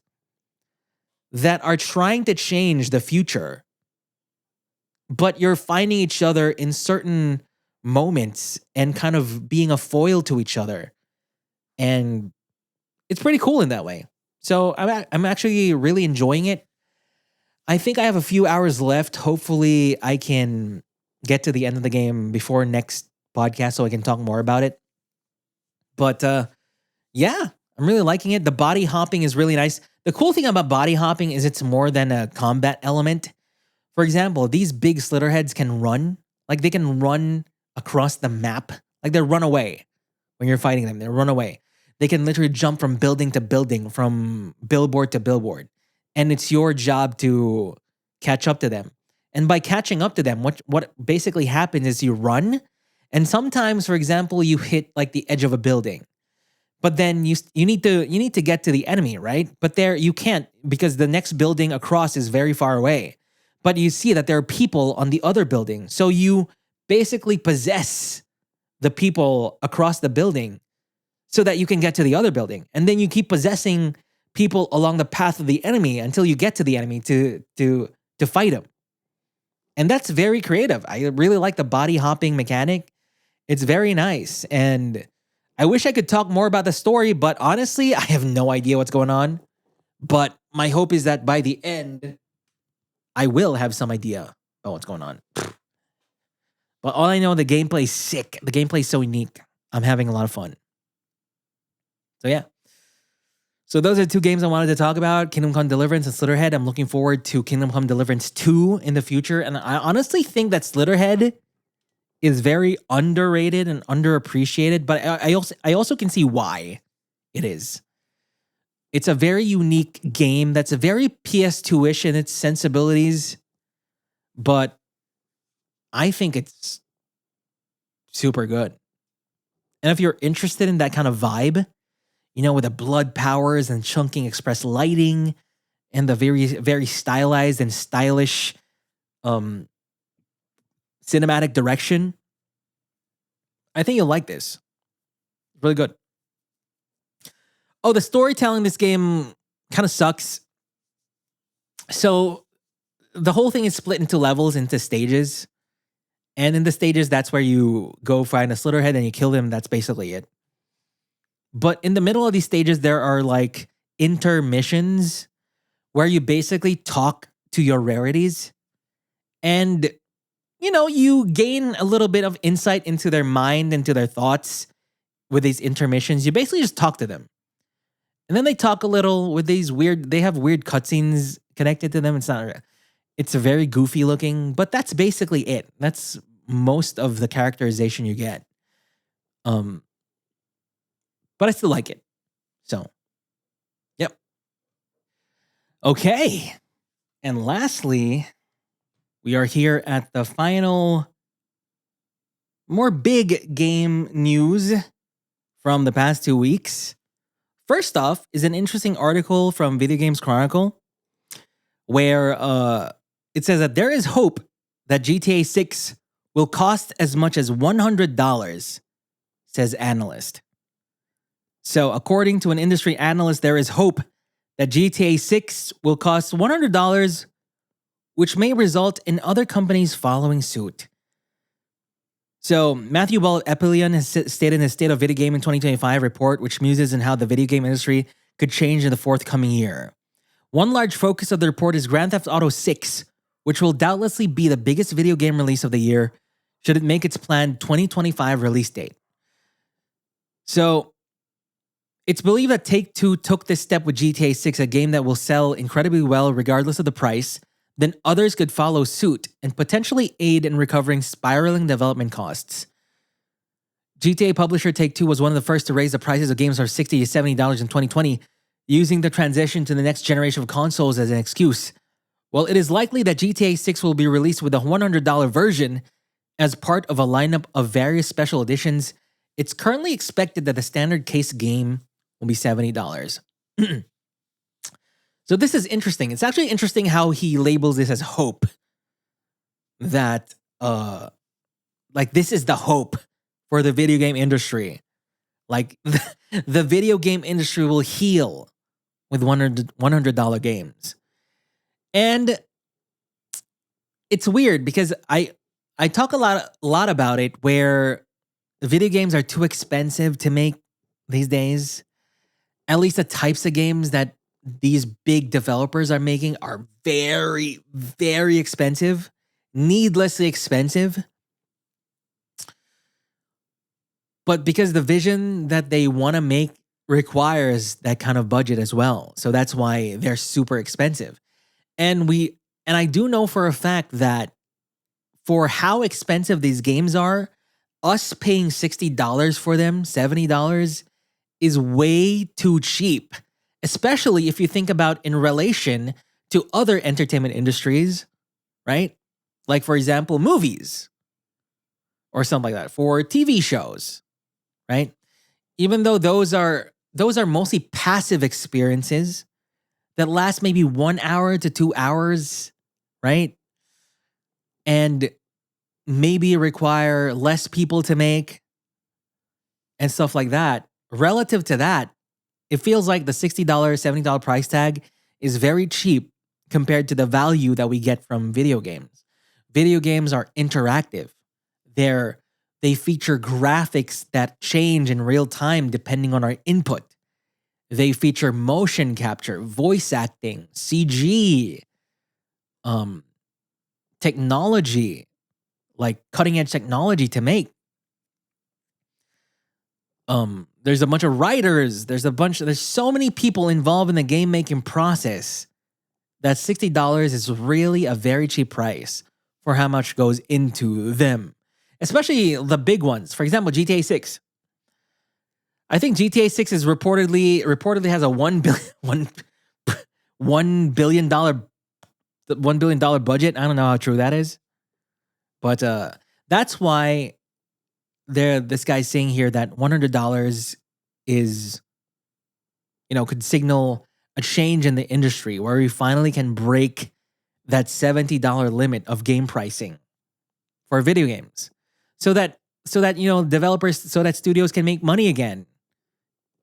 Speaker 1: that are trying to change the future. But you're finding each other in certain moments and kind of being a foil to each other. And it's pretty cool in that way. So I'm actually really enjoying it. I think I have a few hours left. Hopefully I can get to the end of the game before next podcast so I can talk more about it. But yeah, I'm really liking it. The body hopping is really nice. The cool thing about body hopping is it's more than a combat element. For example, these big Slitterheads can run. Like they can run across the map. Like they run away when you're fighting them. They run away. They can literally jump from building to building, from billboard to billboard. And it's your job to catch up to them. And by catching up to them, what basically happens is you run. And sometimes, for example, you hit like the edge of a building. But then you need to get to the enemy, right? But there you can't because the next building across is very far away. But you see that there are people on the other building. So you basically possess the people across the building so that you can get to the other building. And then you keep possessing people along the path of the enemy until you get to the enemy to fight him. And that's very creative. I really like the body hopping mechanic. It's very nice. And I wish I could talk more about the story, but honestly, I have no idea what's going on. But my hope is that by the end, I will have some idea about what's going on. But all I know, the gameplay is sick. The gameplay is so unique. I'm having a lot of fun. So yeah. So those are two games I wanted to talk about, Kingdom Come Deliverance and Slitterhead. I'm looking forward to Kingdom Come Deliverance 2 in the future. And I honestly think that Slitterhead is very underrated and underappreciated, but I also can see why it is. It's a very unique game that's a very PS2-ish in its sensibilities, but I think it's super good. And if you're interested in that kind of vibe, you know, with the blood powers and Chungking Express lighting and the very, very stylized and stylish cinematic direction, I think you'll like this. Really good. Oh, the storytelling in this game kind of sucks. So the whole thing is split into levels, into stages. And in the stages, that's where you go find a Slitterhead and you kill him. That's basically it. But in the middle of these stages, there are like intermissions where you basically talk to your rarities. And, you know, you gain a little bit of insight into their mind, into their thoughts with these intermissions. You basically just talk to them. And then they talk a little with these they have weird cutscenes connected to them. It's a very goofy looking, but that's basically it. That's most of the characterization you get. But I still like it. So, yep. Okay. And lastly, we are here at the final, more big game news from the past 2 weeks. First off is an interesting article from Video Games Chronicle where it says that there is hope that GTA 6 will cost as much as $100, says analyst. So according to an industry analyst, there is hope that GTA 6 will cost $100, which may result in other companies following suit. So Matthew Ball-Epelion has stated in his State of Video Game in 2025 report, which muses on how the video game industry could change in the forthcoming year. One large focus of the report is Grand Theft Auto 6, which will doubtlessly be the biggest video game release of the year should it make its planned 2025 release date. So it's believed that Take-Two took this step with GTA 6, a game that will sell incredibly well regardless of the price. Then others could follow suit and potentially aid in recovering spiraling development costs. GTA publisher Take-Two was one of the first to raise the prices of games from $60 to $70 in 2020, using the transition to the next generation of consoles as an excuse. While it is likely that GTA 6 will be released with a $100 version as part of a lineup of various special editions, it's currently expected that the standard case game will be $70. So this is interesting. It's actually interesting how he labels this as hope. That, like, this is the hope for the video game industry. Like, the video game industry will heal with $100 games. And it's weird because I talk a lot about it where video games are too expensive to make these days. At least the types of games that these big developers are making are very, very expensive, needlessly expensive. But because the vision that they want to make requires that kind of budget as well. So that's why they're super expensive. And I do know for a fact that for how expensive these games are, us paying $60 for them, $70 is way too cheap. Especially if you think about in relation to other entertainment industries, right? Like, for example, movies or something like that, for TV shows, right? Even though those are mostly passive experiences that last maybe 1 hour to 2 hours, right? And maybe require less people to make and stuff like that. Relative to that, it feels like the $60, $70 price tag is very cheap compared to the value that we get from video games. Video games are interactive. They feature graphics that change in real time depending on our input. They feature motion capture, voice acting, CG, technology, like cutting edge technology to make. There's a bunch of writers. There's so many people involved in the game making process that $60 is really a very cheap price for how much goes into them. Especially the big ones. For example, GTA 6. I think GTA 6 is reportedly has a $1 billion budget. I don't know how true that is. But that's why this guy's saying here that $100 is, could signal a change in the industry where we finally can break that $70 limit of game pricing for video games, so that developers, so that studios can make money again,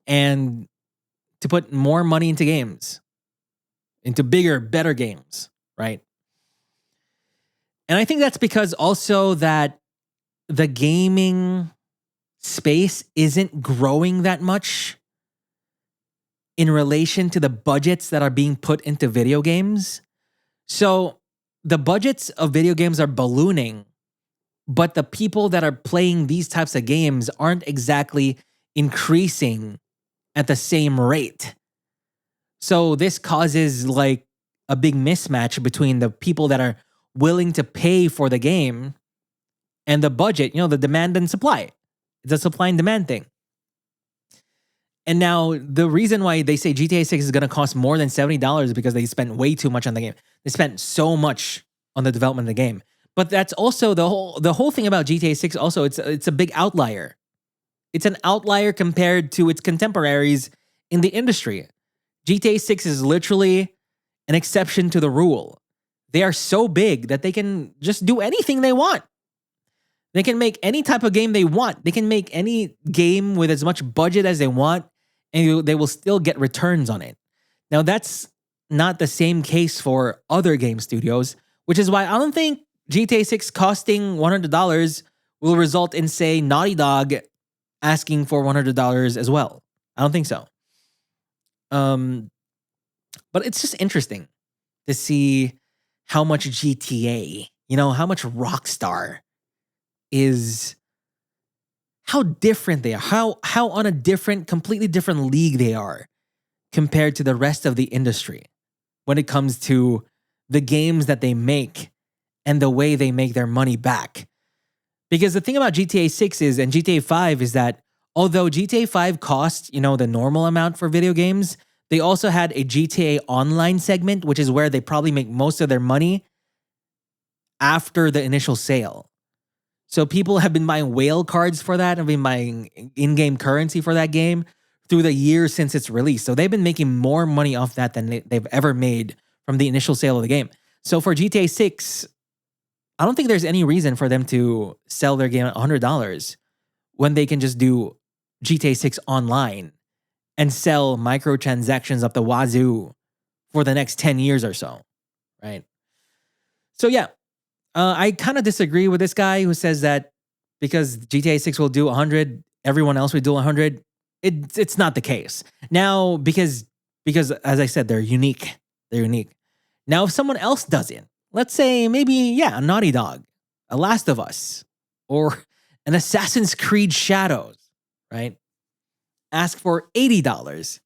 Speaker 1: and to put more money into games, into bigger, better games, right? And I think that's because also that the gaming space isn't growing that much in relation to the budgets that are being put into video games. So the budgets of video games are ballooning, but the people that are playing these types of games aren't exactly increasing at the same rate. So this causes like a big mismatch between the people that are willing to pay for the game and the budget, the demand and supply. It's a supply and demand thing. And now the reason why they say GTA 6 is going to cost more than $70 is because they spent way too much on the game. They spent so much on the development of the game. But that's also the whole thing about GTA 6 also, it's a big outlier. It's an outlier compared to its contemporaries in the industry. GTA 6 is literally an exception to the rule. they are so big that they can just do anything they want. They can make any type of game they want. They can make any game with as much budget as they want, and they will still get returns on it. Now, that's not the same case for other game studios, which is why I don't think GTA 6 costing $100 will result in, say, Naughty Dog asking for $100 as well. I don't think so. But it's just interesting to see how much GTA, how much Rockstar is, how different they are, how on a completely different league they are compared to the rest of the industry when it comes to the games that they make and the way they make their money back. Because the thing about GTA 6 and GTA 5 is that although GTA 5 cost, the normal amount for video games, they also had a GTA Online segment, which is where they probably make most of their money after the initial sale. So people have been buying whale cards for that and been buying in-game currency for that game through the years since its release. So they've been making more money off that than they've ever made from the initial sale of the game. So for GTA 6, I don't think there's any reason for them to sell their game at $100 when they can just do GTA 6 Online and sell microtransactions up the wazoo for the next 10 years or so, right? So yeah, I kind of disagree with this guy who says that because GTA 6 will do 100, everyone else will do 100. It's not the case. Now, because as I said, they're unique. They're unique. Now, if someone else does it, let's say maybe, a Naughty Dog, a Last of Us, or an Assassin's Creed Shadows, right? Ask for $80,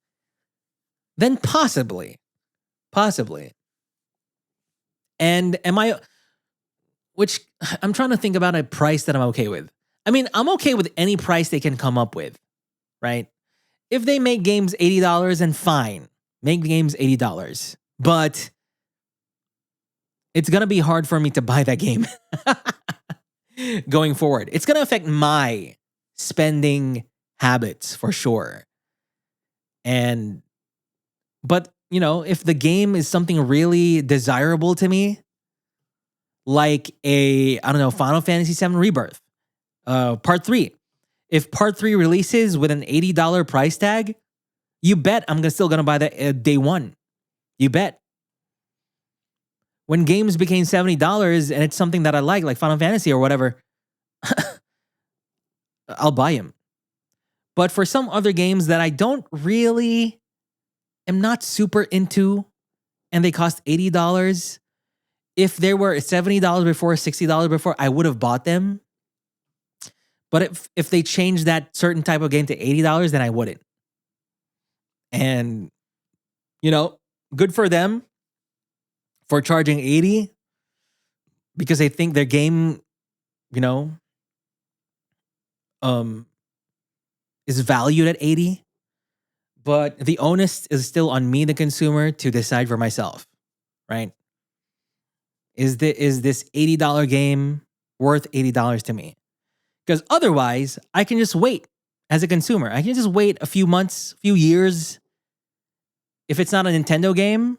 Speaker 1: then possibly. And which I'm trying to think about a price that I'm okay with. I mean, I'm okay with any price they can come up with, right? If they make games $80, then fine. Make games $80. But it's going to be hard for me to buy that game going forward. It's going to affect my spending habits for sure. But if the game is something really desirable to me, like Final Fantasy 7 Rebirth, Part 3. If Part 3 releases with an $80 price tag, you bet I'm still going to buy that day one. You bet. When games became $70 and it's something that I like Final Fantasy or whatever, I'll buy them. But for some other games that I am not super into, and they cost $80, if they were $70 before, $60 before, I would have bought them. But if they changed that certain type of game to $80, then I wouldn't. And, good for them for charging $80 because they think their game, is valued at $80. But the onus is still on me, the consumer, to decide for myself, right? Is this $80 game worth $80 to me? Because otherwise, I can just wait as a consumer. I can just wait a few months, few years. If it's not a Nintendo game,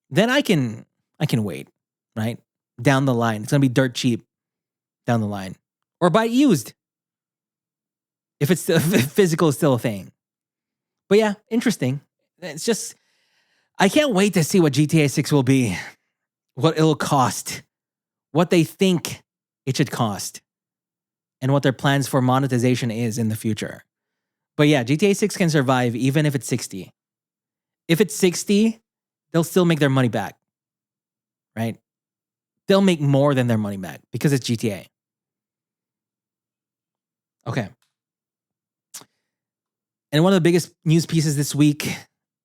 Speaker 1: then I can wait, right? Down the line. It's going to be dirt cheap down the line. Or buy it used. If physical is still a thing. But yeah, interesting. It's just, I can't wait to see what GTA 6 will be. What it'll cost. What they think it should cost. And what their plans for monetization is in the future. But yeah, GTA 6 can survive even if it's 60. If it's 60, they'll still make their money back. Right? They'll make more than their money back because it's GTA. Okay. And one of the biggest news pieces this week,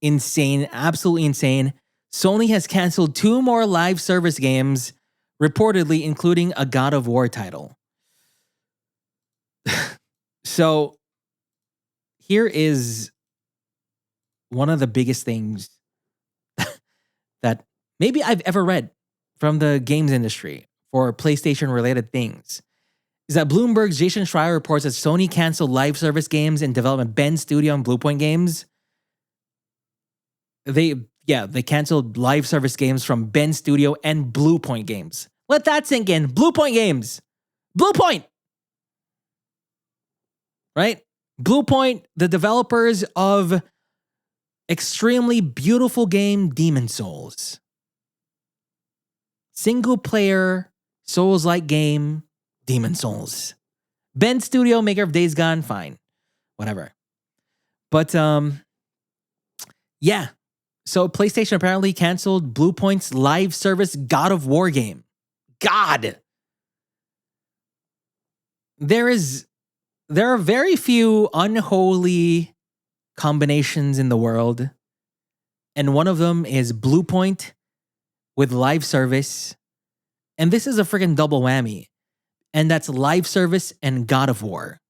Speaker 1: insane, absolutely insane. Sony has canceled 2 more live service games, reportedly including a God of War title. So here is one of the biggest things that maybe I've ever read from the games industry for PlayStation related things. Is that Bloomberg's Jason Schreier reports that Sony canceled live service games in development Bend Studio and Bluepoint Games. Yeah, they canceled live service games from Ben Studio and Bluepoint Games. Let that sink in. Bluepoint Games. Bluepoint. Right? Bluepoint, the developers of extremely beautiful game Demon Souls. Single player Souls-like game Demon Souls. Ben Studio, maker of Days Gone, fine. Whatever. But yeah. So PlayStation apparently canceled Bluepoint's live service God of War game. God. There are very few unholy combinations in the world. And one of them is Bluepoint with live service. And this is a freaking double whammy. And that's live service and God of War.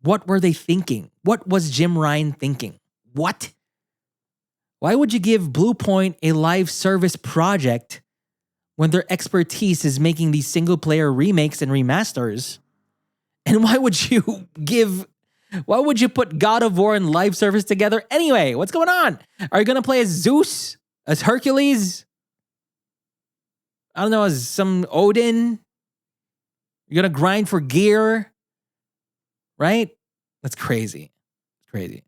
Speaker 1: What were they thinking? What was Jim Ryan thinking? What? Why would you give Bluepoint a live service project when their expertise is making these single player remakes and remasters? And why would you put God of War and live service together anyway? What's going on? Are you going to play as Zeus? As Hercules? I don't know, as some Odin? You're going to grind for gear? Right? That's crazy. Crazy.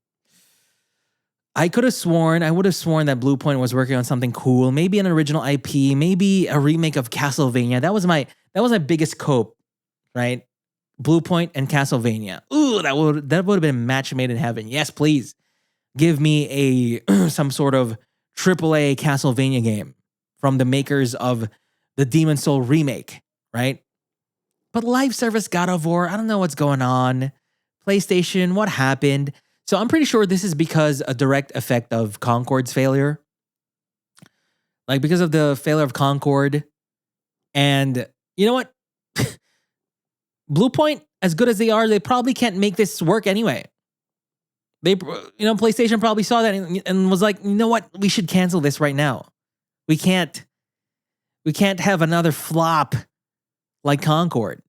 Speaker 1: I would have sworn that Bluepoint was working on something cool, maybe an original IP, maybe a remake of Castlevania. That was my biggest cope, right? Bluepoint and Castlevania. Ooh, that would have been a match made in heaven. Yes, please. Give me some sort of AAA Castlevania game from the makers of the Demon Soul remake, right? But live service God of War, I don't know what's going on. PlayStation, what happened? So I'm pretty sure this is because a direct effect of Concord's failure. Like because of the failure of Concord. And you know what? Bluepoint, as good as they are, they probably can't make this work anyway. PlayStation probably saw that and was like, you know what? We should cancel this right now. We can't have another flop like Concord.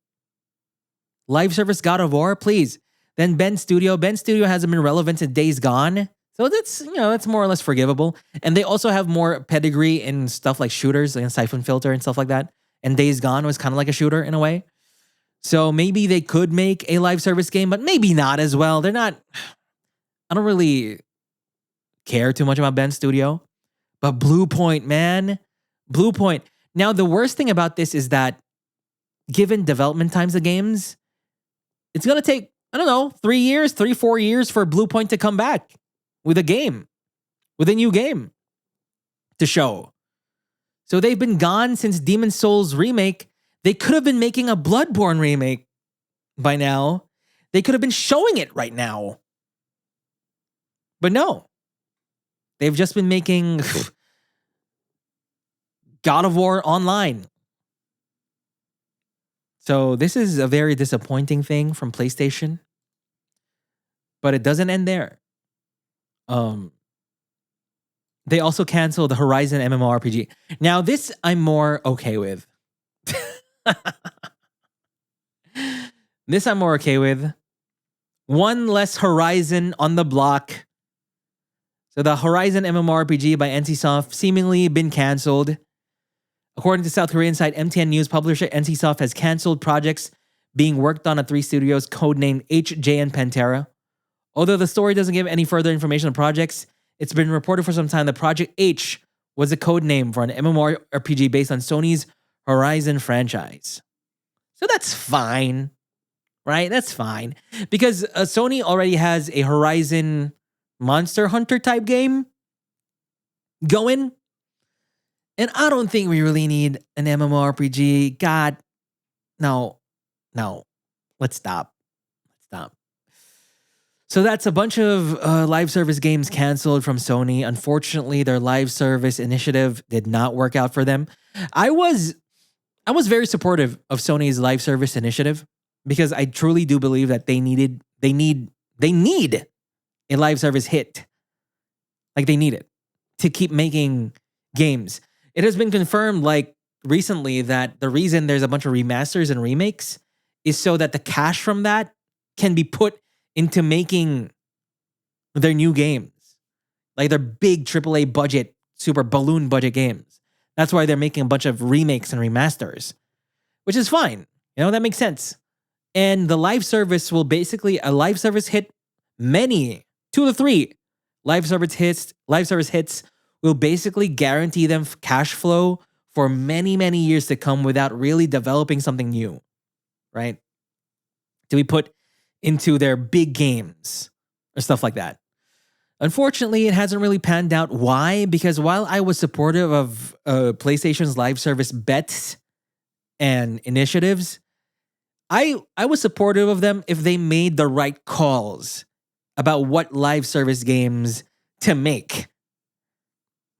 Speaker 1: Live service God of War, please. Then Ben Studio hasn't been relevant in Days Gone. So that's more or less forgivable. And they also have more pedigree in stuff like shooters, like Siphon Filter and stuff like that. And Days Gone was kind of like a shooter in a way. So maybe they could make a live service game, but maybe not as well. I don't really care too much about Ben Studio. But Bluepoint, man. Bluepoint. Now, the worst thing about this is that given development times of games, it's going to take, 4 years for Bluepoint to come back with a new game to show. So they've been gone since Demon Souls remake. They could have been making a Bloodborne remake by now. They could have been showing it right now. But no. They've just been making God of War Online. So this is a very disappointing thing from PlayStation. But it doesn't end there. They also canceled the Horizon MMORPG. Now this I'm more okay with. This I'm more okay with. One less Horizon on the block. So the Horizon MMORPG by NCSoft seemingly been canceled. According to South Korean site MTN News, publisher NCSoft has canceled projects being worked on at 3 studios codenamed HJ and Pantera. Although the story doesn't give any further information on projects, it's been reported for some time that Project H was a code name for an MMORPG based on Sony's Horizon franchise. So that's fine, right? That's fine. Because Sony already has a Horizon Monster Hunter type game going. And I don't think we really need an MMORPG. God, no. Let's stop. So that's a bunch of live service games canceled from Sony. Unfortunately, their live service initiative did not work out for them. I was very supportive of Sony's live service initiative because I truly do believe that they need a live service hit. Like they need it to keep making games. It has been confirmed like recently that the reason there's a bunch of remasters and remakes is so that the cash from that can be put into making their new games. Like they're big AAA budget, super balloon budget games. That's why they're making a bunch of remakes and remasters, which is fine. That makes sense. And the live service will basically, a live service hit, many, 2 to 3 live service hits will basically guarantee them cash flow for many, many years to come without really developing something new, right? To be put into their big games or stuff like that. Unfortunately, it hasn't really panned out. Why? Because while I was supportive of PlayStation's live service bets and initiatives, I was supportive of them if they made the right calls about what live service games to make.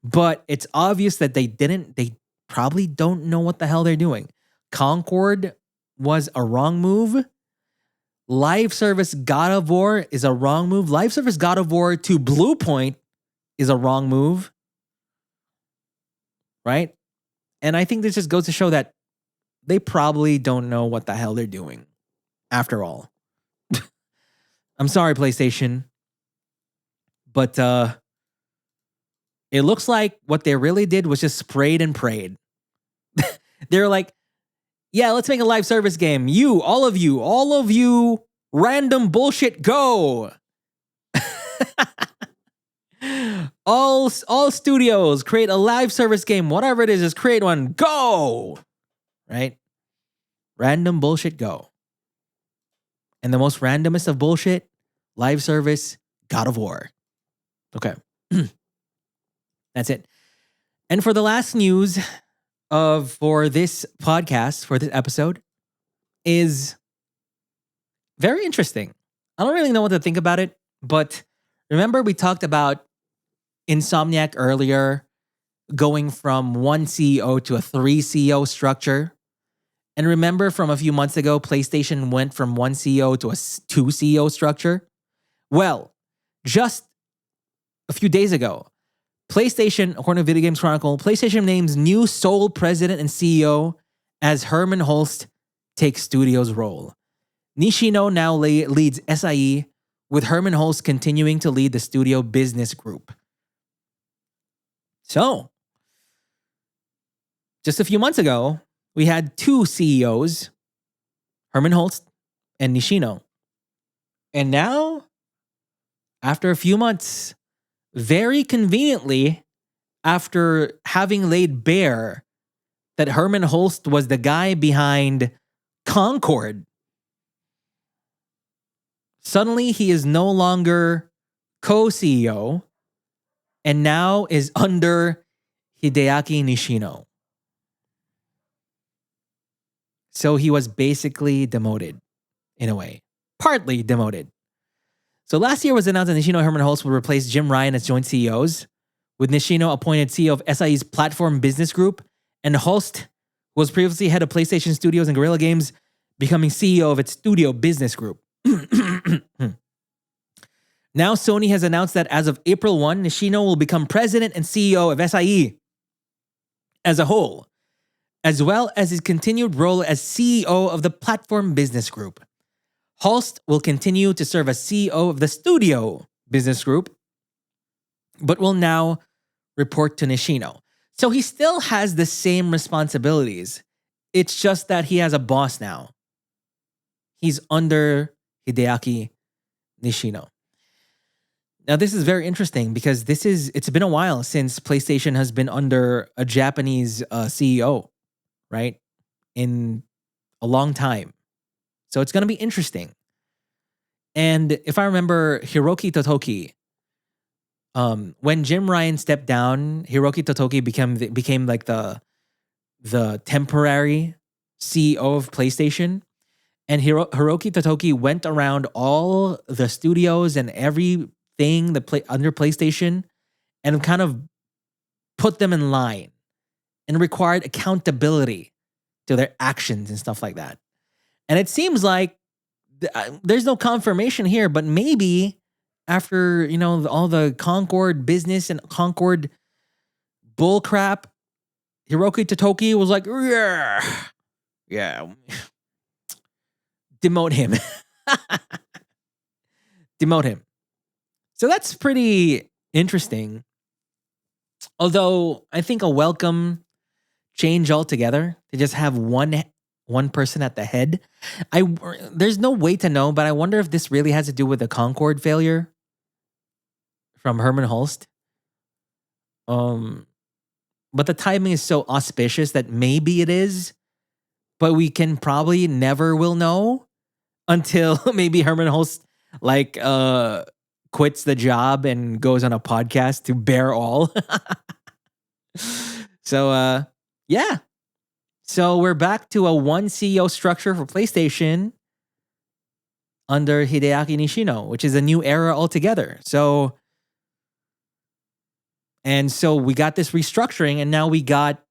Speaker 1: But it's obvious that they didn't. They probably don't know what the hell they're doing. Concord was a wrong move. Live service God of War is a wrong move. Live service God of War to Blue Point is a wrong move. Right? And I think this just goes to show that they probably don't know what the hell they're doing. After all. I'm sorry, PlayStation. But it looks like what they really did was just sprayed and prayed. They're like, yeah, let's make a live service game. All of you, random bullshit, go. all studios create a live service game. Whatever it is, just create one. Go. Right? Random bullshit, go. And the most randomest of bullshit, live service, God of War. Okay. That's it. And for the last news for this podcast, for this episode, is very interesting. I don't really know what to think about it, but remember we talked about Insomniac earlier going from one CEO to a 3 CEO structure. And remember from a few months ago, PlayStation went from one CEO to a 2 CEO structure? Well, just a few days ago, PlayStation, according to Video Games Chronicle, PlayStation names new sole president and CEO as Hermen Hulst takes studio's role. Nishino now leads SIE, with Hermen Hulst continuing to lead the studio business group. So, just a few months ago, we had 2 CEOs, Hermen Hulst and Nishino. And now, after a few months, very conveniently, after having laid bare that Hermen Hulst was the guy behind Concord, suddenly he is no longer co-CEO and now is under Hideaki Nishino. So he was basically demoted, in a way. Partly demoted. So last year was announced that Nishino and Hermen Hulst would replace Jim Ryan as joint CEOs, with Nishino appointed CEO of SIE's Platform Business Group, and Hulst, who was previously head of PlayStation Studios and Guerrilla Games, becoming CEO of its Studio Business Group. Now Sony has announced that as of April 1, Nishino will become president and CEO of SIE as a whole, as well as his continued role as CEO of the Platform Business Group. Hulst will continue to serve as CEO of the Studio Business Group, but will now report to Nishino. So he still has the same responsibilities. It's just that he has a boss now. He's under Hideaki Nishino. Now, this is very interesting because it's been a while since PlayStation has been under a Japanese CEO, right? In a long time. So it's going to be interesting. And if I remember, Hiroki Totoki, when Jim Ryan stepped down, Hiroki Totoki became like the temporary CEO of PlayStation. And Hiroki Totoki went around all the studios and everything under PlayStation and kind of put them in line and required accountability to their actions and stuff like that. And it seems like there's no confirmation here, but maybe after, all the Concord business and Concord bullcrap, Hiroki Totoki was like, yeah, demote him. Demote him. So that's pretty interesting. Although I think a welcome change altogether to just have one person at the head. There's no way to know, but I wonder if this really has to do with the Concord failure from Hermen Hulst. But the timing is so auspicious that maybe it is, but we can probably never will know until maybe Hermen Hulst quits the job and goes on a podcast to bear all. So yeah. So we're back to a one CEO structure for PlayStation under Hideaki Nishino, which is a new era altogether. So we got this restructuring, and now we got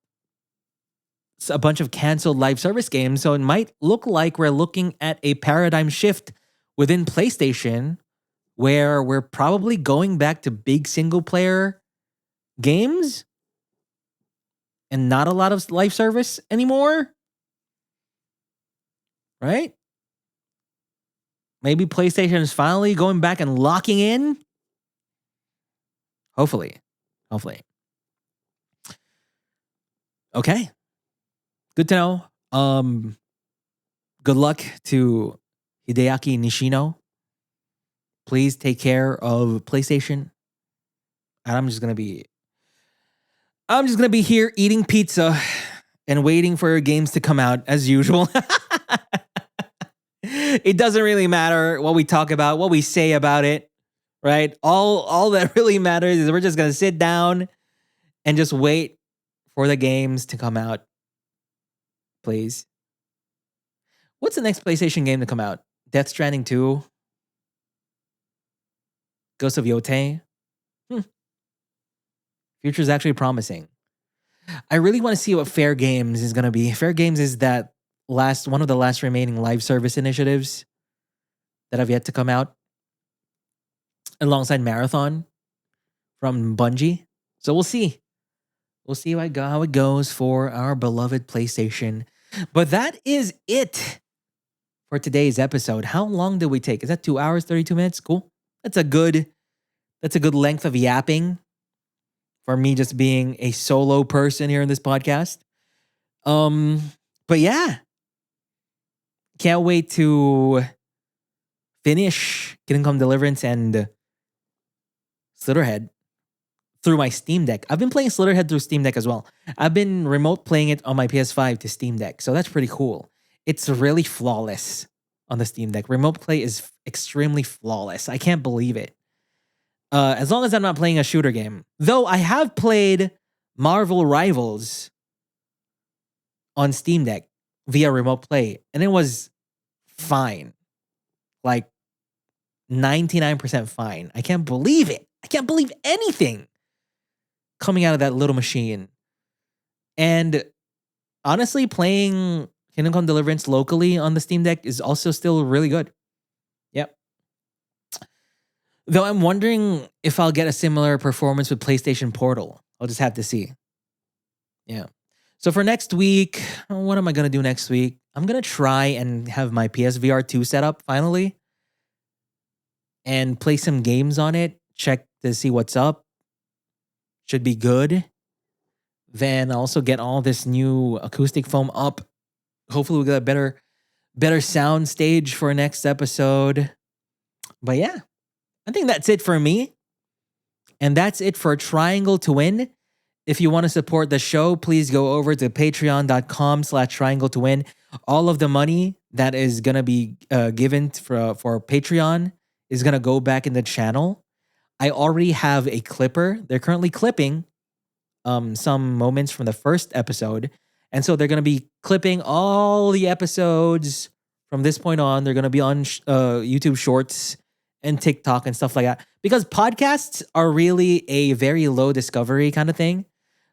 Speaker 1: a bunch of canceled live service games. So it might look like we're looking at a paradigm shift within PlayStation, where we're probably going back to big single player games and not a lot of live service anymore. Right? Maybe PlayStation is finally going back and locking in. Hopefully. Okay. Good to know. Good luck to Hideaki Nishino. Please take care of PlayStation. And I'm just gonna be here eating pizza and waiting for games to come out as usual. It doesn't really matter what we talk about, what we say about it, right? All that really matters is we're just gonna sit down and just wait for the games to come out. Please. What's the next PlayStation game to come out? Death Stranding 2? Ghost of Yotei? Future's actually promising. I really want to see what Fair Games is going to be. Fair Games is that one of the last remaining live service initiatives that have yet to come out alongside Marathon from Bungie. So we'll see. We'll see how it goes for our beloved PlayStation. But that is it for today's episode. How long did we take? Is that 2 hours, 32 minutes? Cool. That's a good length of yapping for me just being a solo person here in this podcast. But yeah. Can't wait to finish Come Deliverance and Slitterhead through my Steam Deck. I've been playing Slitterhead through Steam Deck as well. I've been remote playing it on my PS5 to Steam Deck, so that's pretty cool. It's really flawless on the Steam Deck. Remote play is extremely flawless. I can't believe it. As long as I'm not playing a shooter game. Though I have played Marvel Rivals on Steam Deck via remote play, and it was fine. Like 99% fine. I can't believe it. I can't believe anything coming out of that little machine. And honestly, playing Come Deliverance locally on the Steam Deck is also still really good. Yep. Though I'm wondering if I'll get a similar performance with PlayStation Portal. I'll just have to see. Yeah. So for next week, what am I going to do next week? I'm going to try and have my PSVR 2 set up finally and play some games on it. Check to see what's up. Should be good. Then also get all this new acoustic foam up. Hopefully we'll get a better sound stage for next episode. But yeah, I think that's it for me. And that's it for Triangle to Win. If you want to support the show, please go over to patreon.com/triangle to win. All of the money that is going to be given for Patreon is going to go back in the channel. I already have a clipper. They're currently clipping some moments from the first episode. And so they're going to be clipping all the episodes from this point on. They're going to be on YouTube Shorts and TikTok and stuff like that. Because podcasts are really a very low discovery kind of thing.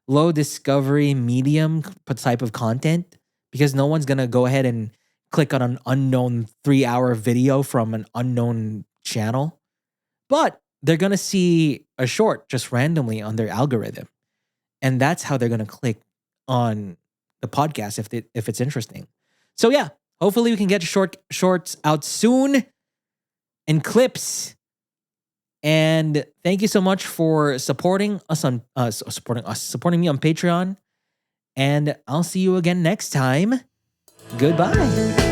Speaker 1: Low discovery medium type of content. Because no one's going to go ahead and click on an unknown 3-hour video from an unknown channel. But they're going to see a short just randomly on their algorithm. And that's how they're going to click on the podcast if it's interesting. So yeah, hopefully we can get shorts out soon and clips And thank you so much for supporting us on supporting me on Patreon. And I'll see you again next time. Goodbye.